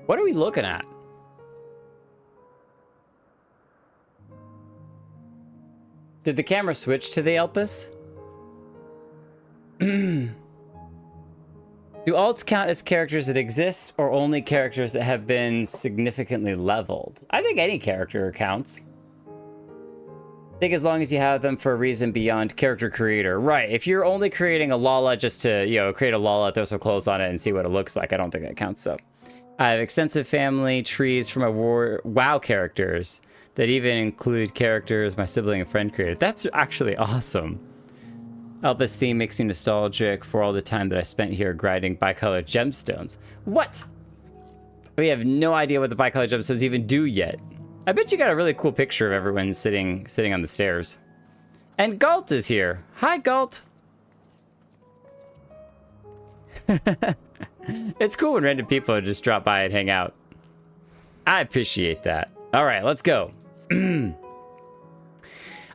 What are we looking at? Did the camera switch to the Elpis? Do alts count as characters that exist, or only characters that have been significantly leveled? I think any character counts. I think as long as you have them for a reason beyond character creator. Right, if you're only creating a Lala just to, you know, create a Lala, throw some clothes on it, and see what it looks like, I don't think that counts, so. I have extensive family trees from my WoW characters that even include characters my sibling and friend created. That's actually awesome. Elpis theme makes me nostalgic for all the time that I spent here grinding bicolored gemstones. What? We have no idea what the bicolored gemstones even do yet. I bet you got a really cool picture of everyone sitting on the stairs. And Galt is here. Hi, Galt. It's cool when random people just drop by and hang out. I appreciate that. All right, let's go.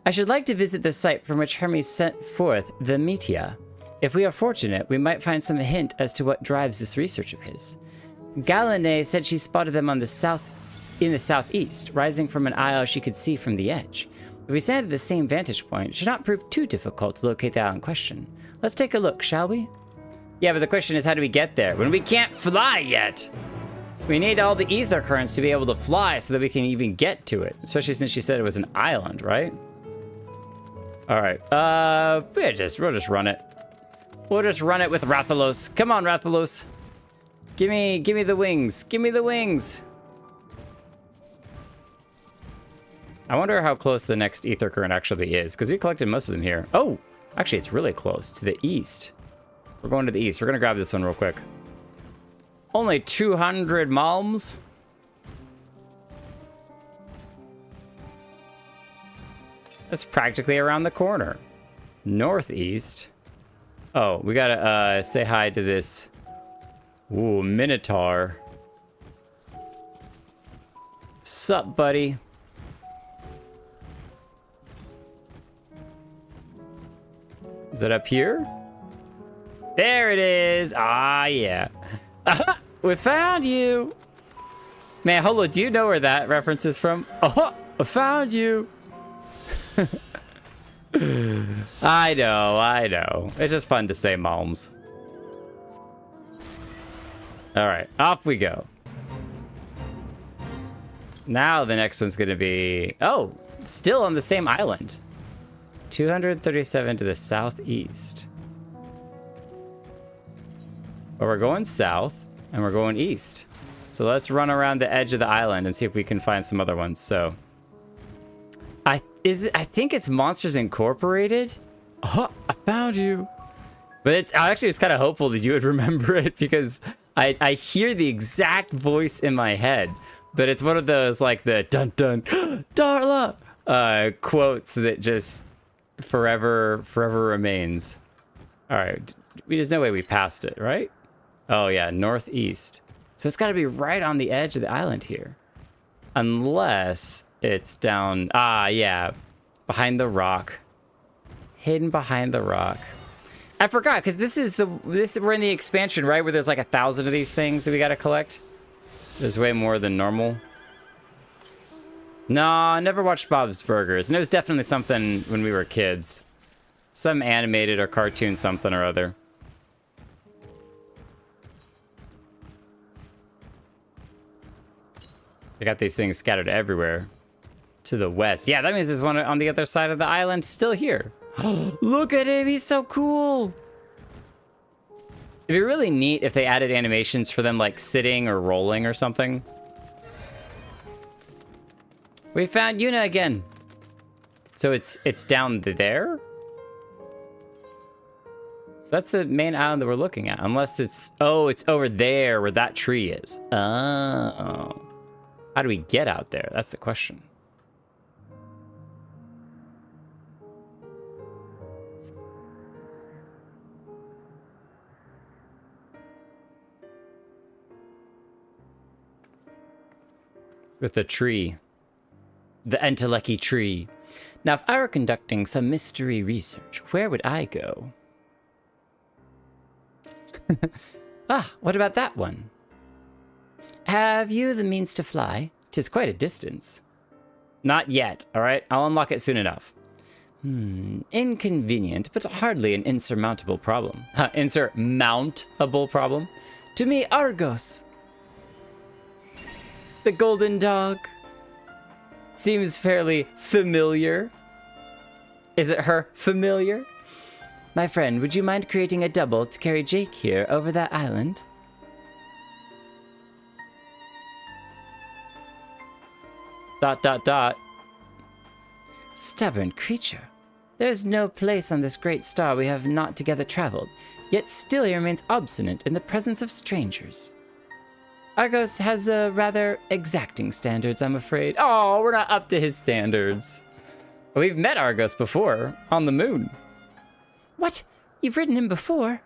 I should like to visit the site from which Hermes sent forth the Metia. If we are fortunate, we might find some hint as to what drives this research of his. Galenay said she spotted them in the southeast, rising from an isle she could see from the edge. If we stand at the same vantage point, it should not prove too difficult to locate the island in question. Let's take a look, shall we? Yeah, but the question is, how do we get there when we can't fly yet? We need all the ether currents to be able to fly so that we can even get to it, especially since she said it was an island, right? All right, we'll just run it. We'll just run it with Rathalos. Come on, Rathalos. Give me the wings. Give me the wings. I wonder how close the next ether current actually is, because we collected most of them here. Oh, actually, it's really close to the east. We're going to the east. We're gonna grab this one real quick. Only 200 malms. That's practically around the corner. Northeast. Oh, we gotta say hi to this. Ooh, Minotaur. Sup, buddy? Is it up here? There it is. Ah, yeah. Aha! We found you. Man, Holo, do you know where that reference is from? Oh, I found you. I know. It's just fun to say malms. All right, off we go. Now the next one's gonna be, oh, still on the same island. 237 to the southeast. But we're going south and we're going east. So let's run around the edge of the island and see if we can find some other ones. So I think it's Monsters Incorporated. Oh, I found you. But it's actually, it's kind of hopeful that you would remember it, because I hear the exact voice in my head, but it's one of those like the dun dun Darla quotes that just forever remains. All right, there's no way we passed it, right? Oh yeah, northeast. So it's got to be right on the edge of the island here, unless it's down. Ah, yeah, behind the rock, hidden behind the rock. I forgot, because we're in the expansion, right, where there's like 1,000 of these things that we got to collect. There's way more than normal. No, I never watched Bob's Burgers, and it was definitely something when we were kids. Some animated or cartoon something or other. They got these things scattered everywhere. To the west. Yeah, that means there's one on the other side of the island still here. Look at him, he's so cool. It'd be really neat if they added animations for them like sitting or rolling or something. We found Yuna again. So it's down there? That's the main island that we're looking at. Unless it's, oh, it's over there where that tree is. Oh. How do we get out there? That's the question. With the tree. The Enteleki tree. Now, if I were conducting some mystery research, where would I go? Ah, what about that one? Have you the means to fly? 'Tis quite a distance. Not yet, all right? I'll unlock it soon enough. Inconvenient, but hardly an insurmountable problem. Insurmountable problem? To me, Argos. The golden dog. Seems fairly familiar. Is it her familiar? My friend, would you mind creating a double to carry Jake here over that island? ... Stubborn creature. There's no place on this great star we have not together traveled, yet still he remains obstinate in the presence of strangers. Argos has rather exacting standards, I'm afraid. Oh, we're not up to his standards. We've met Argos before, on the moon. What? You've ridden him before?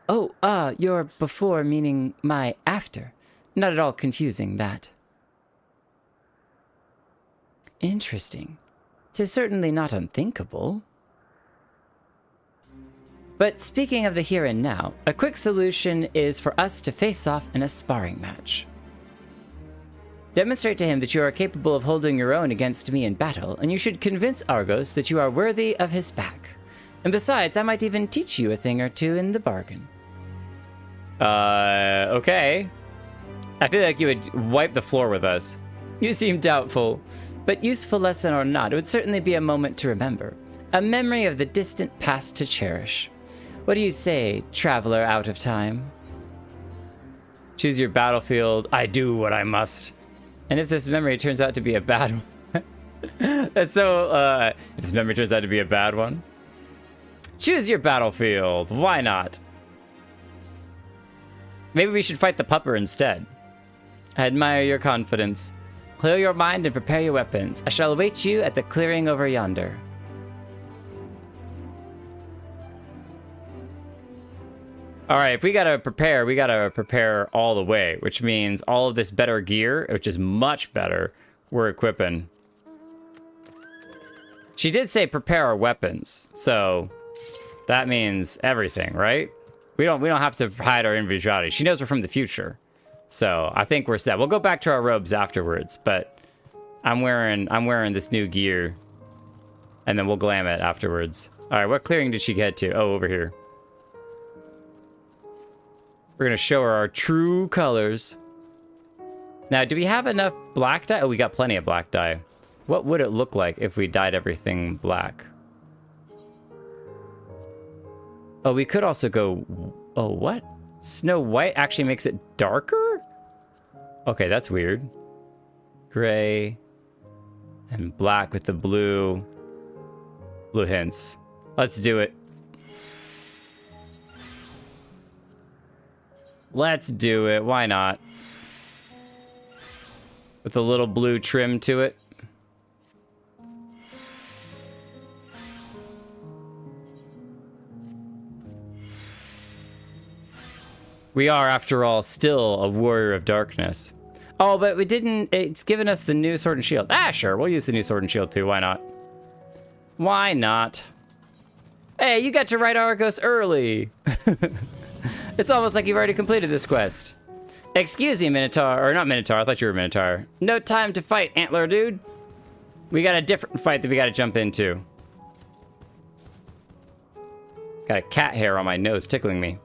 Oh, your before meaning my after. Not at all confusing, that. Interesting. 'Tis certainly not unthinkable. But speaking of the here and now, a quick solution is for us to face off in a sparring match. Demonstrate to him that you are capable of holding your own against me in battle, and you should convince Argos that you are worthy of his back. And besides, I might even teach you a thing or two in the bargain. Okay. I feel like you would wipe the floor with us. You seem doubtful. But useful lesson or not, it would certainly be a moment to remember. A memory of the distant past to cherish. What do you say, traveler out of time? Choose your battlefield. I do what I must. And if this memory turns out to be a bad one... That's so, if this memory turns out to be a bad one. Choose your battlefield. Why not? Maybe we should fight the pupper instead. I admire your confidence. Clear your mind and prepare your weapons. I shall await you at the clearing over yonder. All right, if we gotta prepare all the way, which means all of this better gear, which is much better, we're equipping. She did say prepare our weapons, so that means everything, right? We don't have to hide our individuality. She knows we're from the future. So I think we're set. We'll go back to our robes afterwards, but I'm wearing this new gear, and then we'll glam it afterwards. All right, what clearing did she get to? Oh, over here. We're gonna show her our true colors. Now, do we have enough black dye? Oh, we got plenty of black dye. What would it look like if we dyed everything black? Oh, we could also go... Oh, what? Snow White actually makes it darker? Okay, that's weird. Gray and black with the blue hints. Let's do it. Let's do it. Why not? With a little blue trim to it. We are, after all, still a warrior of darkness. Oh, but we didn't... It's given us the new sword and shield. Ah, sure. We'll use the new sword and shield, too. Why not? Why not? Hey, you got to ride Argos early. It's almost like you've already completed this quest. Excuse me, Minotaur. Or not Minotaur. I thought you were Minotaur. No time to fight, Antler dude. We got a different fight that we got to jump into. Got a cat hair on my nose tickling me.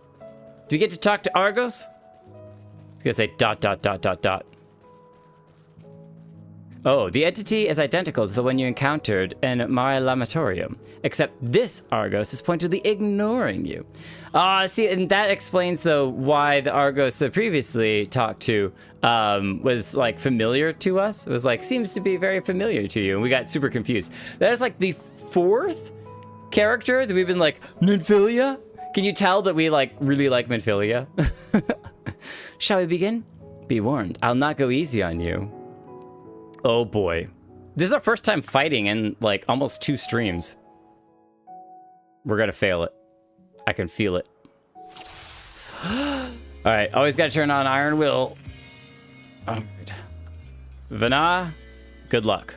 Do we get to talk to Argos? I was gonna say ... Oh, the entity is identical to the one you encountered in Mare Lamatorium, except this Argos is pointedly ignoring you. See, and that explains, though, why the Argos that previously talked to was, like, familiar to us. It was like, seems to be very familiar to you, and we got super confused. That is, like, the 4th character that we've been like, Nymphilia? Can you tell that we, like, really like Nymphilia? Shall we begin? Be warned, I'll not go easy on you. Oh boy. This is our first time fighting in, like, almost 2 streams. We're gonna fail it. I can feel it. Alright, always gotta turn on Iron Will. Alright. Vana, good luck.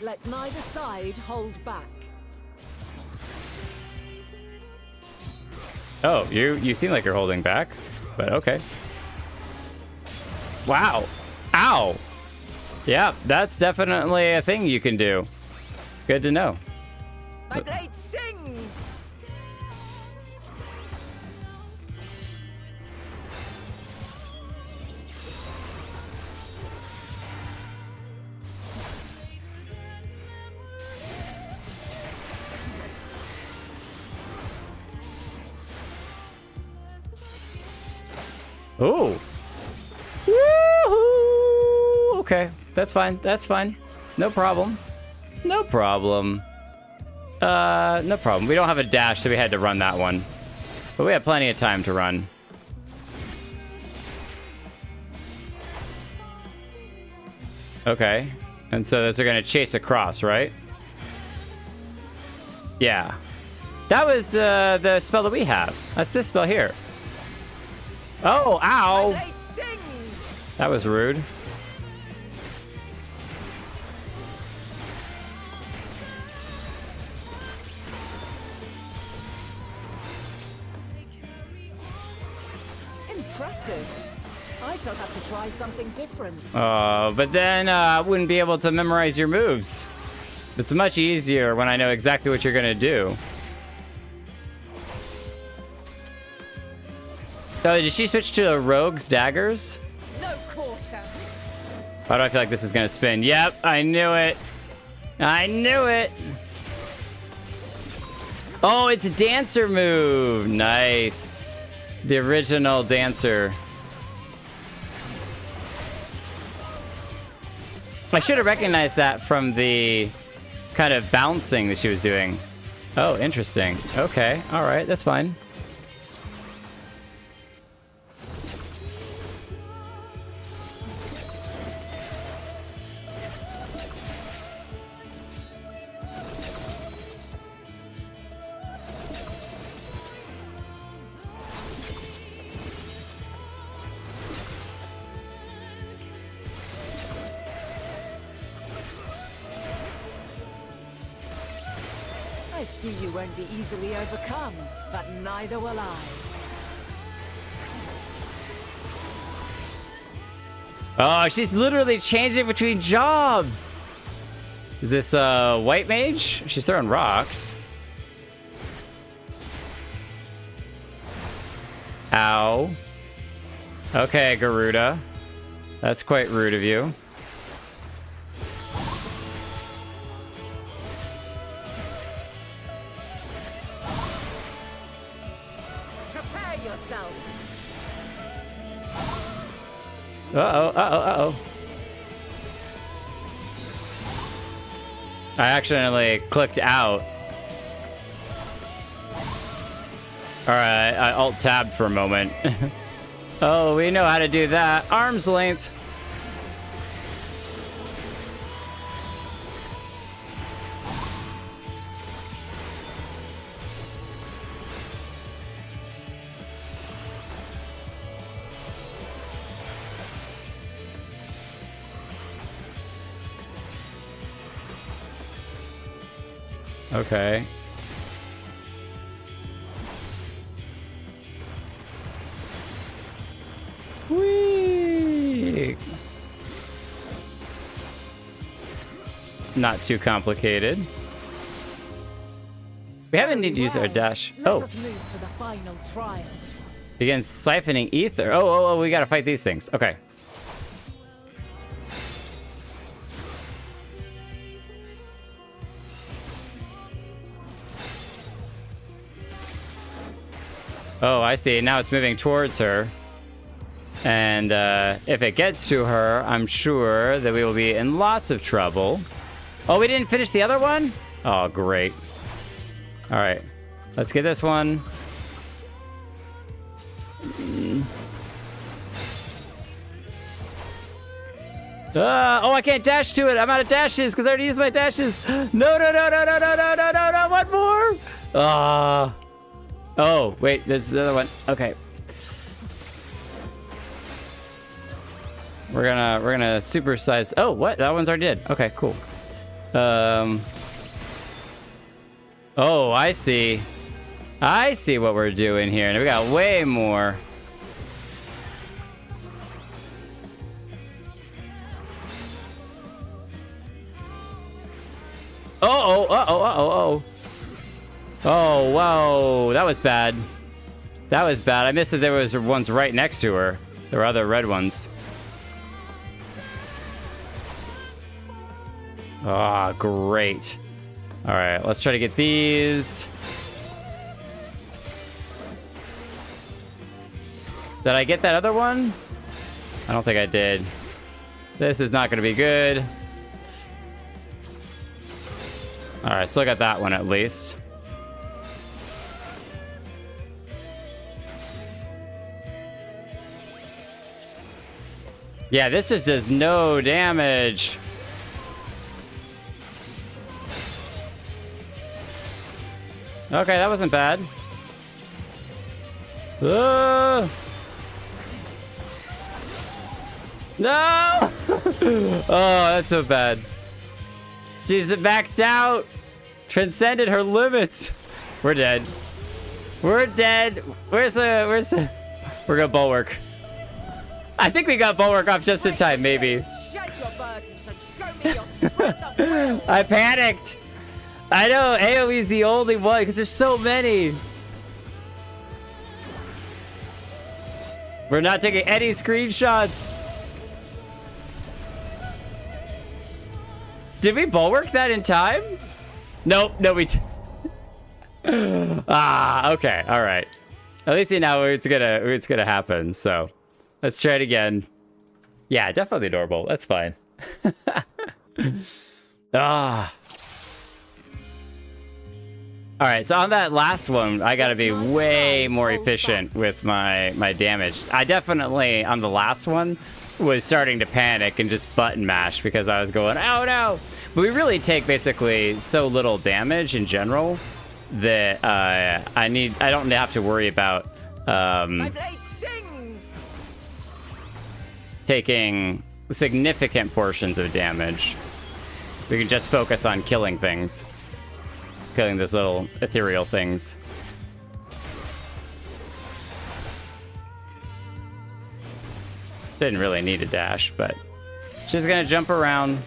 Let neither side hold back. Oh, you seem like you're holding back, but okay. Wow. Ow. Yeah, that's definitely a thing you can do. Good to know. My blade sings! Ooh. Woohoo! Okay, that's fine. That's fine. No problem. No problem. No problem. We don't have a dash, so we had to run that one. But we have plenty of time to run. Okay. And so those are going to chase across, right? Yeah. That was the spell that we have. That's this spell here. Oh, ow! My blade sings! That was rude. Impressive. I shall have to try something different. But then I wouldn't be able to memorize your moves. It's much easier when I know exactly what you're gonna do. So did she switch to the rogue's daggers? No quarter. Why do I feel like this is gonna spin? Yep, I knew it. I knew it. Oh, it's a dancer move. Nice. The original dancer. I should have recognized that from the kind of bouncing that she was doing. Oh, interesting. Okay, all right, that's fine. I see you won't be easily overcome, but neither will I. Oh, she's literally changing between jobs. Is this white mage? She's throwing rocks. Ow. Okay, Garuda. That's quite rude of you. Prepare yourself. Uh-oh, uh-oh, uh-oh. I accidentally clicked out. Alright, I alt-tabbed for a moment. Oh, we know how to do that. Arm's length. Okay. Whee! Not too complicated. We haven't needed to use our dash. Let Oh, us move to the final trial. begin siphoning ether. Oh, we gotta fight these things. Okay. Oh, I see. Now it's moving towards her. And if it gets to her, I'm sure that we will be in lots of trouble. Oh, we didn't finish the other one? Oh, great. All right. Let's get this one. Oh, I can't dash to it. I'm out of dashes because I already used my dashes. No, one more. Oh, wait, there's the other one. Okay. We're gonna supersize. Oh, what? That one's already dead. Okay, cool. Oh, I see. I see what we're doing here. And we got way more. Oh, whoa. That was bad. That was bad. I missed that there was ones right next to her. There were other red ones. Ah, great. All right, let's try to get these. Did I get that other one? I don't think I did. This is not going to be good. All right, still got that one at least. Yeah, this just does no damage. Okay, that wasn't bad. No! Oh, that's so bad. She's maxed out. Transcended her limits. We're dead. We're dead. Where's the... We're gonna bulwark. I think we got bulwark off just in time, maybe. I panicked. I know AoE's the only one because there's so many. We're not taking any screenshots. Did we bulwark that in time? Nope, no, we... Ah, okay, all right. At least you know it's gonna happen, so... Let's try it again. Yeah, definitely adorable. That's fine. Ah. All right, so on that last one, I gotta be way more efficient with my damage. I definitely, on the last one, was starting to panic and just button mash because I was going, oh no! But we really take basically so little damage in general that I don't have to worry about My blade sings. taking significant portions of damage. We can just focus on killing things. Killing those little ethereal things. Didn't really need a dash, but she's gonna jump around.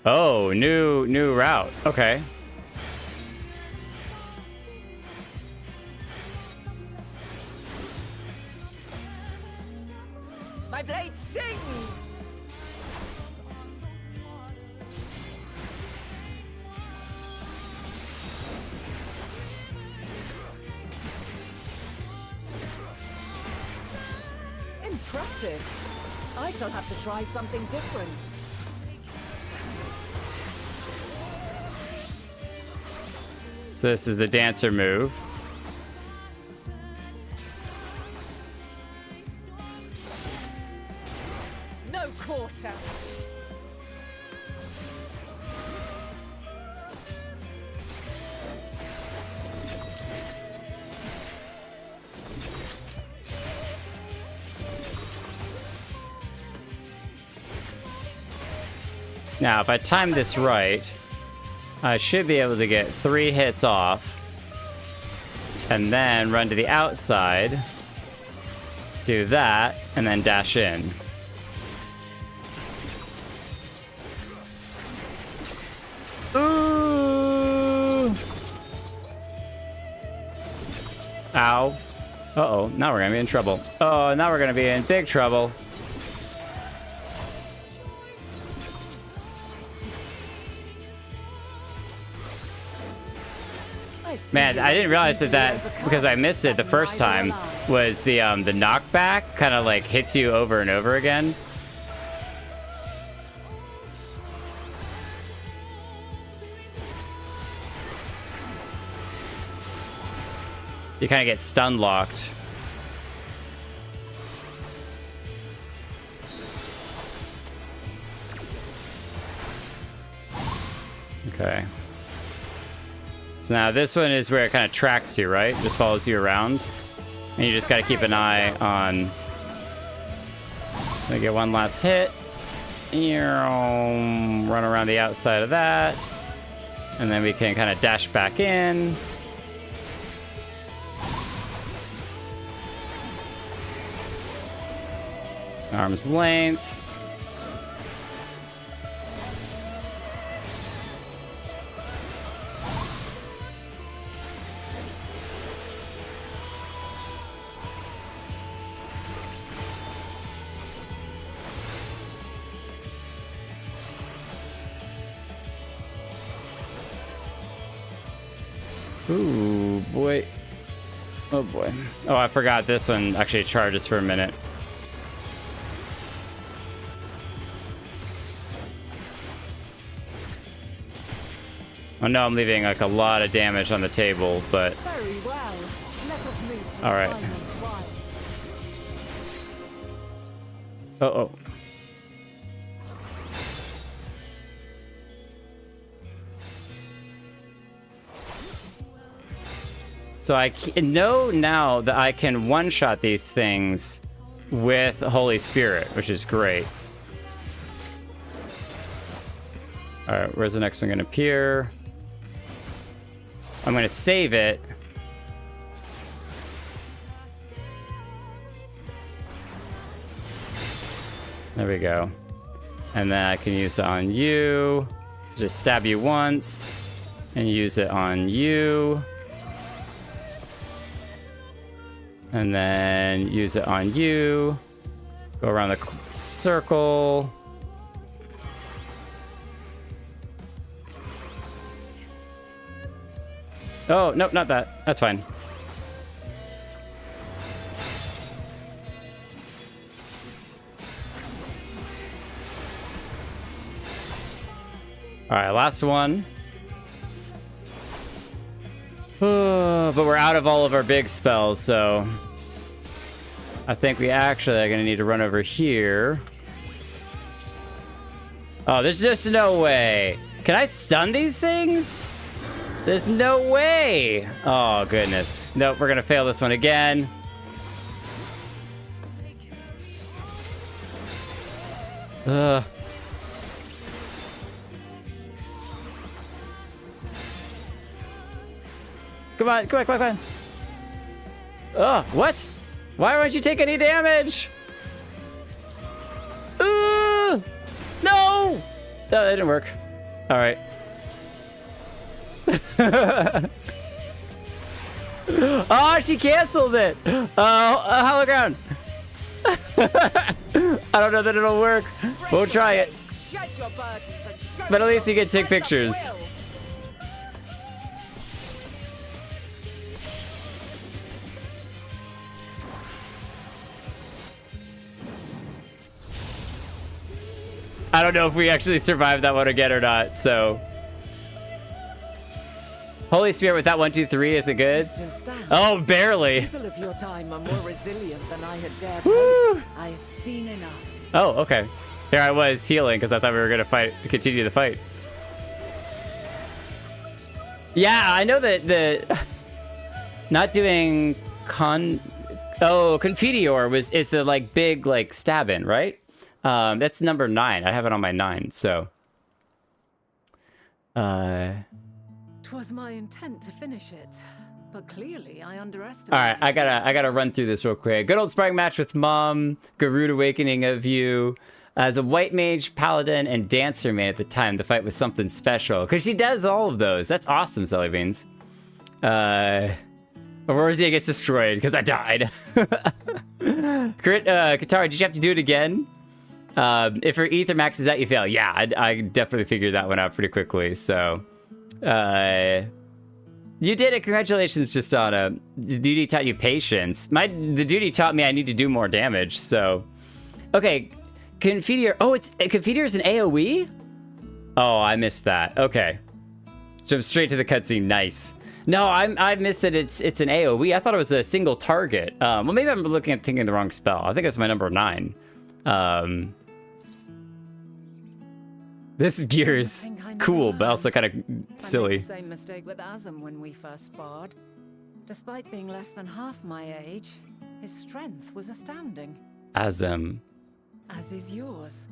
Oh, new route. Okay. My blade sings. Impressive. I shall have to try something different. So this is the dancer move. No quarter. Now, if I time this right, I should be able to get 3 hits off and then run to the outside, do that, and then dash in. Ooh! Ow. Uh-oh, now we're gonna be in trouble. Oh, now we're gonna be in big trouble. Man, I didn't realize that because I missed it the first time was the knockback kind of like hits you over and over again. You kind of get stun locked. Okay. So now this one is where it kind of tracks you, right? Just follows you around. And you just got to keep an eye on... Gonna get one last hit. Run around the outside of that. And then we can kind of dash back in. Arm's length. Ooh, boy. Oh, boy. Oh, I forgot this one actually charges for a minute. Oh, no, I'm leaving, like, a lot of damage on the table, but... Very well. Let us move to all right. the final trial. Uh-oh. So I know now that I can one-shot these things with Holy Spirit, which is great. All right, where's the next one going to appear? I'm going to save it. There we go. And then I can use it on you. Just stab you once and use it on you. And then use it on you. Go around the circle. Oh, no, not that. That's fine. All right, last one. But we're out of all of our big spells, so I think we actually are going to need to run over here. Oh, there's just no way. Can I stun these things? There's no way. Oh, goodness. Nope, we're going to fail this one again. Ugh. Come on, come on, come on, come on. Ugh, what? Why won't you take any damage? No! No, that didn't work. All right. Oh, she canceled it. Hollow ground. I don't know that it'll work. We'll try it. But at least you can take pictures. I don't know if we actually survived that one again or not, so. Holy Spirit with that 1, 2, 3, is it good? Oh, barely. People of your time are more resilient than I had dared Woo! hope. I have seen enough. Oh, okay. Here I was healing because I thought we were gonna continue the fight. Yeah, I know that the not doing Confiteor is the like big like stabbing, right? That's number 9. I have it on my 9, so. 'Twas my intent to finish it, but clearly I underestimated. All right, I gotta run through this real quick. Good old sparring match with Mom. Garud Awakening of You. As a white mage, paladin, and dancer main at the time, the fight was something special because she does all of those. That's awesome, Selly Beans. Aurozia gets destroyed because I died. Katara, did you have to do it again? If her ether maxes out, you fail. Yeah, I definitely figured that one out pretty quickly. So, you did it. Congratulations, Justana. The duty taught you patience. The duty taught me I need to do more damage. So, okay, Confiteor. Oh, Confiteor is an AOE. Oh, I missed that. Okay, jump straight to the cutscene. Nice. No, I missed that it's an AOE. I thought it was a single target. Well, maybe I'm thinking the wrong spell. I think it's my number 9. This gear is cool, but also kind of silly. I made the same mistake with Azam when we first sparred. Despite being less than half my age, his strength was astounding. Azam. As is yours.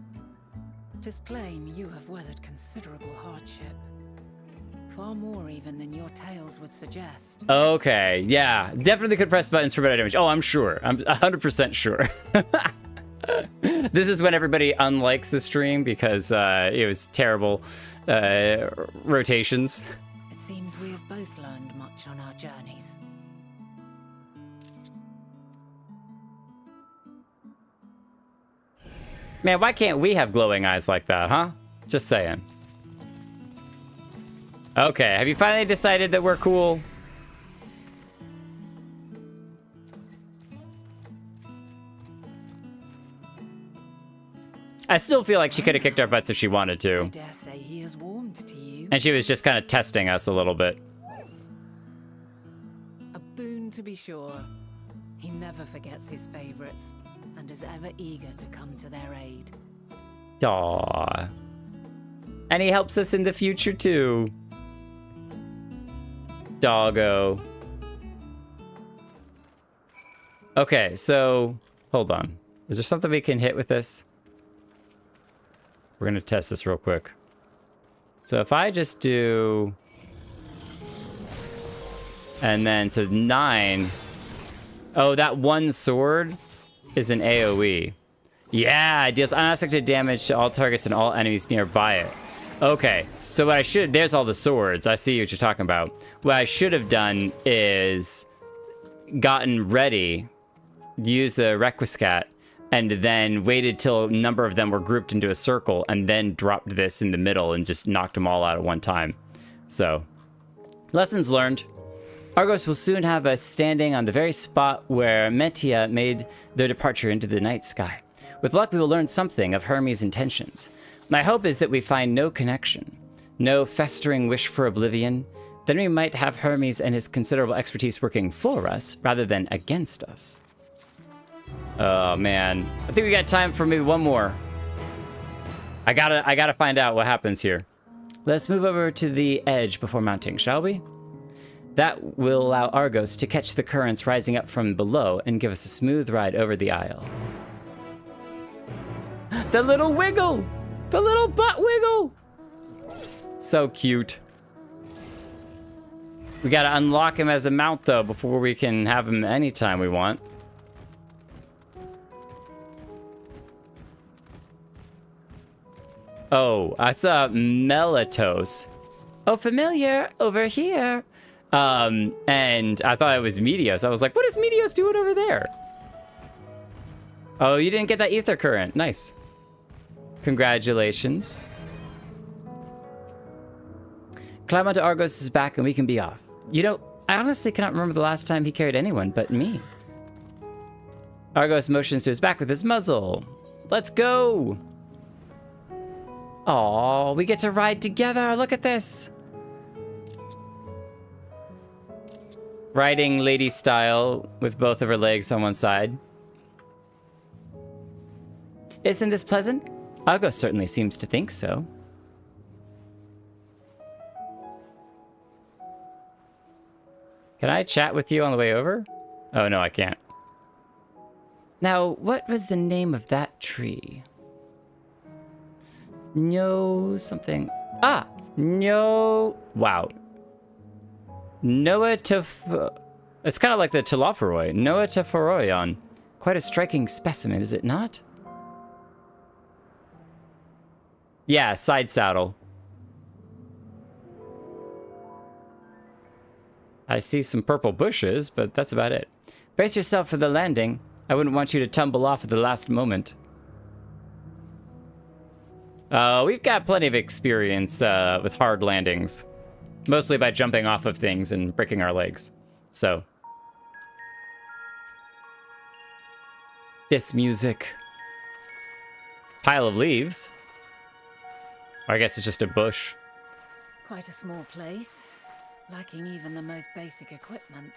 'Tis plain you have weathered considerable hardship. Far more even than your tales would suggest. Okay, yeah. Definitely could press buttons for better damage. Oh, I'm sure. I'm 100% sure. This is when everybody unlikes the stream because it was terrible rotations. It seems we have both learned much on our journeys. Man, why can't we have glowing eyes like that, huh? Just saying. Okay, have you finally decided that we're cool? I still feel like she could have kicked our butts if she wanted to. I dare say he is warmed to you. And she was just kind of testing us a little bit. A boon to be sure. He never forgets his favorites, and is ever eager to come to their aid. Aww. And he helps us in the future too. Doggo. Okay, so hold on. Is there something we can hit with this? We're gonna test this real quick. So if I just do, and then so 9. Oh, that one sword is an AoE. Yeah, it deals unexpected damage to all targets and all enemies nearby it. Okay, so what I should, there's all the swords. I see what you're talking about. What I should have done is gotten ready, used the Requiescat, and then waited till a number of them were grouped into a circle, and then dropped this in the middle and just knocked them all out at one time. So, lessons learned. Argos will soon have us standing on the very spot where Metia made their departure into the night sky. With luck, we will learn something of Hermes' intentions. My hope is that we find no connection, no festering wish for oblivion. Then we might have Hermes and his considerable expertise working for us rather than against us. Oh man, I think we got time for maybe one more. I gotta find out what happens here. Let's move over to the edge before mounting, shall we? That will allow Argos to catch the currents rising up from below and give us a smooth ride over the isle. The little wiggle! The little butt wiggle! So cute. We gotta unlock him as a mount though before we can have him anytime we want. Oh, I saw Melitos. Oh, familiar, over here. And I thought it was Meteos. I was like, what is Meteos doing over there? Oh, you didn't get that ether current. Nice. Congratulations. Climb onto Argos' back and we can be off. You know, I honestly cannot remember the last time he carried anyone but me. Argos motions to his back with his muzzle. Let's go. Aw, we get to ride together. Look at this. Riding lady style with both of her legs on one side. Isn't this pleasant? Argos certainly seems to think so. Can I chat with you on the way over? Oh, no, I can't. Now, what was the name of that tree? No something. Ah! No. Wow. Noatoph. It's kind of like the Telophoroi. Noatophoroion. Quite a striking specimen, is it not? Yeah, side saddle. I see some purple bushes, but that's about it. Brace yourself for the landing. I wouldn't want you to tumble off at the last moment. We've got plenty of experience with hard landings. Mostly by jumping off of things and breaking our legs. So. This music. Pile of leaves. Or I guess it's just a bush. Quite a small place, lacking even the most basic equipment.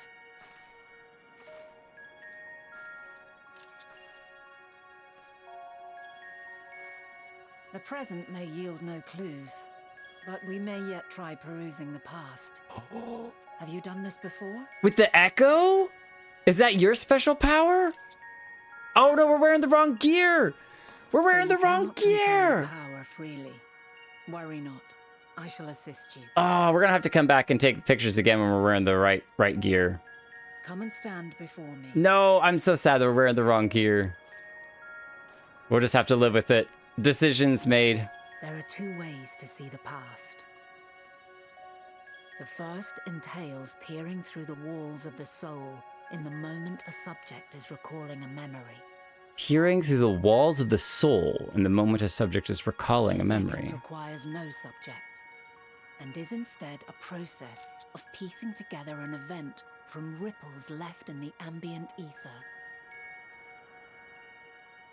The present may yield no clues, but we may yet try perusing the past. Have you done this before? With the echo? Is that your special power? Oh no, we're wearing the wrong gear! We're wearing the wrong gear! Power freely. Worry not. I shall assist you. Oh, we're gonna have to come back and take pictures again when we're wearing the right gear. Come and stand before me. No, I'm so sad that we're wearing the wrong gear. We'll just have to live with it. Decisions made. There are two ways to see the past. The first entails peering through the walls of the soul in the moment a subject is recalling a memory. Peering through the walls of the soul in the moment a subject is recalling a memory. It requires no subject, and is instead a process of piecing together an event from ripples left in the ambient ether.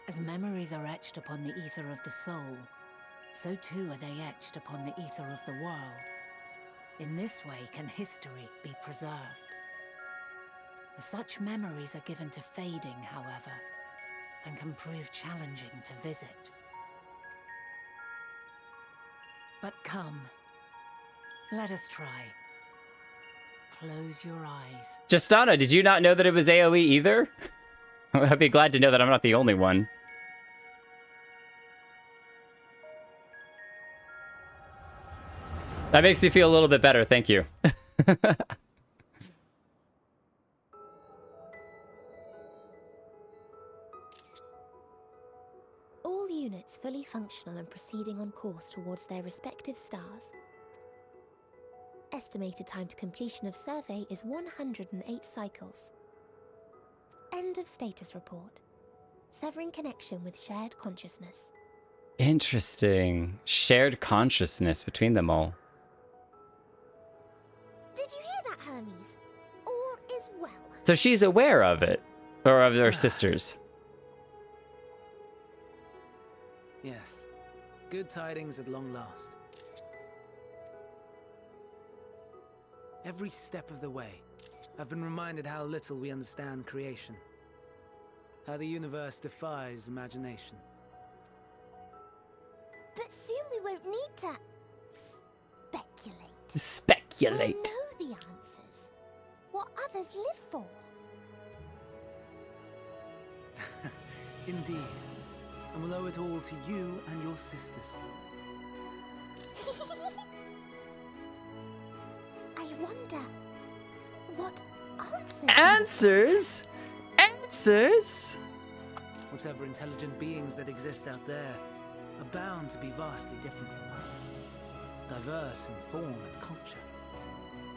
As memories are etched upon the ether of the soul, so too are they etched upon the ether of the world. In this way can history be preserved. Such memories are given to fading, however, and can prove challenging to visit. But come, let us try. Close your eyes. Justana, did you not know that it was AoE either? I'd be glad to know that I'm not the only one. That makes me feel a little bit better, thank you. All units fully functional and proceeding on course towards their respective stars. Estimated time to completion of survey is 108 cycles. End of status report. Severing connection with shared consciousness. Interesting. Shared consciousness between them all. Did you hear that, Hermes? All is well. So she's aware of it. Or of their sisters. Yes. Good tidings at long last. Every step of the way, I've been reminded how little we understand creation. How the universe defies imagination. But soon we won't need to speculate. Speculate. We'll know the answers. What others live for. Indeed. And we'll owe it all to you and your sisters. I wonder what answers. Answers? Answers? Whatever intelligent beings that exist out there are bound to be vastly different from us. Diverse in form and culture.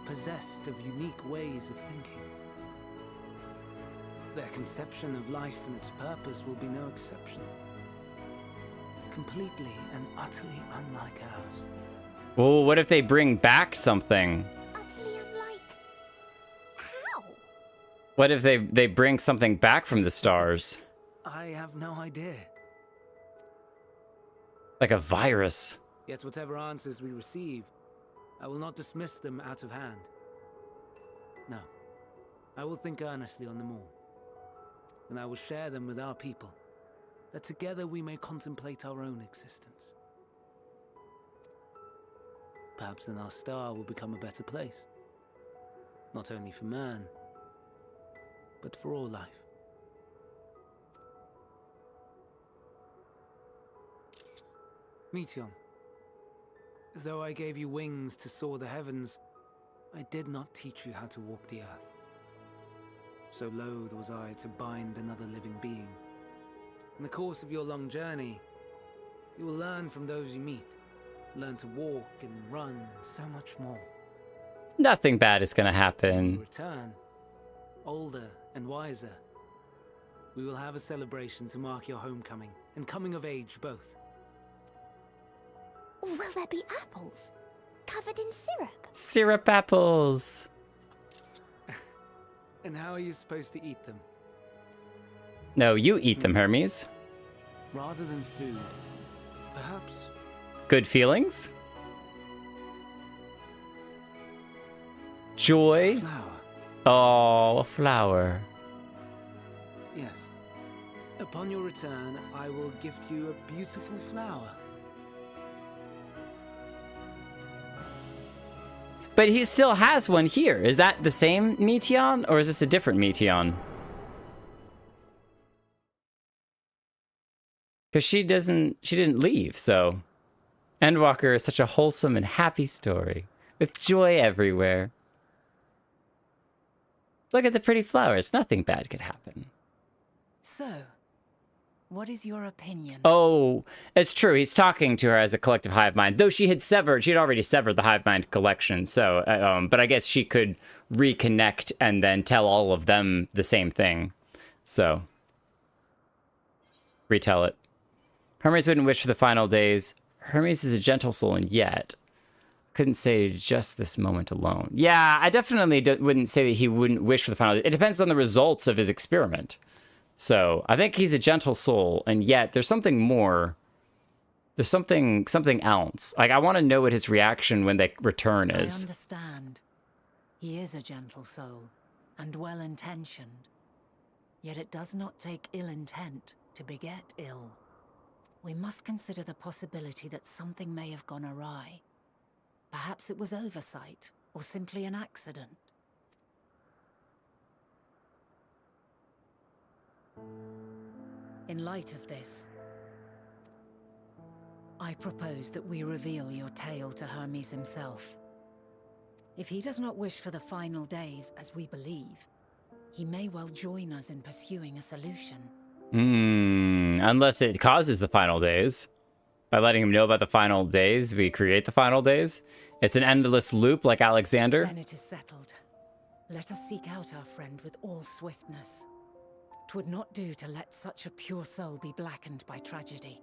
Possessed of unique ways of thinking. Their conception of life and its purpose will be no exception. Completely and utterly unlike ours. Well, what if they bring back something? Utterly unlike. How? What if they bring something back from the stars? I have no idea. Like a virus. Yet whatever answers we receive, I will not dismiss them out of hand. No. I will think earnestly on them all. And I will share them with our people, that together we may contemplate our own existence. Perhaps then our star will become a better place. Not only for man, but for all life. Meteon, as though I gave you wings to soar the heavens, I did not teach you how to walk the earth. So loath was I to bind another living being. In the course of your long journey, you will learn from those you meet. Learn to walk and run and so much more. Nothing bad is gonna When you happen. return, older and wiser, we will have a celebration to mark your homecoming and coming of age both. Will there be apples? Covered in syrup? Syrup apples. And how are you supposed to eat them? No, you eat them, Hermes. Rather than food, perhaps Good feelings? Joy? flour. Oh, a flower. Yes. Upon your return, I will gift you a beautiful flower. But he still has one here. Is that the same Meteon, or is this a different Meteon? Because she didn't leave, so Endwalker is such a wholesome and happy story, with joy everywhere. Look at the pretty flowers. Nothing bad could happen. So, what is your opinion? Oh, it's true. He's talking to her as a collective hive mind, though she had already severed the hive mind collection. So, but I guess she could reconnect and then tell all of them the same thing. So, retell it. Hermes wouldn't wish for the final days. Hermes is a gentle soul, and yet couldn't say just this moment alone. Yeah, I definitely wouldn't say that he wouldn't wish for the final days. It depends on the results of his experiment. So I think he's a gentle soul, and yet there's something more. There's something else. Like, I want to know what his reaction when they return is. I understand. He is a gentle soul, and well-intentioned. Yet it does not take ill intent to beget ill. We must consider the possibility that something may have gone awry. Perhaps it was oversight, or simply an accident. In light of this, I propose that we reveal your tale to Hermes himself. If he does not wish for the final days, as we believe, he may well join us in pursuing a solution. Unless it causes the final days. By letting him know about the final days, we create the final days. It's an endless loop like Alexander. Then it is settled. Let us seek out our friend with all swiftness. 'Twould not do to let such a pure soul be blackened by tragedy.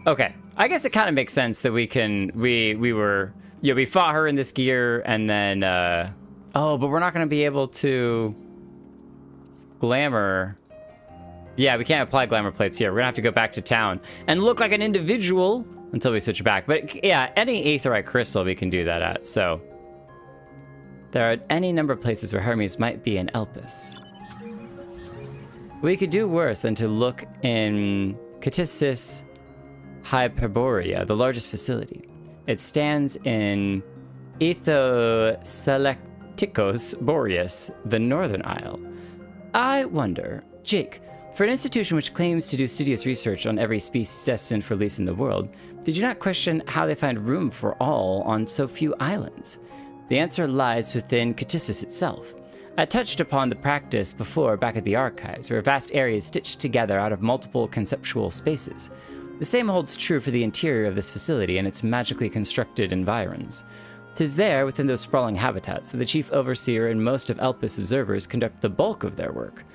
Okay, I guess it kind of makes sense that we fought her in this gear, and then oh, but we're not going to be able to glamour. Yeah, we can't apply glamour plates here. We're gonna have to go back to town and look like an individual until we switch back. But yeah, any aetheryte crystal we can do that at. So there are any number of places where Hermes might be in Elpis. We could do worse than to look in Catissis Hyperborea, the largest facility. It stands in Ethoselecticos Boreas, the northern isle. I wonder, Jake, for an institution which claims to do studious research on every species destined for release in the world, did you not question how they find room for all on so few islands? The answer lies within Catissis itself. I touched upon the practice before back at the archives, where vast areas stitched together out of multiple conceptual spaces. The same holds true for the interior of this facility and its magically constructed environs. 'Tis there, within those sprawling habitats, that the chief overseer and most of Elpis observers conduct the bulk of their work.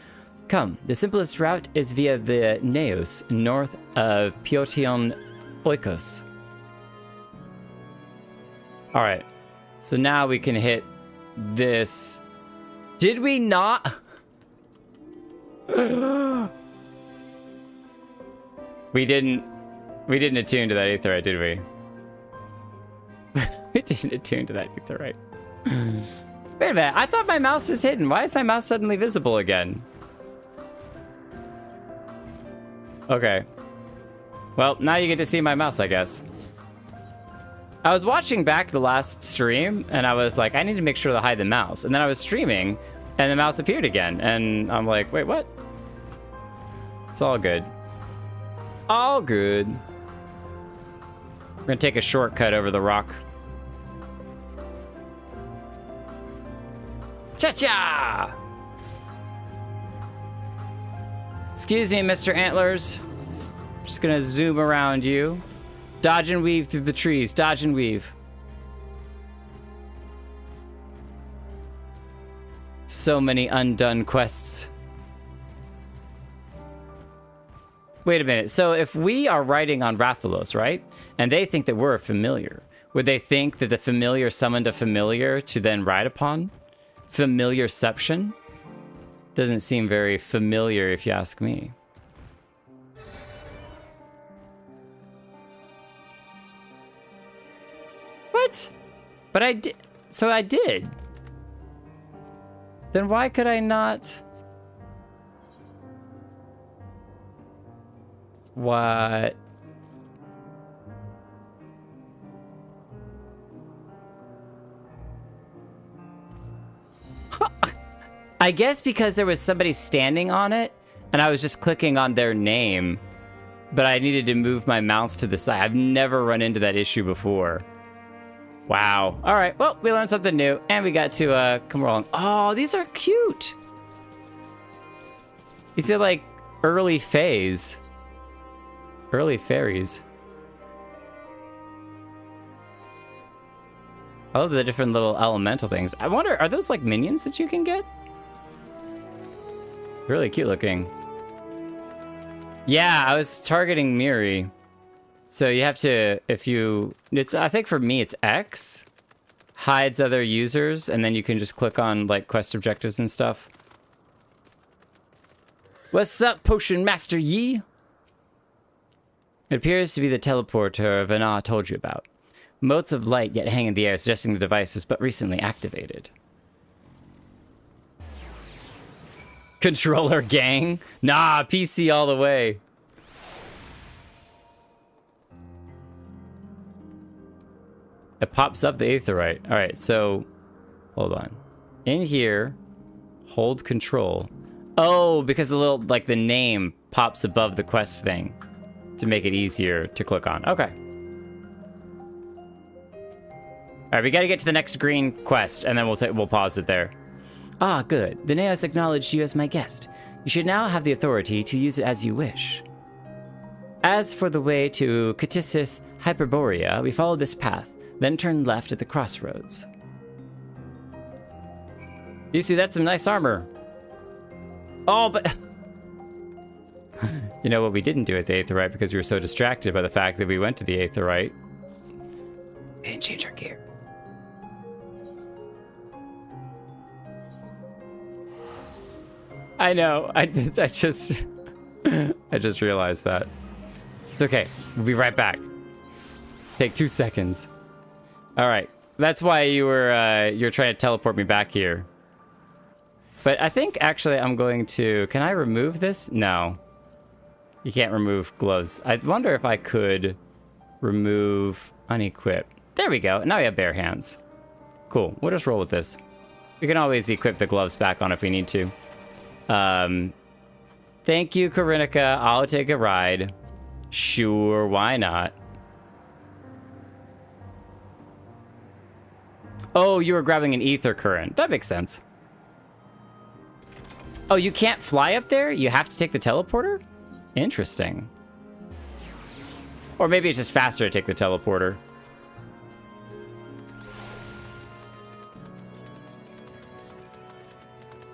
Come, the simplest route is via the Neos, north of Piotion Oikos. Alright, so now we can hit this. Did we not? We didn't attune to that aetheryte, did we? We didn't attune to that aetheryte. Wait a minute, I thought my mouse was hidden. Why is my mouse suddenly visible again? Okay. Well, now you get to see my mouse, I guess. I was watching back the last stream, and I was like, I need to make sure to hide the mouse. And then I was streaming, and the mouse appeared again. And I'm like, wait, what? It's all good. All good. We're gonna take a shortcut over the rock. Cha-cha! Excuse me, Mr. Antlers. Just gonna zoom around you. Dodge and weave through the trees. Dodge and weave. So many undone quests. Wait a minute. So if we are riding on Rathalos, right? And they think that we're a familiar. Would they think that the familiar summoned a familiar to then ride upon? Familiarception? Doesn't seem very familiar if you ask me. What? But I did. So I did. Then why could I not? What? I guess because there was somebody standing on it, and I was just clicking on their name, but I needed to move my mouse to the side. I've never run into that issue before. Wow. All right, well, we learned something new, and we got to come along. Oh, these are cute. These are like early phase. Early fairies. I love the different little elemental things. I wonder, are those like minions that you can get? Really cute looking. Yeah, I was targeting Miri. So you have to, if you, I think for me it's X. Hides other users, and then you can just click on like quest objectives and stuff. What's up, Potion Master Yi? It appears to be the teleporter Vana told you about. Motes of light yet hang in the air, suggesting the device was but recently activated. Controller gang? Nah, PC all the way. It pops up the aetherite. All right, so hold on. In here, hold control. Oh, because the little, like the name pops above the quest thing to make it easier to click on. Okay. All right, we got to get to the next green quest, and then we'll pause it there. Ah, good. The Neos acknowledged you as my guest. You should now have the authority to use it as you wish. As for the way to Catissus Hyperborea, we follow this path, then turn left at the crossroads. You see, that's some nice armor. Oh, but... You know what we didn't do at the aetherite because we were so distracted by the fact that we went to the aetherite. We didn't change our gear. I know. I just I just realized that. It's okay. We'll be right back. Take 2 seconds. All right. That's why you're trying to teleport me back here. But I think actually I'm going to... Can I remove this? No. You can't remove gloves. I wonder if I could remove unequip. There we go. Now we have bare hands. Cool. We'll just roll with this. We can always equip the gloves back on if we need to. Thank you, Karinika. I'll take a ride. Sure, why not? Oh, you were grabbing an ether current. That makes sense. Oh, you can't fly up there? You have to take the teleporter? Interesting. Or maybe it's just faster to take the teleporter.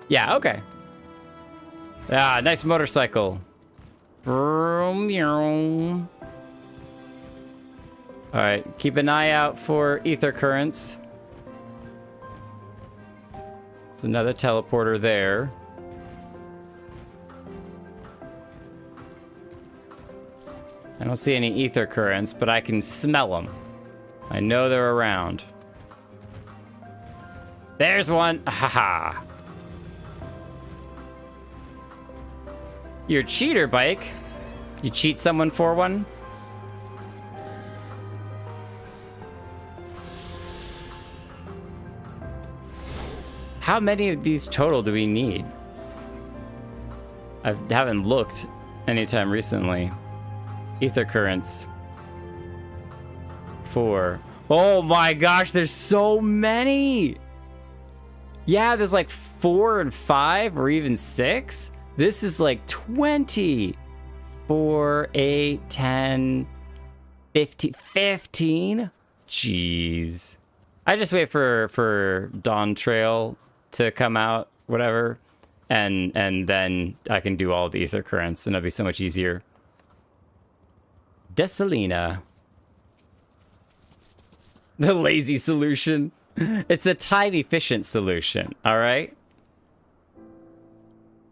Yeah, okay. Ah, nice motorcycle. Alright, keep an eye out for ether currents. There's another teleporter there. I don't see any ether currents, but I can smell them. I know they're around. There's one. Haha. You're a cheater, Bike. You cheat someone for one? How many of these total do we need? I haven't looked anytime recently. Ether currents. 4. Oh my gosh, there's so many! Yeah, there's like 4 and 5 or even 6. This is like 20. 4, 8, 10, 15. Jeez. I just wait for Dawn Trail to come out, whatever. And then I can do all the ether currents, and it'll be so much easier. Desalina. The lazy solution. It's the time efficient solution, all right?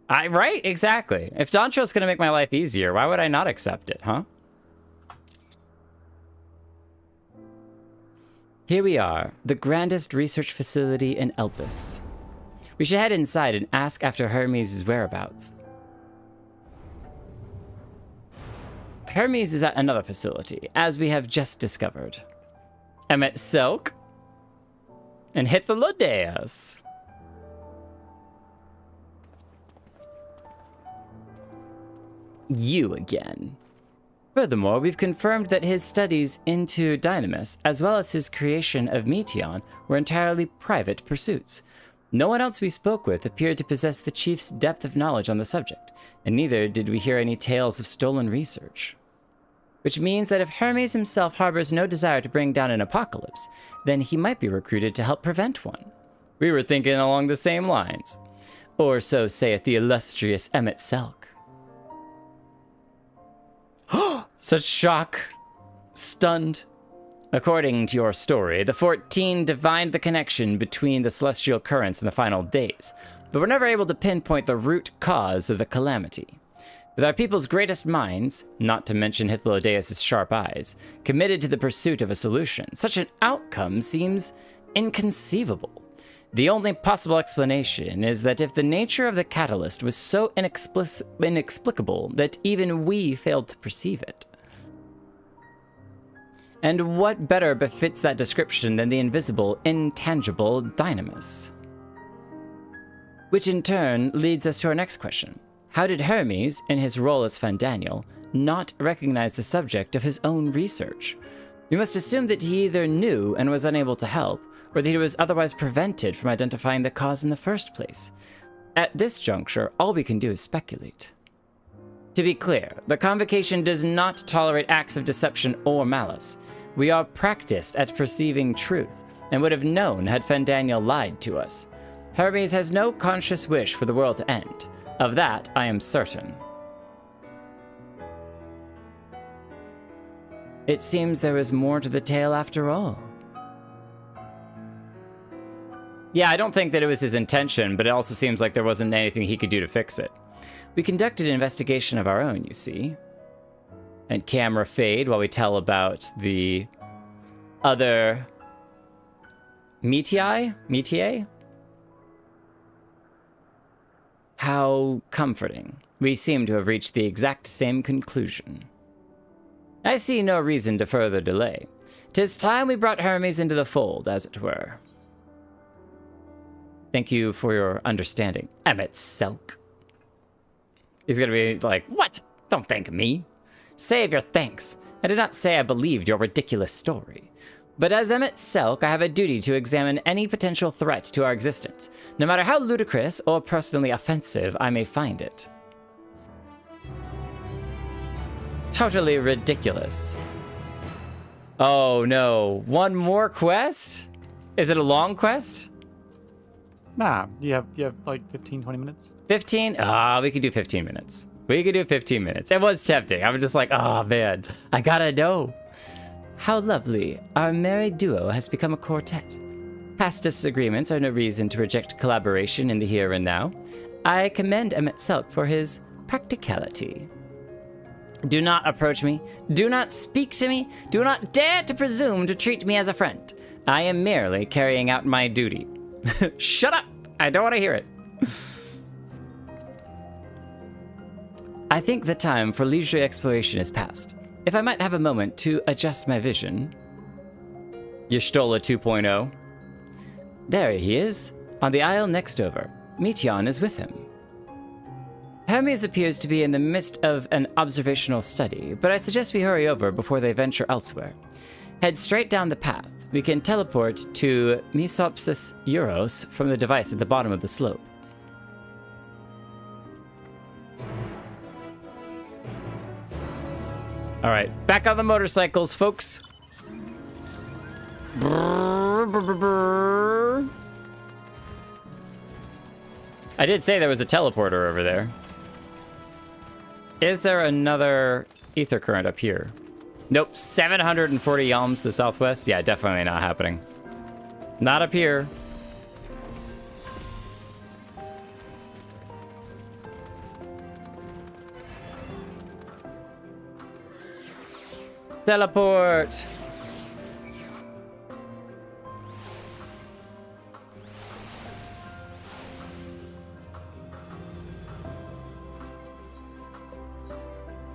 Right? Exactly. If Dawn Trail's gonna make my life easier, why would I not accept it, huh? Here we are, the grandest research facility in Elpis. We should head inside and ask after Hermes' whereabouts. Hermes is at another facility, as we have just discovered. Emmet Silk. And hit the Lodeas. you again. Furthermore, we've confirmed that his studies into Dynamis, as well as his creation of Meteon, were entirely private pursuits. No one else we spoke with appeared to possess the chief's depth of knowledge on the subject, and neither did we hear any tales of stolen research. Which means that if Hermes himself harbors no desire to bring down an apocalypse, then he might be recruited to help prevent one. We were thinking along the same lines. Or so saith the illustrious Emmett Selk. Such shock. Stunned. According to your story, the 14 divined the connection between the celestial currents in the final days, but were never able to pinpoint the root cause of the calamity. With our people's greatest minds, not to mention Hythlodaeus' sharp eyes, committed to the pursuit of a solution, such an outcome seems inconceivable. The only possible explanation is that if the nature of the catalyst was so inexplicable that even we failed to perceive it. And what better befits that description than the invisible, intangible Dynamis? Which in turn leads us to our next question. How did Hermes, in his role as Fandaniel, not recognize the subject of his own research? We must assume that he either knew and was unable to help, or that he was otherwise prevented from identifying the cause in the first place. At this juncture, all we can do is speculate. To be clear, the Convocation does not tolerate acts of deception or malice. We are practiced at perceiving truth, and would have known had Fandaniel lied to us. Hermes has no conscious wish for the world to end. Of that, I am certain. It seems there is more to the tale after all. Yeah, I don't think that it was his intention, but it also seems like there wasn't anything he could do to fix it. We conducted an investigation of our own, you see. And camera fade while we tell about the other Metiae? How comforting. We seem to have reached the exact same conclusion. I see no reason to further delay. 'Tis time we brought Hermes into the fold, as it were. Thank you for your understanding, Emmett Selk. He's gonna be like, what? Don't thank me. Save your thanks. I did not say I believed your ridiculous story. But as Emmett Selk, I have a duty to examine any potential threat to our existence, no matter how ludicrous or personally offensive I may find it. Totally ridiculous. Oh no, one more quest? Is it a long quest? Nah, you have like 15, 20 minutes. 15? Ah, we could do 15 minutes. We could do 15 minutes. It was tempting. I was just like, oh man, I gotta know. How lovely. Our married duo has become a quartet. Past disagreements are no reason to reject collaboration in the here and now. I commend Emmett Selk for his practicality. Do not approach me. Do not speak to me. Do not dare to presume to treat me as a friend. I am merely carrying out my duty. Shut up! I don't want to hear it. I think the time for leisurely exploration is past. If I might have a moment to adjust my vision. Y'shtola 2.0. There he is, on the isle next over. Meteon is with him. Hermes appears to be in the midst of an observational study, but I suggest we hurry over before they venture elsewhere. Head straight down the path. We can teleport to Mesopsis Euros from the device at the bottom of the slope. All right, back on the motorcycles, folks. Brrr, brr, brr, brr. I did say there was a teleporter over there. Is there another ether current up here? Nope, 740 yalms to the southwest. Yeah, definitely not happening. Not up here. Teleport!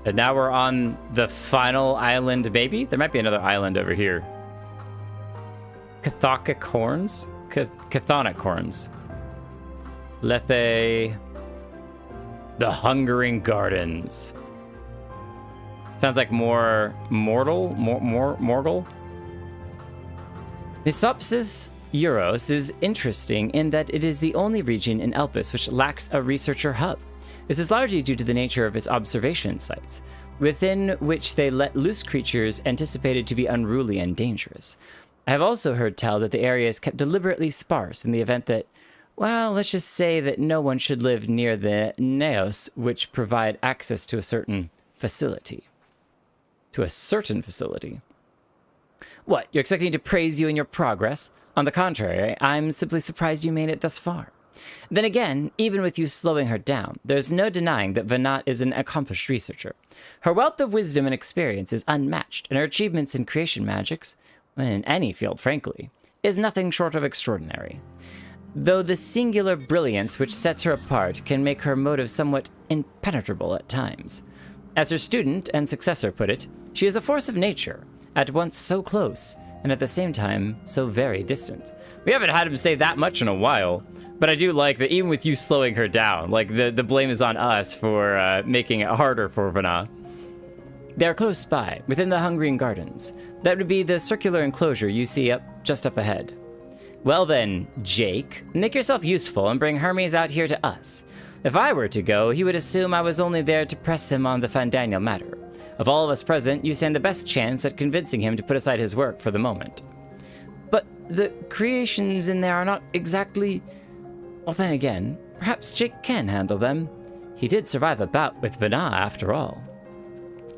And now we're on the final island, maybe? There might be another island over here. Chthonic horns? Chthonic horns. Lethe. The Hungering Gardens. Sounds like more Morgul. Misopsis Euros is interesting in that it is the only region in Elpis which lacks a researcher hub. This is largely due to the nature of its observation sites, within which they let loose creatures anticipated to be unruly and dangerous. I have also heard tell that the area is kept deliberately sparse in the event that, well, let's just say that no one should live near the Neos, which provide access to a certain facility. What, you're expecting to praise you in your progress? On the contrary, I'm simply surprised you made it thus far. Then again, even with you slowing her down, there's no denying that Vanat is an accomplished researcher. Her wealth of wisdom and experience is unmatched, and her achievements in creation magics, in any field frankly, is nothing short of extraordinary. Though the singular brilliance which sets her apart can make her motive somewhat impenetrable at times. As her student and successor put it, she is a force of nature, at once so close, and at the same time so very distant. We haven't had him say that much in a while, but I do like that even with you slowing her down, like the blame is on us for making it harder for Vanat. They are close by, within the Hungering Gardens. That would be the circular enclosure you see just up ahead. Well then, Jake, make yourself useful and bring Hermes out here to us. If I were to go, he would assume I was only there to press him on the Fandaniel matter. Of all of us present, you stand the best chance at convincing him to put aside his work for the moment. But the creations in there are not exactly... Well, then again, perhaps Jake can handle them. He did survive a bout with Vanat, after all.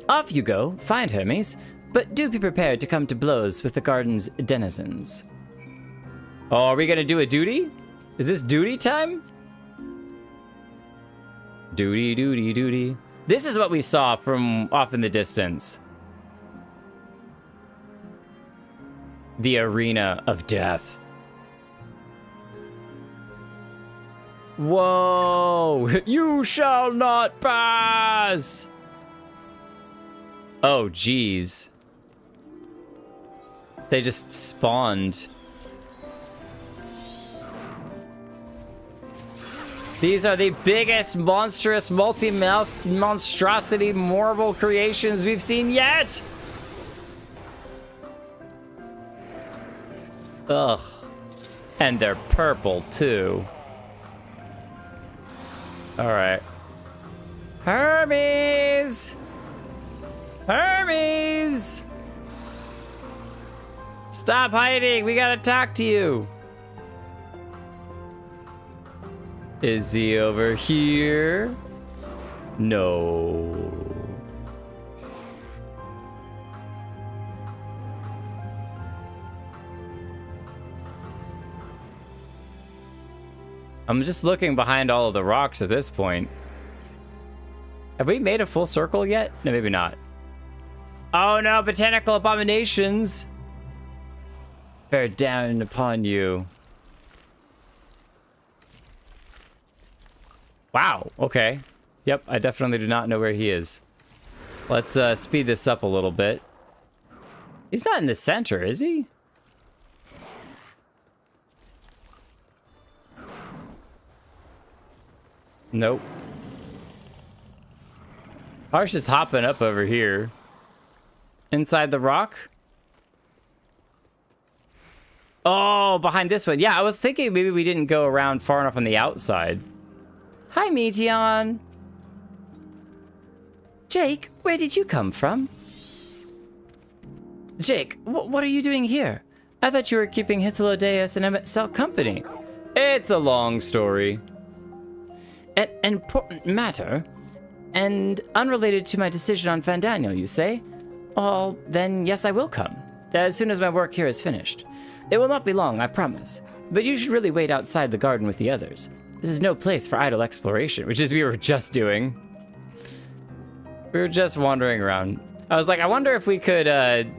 Off you go, find Hermes, but do be prepared to come to blows with the garden's denizens. Oh, are we gonna do a duty? Is this duty time? Duty. This is what we saw from off in the distance. The arena of death. Whoa! You shall not pass! Oh, geez. They just spawned. These are the biggest, monstrous, multi-mouthed monstrosity marble creations we've seen yet! Ugh. And they're purple, too. Alright. Hermes! Hermes! Stop hiding! We gotta talk to you! Is he over here? No. I'm just looking behind all of the rocks at this point. Have we made a full circle yet? No, maybe not. Oh no, botanical abominations! Bear down upon you. Wow, okay. Yep, I definitely do not know where he is. Let's speed this up a little bit. He's not in the center, is he? Nope. Harsh is hopping up over here. Inside the rock? Oh, behind this one. Yeah, I was thinking maybe we didn't go around far enough on the outside. Hi, Meteon. Jake, where did you come from? Jake, what are you doing here? I thought you were keeping Hythlodeus and MSQ company. It's a long story. An important matter? And unrelated to my decision on Fandaniel, you say? Well, then yes, I will come. As soon as my work here is finished. It will not be long, I promise. But you should really wait outside the garden with the others. This is no place for idle exploration, which is we were just doing. We were just wandering around. I was like, I wonder if we could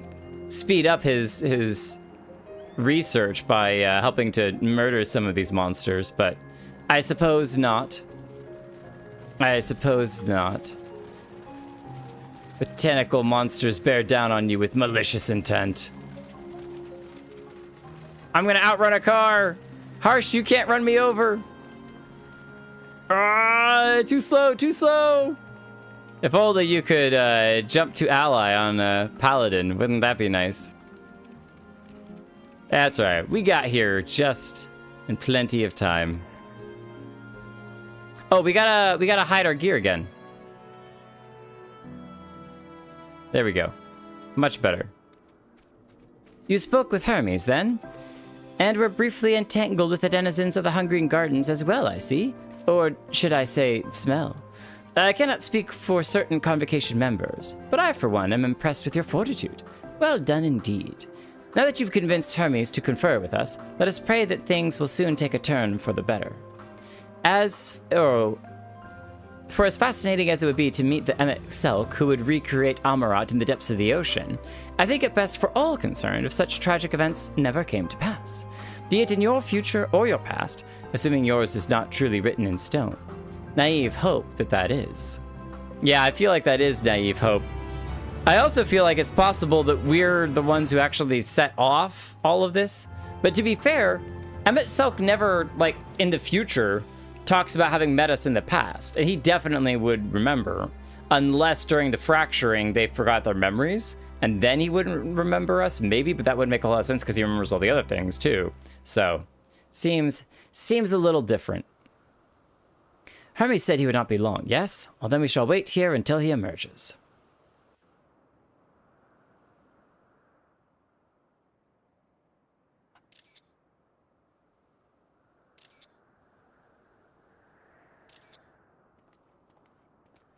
speed up his research by helping to murder some of these monsters, but I suppose not. I suppose not. Botanical monsters bear down on you with malicious intent. I'm gonna outrun a car! Harsh, you can't run me over! Ah, too slow, too slow! If only you could jump to ally on Paladin. Wouldn't that be nice? That's right. We got here just in plenty of time. Oh, we gotta hide our gear again. There we go. Much better. You spoke with Hermes, then? And were briefly entangled with the denizens of the Hungering Gardens as well, I see. Or should I say, smell. I cannot speak for certain Convocation members, but I, for one, am impressed with your fortitude. Well done indeed. Now that you've convinced Hermes to confer with us, let us pray that things will soon take a turn for the better. For as fascinating as it would be to meet the MSQ who would recreate Amarat in the depths of the ocean, I think it best for all concerned if such tragic events never came to pass, be it in your future or your past, assuming yours is not truly written in stone. Naive hope that is. Yeah, I feel like that is naive hope. I also feel like it's possible that we're the ones who actually set off all of this. But to be fair, MSQ never, like, in the future, talks about having met us in the past. And he definitely would remember. Unless during the fracturing they forgot their memories. And then he wouldn't remember us, maybe. But that would make a lot of sense because he remembers all the other things, too. So, seems a little different. Hermes said he would not be long, yes? Well, then we shall wait here until he emerges.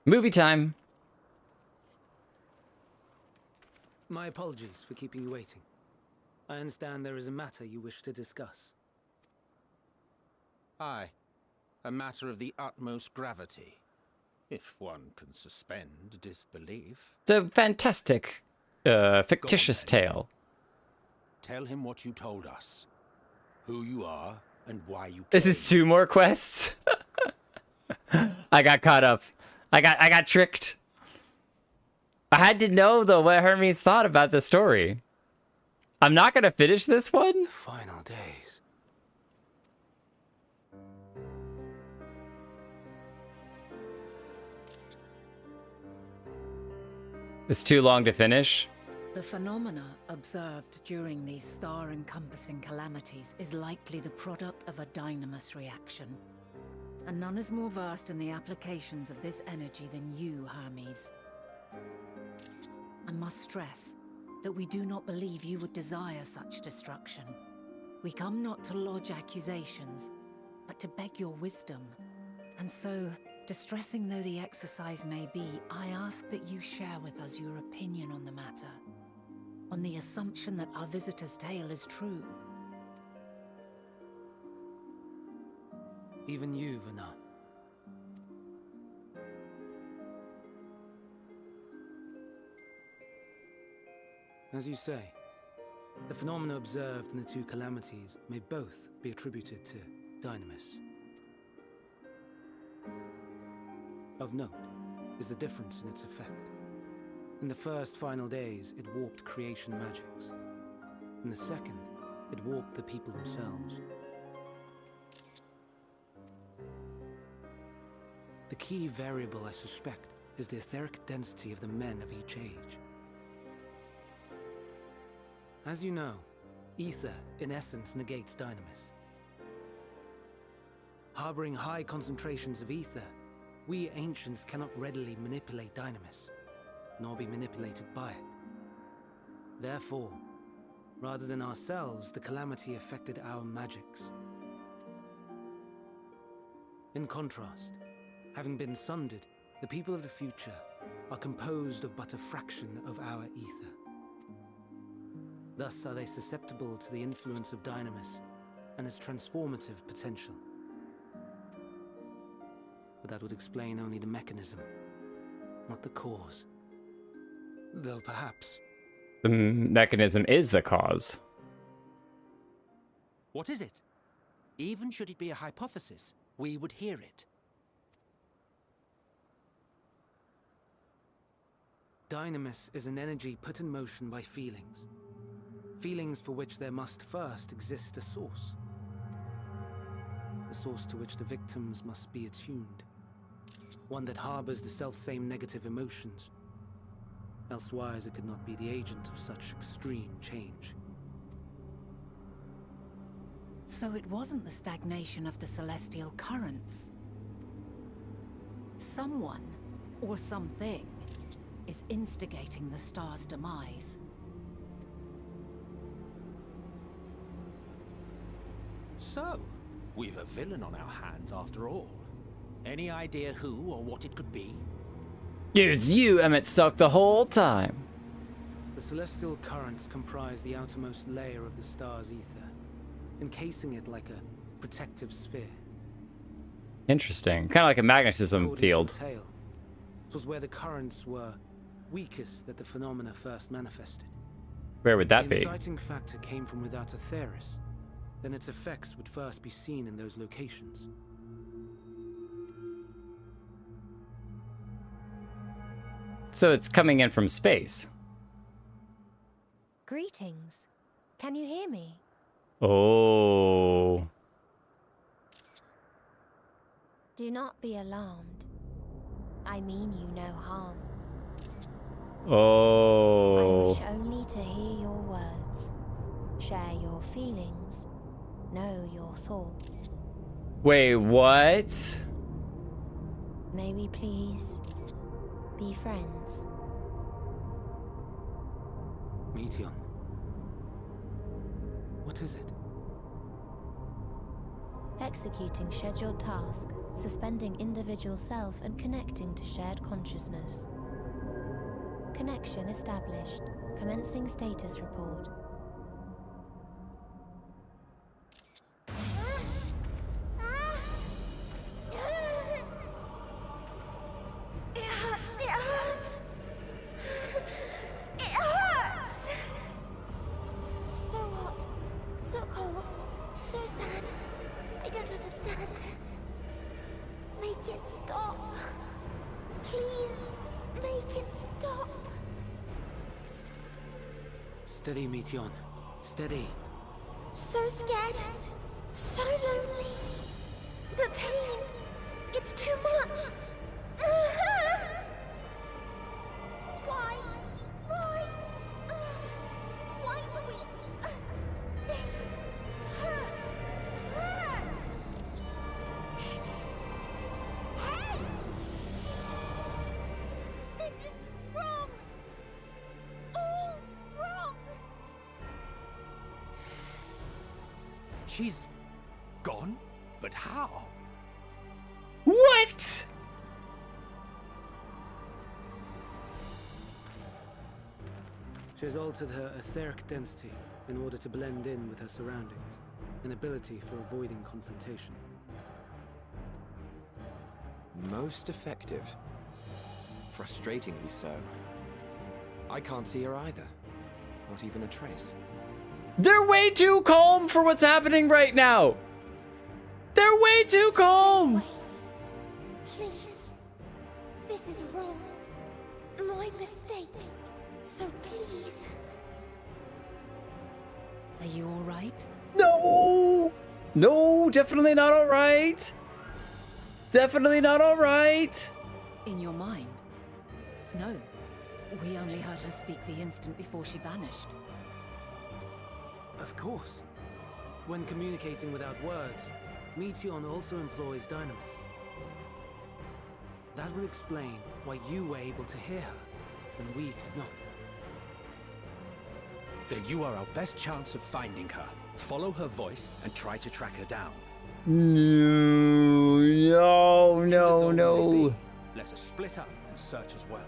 Movie time. My apologies for keeping you waiting. I understand there is a matter you wish to discuss. Aye. A matter of the utmost gravity. If one can suspend disbelief. It's a fantastic, fictitious tale. Tell him what you told us. Who you are and why you came. This is 2 more quests. I got caught up. I got tricked. I had to know, though, what Hermes thought about the story. I'm not going to finish this one. The final days. It's too long to finish. The phenomena observed during these star-encompassing calamities is likely the product of a dynamis reaction. And none is more versed in the applications of this energy than you, Hermes. I must stress that we do not believe you would desire such destruction. We come not to lodge accusations, but to beg your wisdom. And so, distressing though the exercise may be, I ask that you share with us your opinion on the matter, on the assumption that our visitor's tale is true. Even you, Vana. As you say, the phenomena observed in the 2 calamities may both be attributed to dynamis. Of note is the difference in its effect. In the first final days, it warped creation magics. In the second, it warped the people themselves. The key variable, I suspect, is the etheric density of the men of each age. As you know, ether, in essence, negates dynamis. Harboring high concentrations of ether, we ancients cannot readily manipulate dynamis, nor be manipulated by it. Therefore, rather than ourselves, the calamity affected our magics. In contrast, having been sundered, the people of the future are composed of but a fraction of our ether. Thus are they susceptible to the influence of dynamis and its transformative potential. But that would explain only the mechanism, not the cause. Though perhaps... The mechanism is the cause. What is it? Even should it be a hypothesis, we would hear it. Dynamis is an energy put in motion by feelings. Feelings for which there must first exist a source. A source to which the victims must be attuned. one that harbors the self-same negative emotions. Elsewise, it could not be the agent of such extreme change. So it wasn't the stagnation of the celestial currents. Someone, or something, is instigating the star's demise. So, we've a villain on our hands after all. Any idea who or what it could be? It's you, Emmett Suck, the whole time. The celestial currents comprise the outermost layer of the star's ether, encasing it like a protective sphere. Interesting. Kind of like a magnetism According field. to the tale, it was where the currents were weakest that the phenomena first manifested. Where would that The be? inciting factor came from without Aetheris, then its effects would first be seen in those locations. So it's coming in from space. Greetings. Can you hear me? Oh. Do not be alarmed. I mean you no harm. I Oh. wish only to hear your words, share your feelings, know your thoughts. Wait, what? May we please be friends? Meteon. What is it? Executing scheduled task, suspending individual self and connecting to shared consciousness. Connection established. Commencing status report. It hurts, it hurts! It hurts! So hot, so cold, so sad. I don't understand. Make it stop. Please, make it stop. Steady, Meteon. Steady. So scared, so lonely. The pain, it's too much. Why? Why do we? They hurt. Hate. This is wrong. All wrong. She's gone? But how? What? She has altered her etheric density in order to blend in with her surroundings, an ability for avoiding confrontation. Most effective. Frustratingly so. I can't see her either. Not even a trace. They're way too calm for what's happening right now. They're way too calm. Please. This is wrong. My mistake. So please. Are you all right? No. No, definitely not all right. Definitely not all right. In your mind? No. We only heard her speak the instant before she vanished. Of course. When communicating without words, Meteon also employs dynamis. That will explain why you were able to hear her, and we could not. Then you are our best chance of finding her. Follow her voice and try to track her down. No. Let us split up and search as well.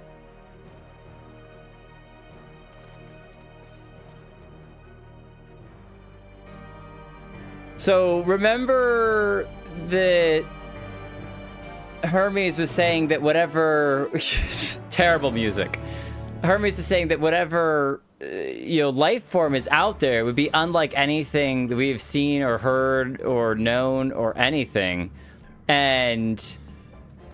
So remember that Hermes was saying that whatever terrible music. Hermes is saying that whatever life form is out there would be unlike anything that we've seen or heard or known or anything, and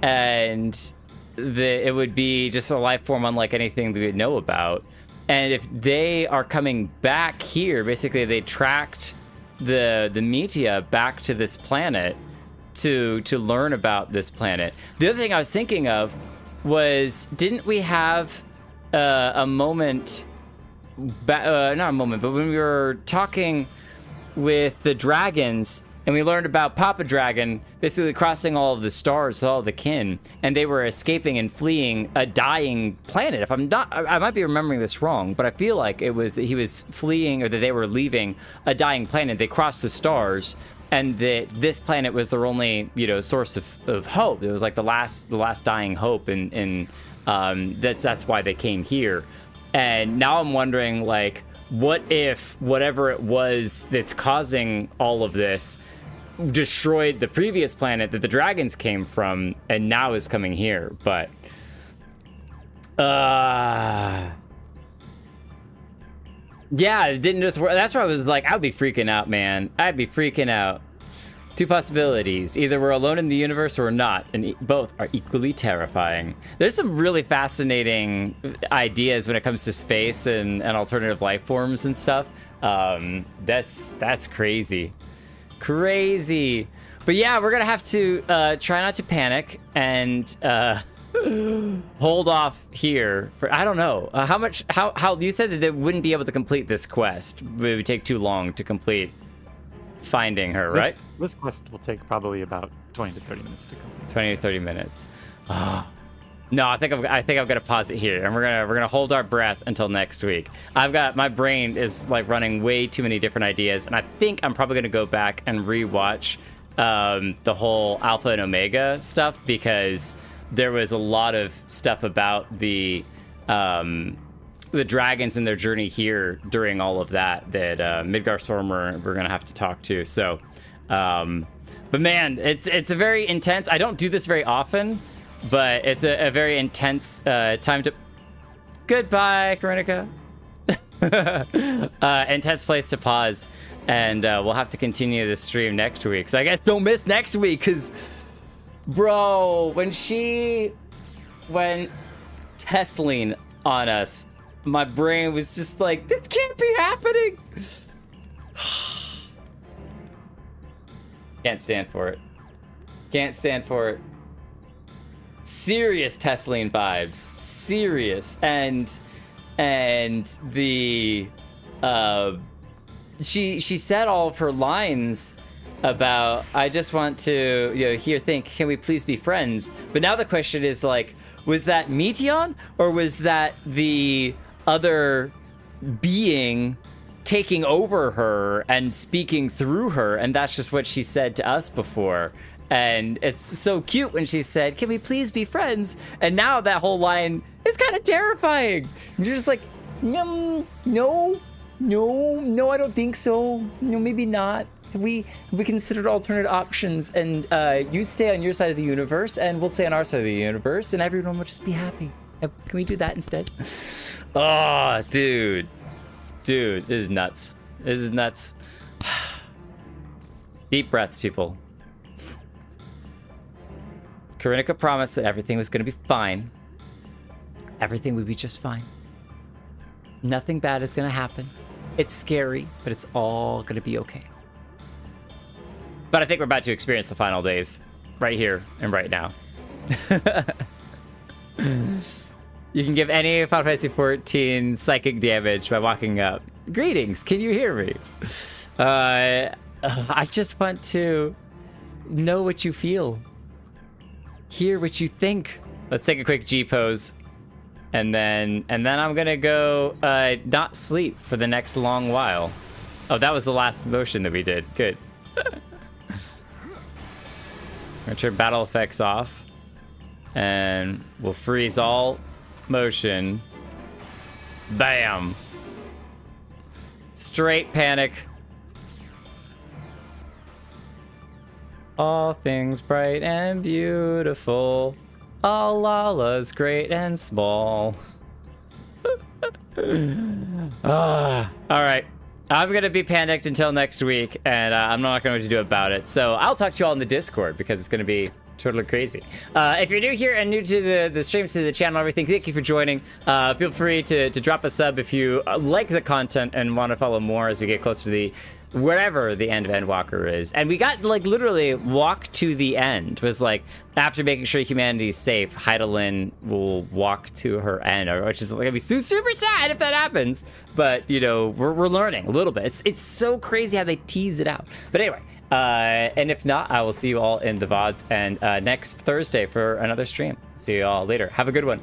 it would be just a life form unlike anything that we know about. And if they are coming back here, basically they tracked the Meteor back to this planet, to learn about this planet. The other thing I was thinking of was, didn't we have a moment, not a moment, but when we were talking with the dragons, and we learned about Papa Dragon basically crossing all of the stars with all the kin, and they were escaping and fleeing a dying planet. If I'm not, I might be remembering this wrong, but I feel like it was that he was fleeing, or that they were leaving a dying planet. They crossed the stars, and that this planet was their only, source of hope. It was like the last dying hope, and that's why they came here. And now I'm wondering, like, what if whatever it was that's causing all of this destroyed the previous planet that the dragons came from, and now is coming here? But yeah, it didn't just work. That's why I was like, I'd be freaking out, man. I'd be freaking out. Two possibilities: either we're alone in the universe or not, and both are equally terrifying. There's some really fascinating ideas when it comes to space and alternative life forms and stuff. That's crazy. But yeah, we're gonna have to try not to panic and hold off here for, I don't know, how you said that they wouldn't be able to complete this quest. It would take too long to complete finding her, right? This quest will take probably about 20 to 30 minutes to complete. 20 to 30 minutes. No, I think I'm gonna pause it here, and we're gonna hold our breath until next week. My brain is like running way too many different ideas, and I think I'm probably gonna go back and rewatch the whole Alpha and Omega stuff, because there was a lot of stuff about the dragons and their journey here during all of that Midgar Sormer we're gonna have to talk to. So, but man, it's a very intense. I don't do this very often, but it's a very intense time to. Goodbye, Karinika. Intense place to pause, and we'll have to continue this stream next week. So I guess don't miss next week, because, bro, when Tesseline on us, my brain was just like, this can't be happening. Can't stand for it. Can't stand for it. Serious Tesseline vibes. Serious. And the she said all of her lines about, I just want to think, can we please be friends? But now the question is, like, was that Meteon, or was that the other being taking over her and speaking through her? And that's just what she said to us before. And it's so cute when she said, can we please be friends? And now that whole line is kind of terrifying. And you're just like, no, I don't think so. No, maybe not. We considered alternate options, and you stay on your side of the universe, and we'll stay on our side of the universe, and everyone will just be happy. Can we do that instead? Oh, dude, this is nuts. Deep breaths, people. Karinika promised that everything was going to be fine. Everything would be just fine. Nothing bad is going to happen. It's scary, but it's all going to be okay. But I think we're about to experience the final days right here and right now. You can give any Final Fantasy XIV psychic damage by walking up. Greetings, can you hear me? I just want to know what you feel. Hear what you think. Let's take a quick G pose. And then I'm gonna go not sleep for the next long while. Oh, that was the last motion that we did. Good. I'm gonna turn battle effects off, and we'll freeze all motion. Bam. Straight panic. All things bright and beautiful. All Lala's great and small. All right. I'm going to be panicked until next week, and I'm not going to do about it. So I'll talk to you all in the Discord, because it's going to be totally crazy. If you're new here and new to the streams, to the channel, everything, thank you for joining. Feel free to drop a sub if you like the content and want to follow more as we get closer to the wherever the end of Endwalker is. And we got, like, literally walk to the end. It was like, after making sure humanity's safe, Heidelin will walk to her end, which is going to be super sad if that happens. But, you know, we're learning a little bit. It's so crazy how they tease it out. But anyway, and if not, I will see you all in the VODs and next Thursday for another stream. See you all later. Have a good one.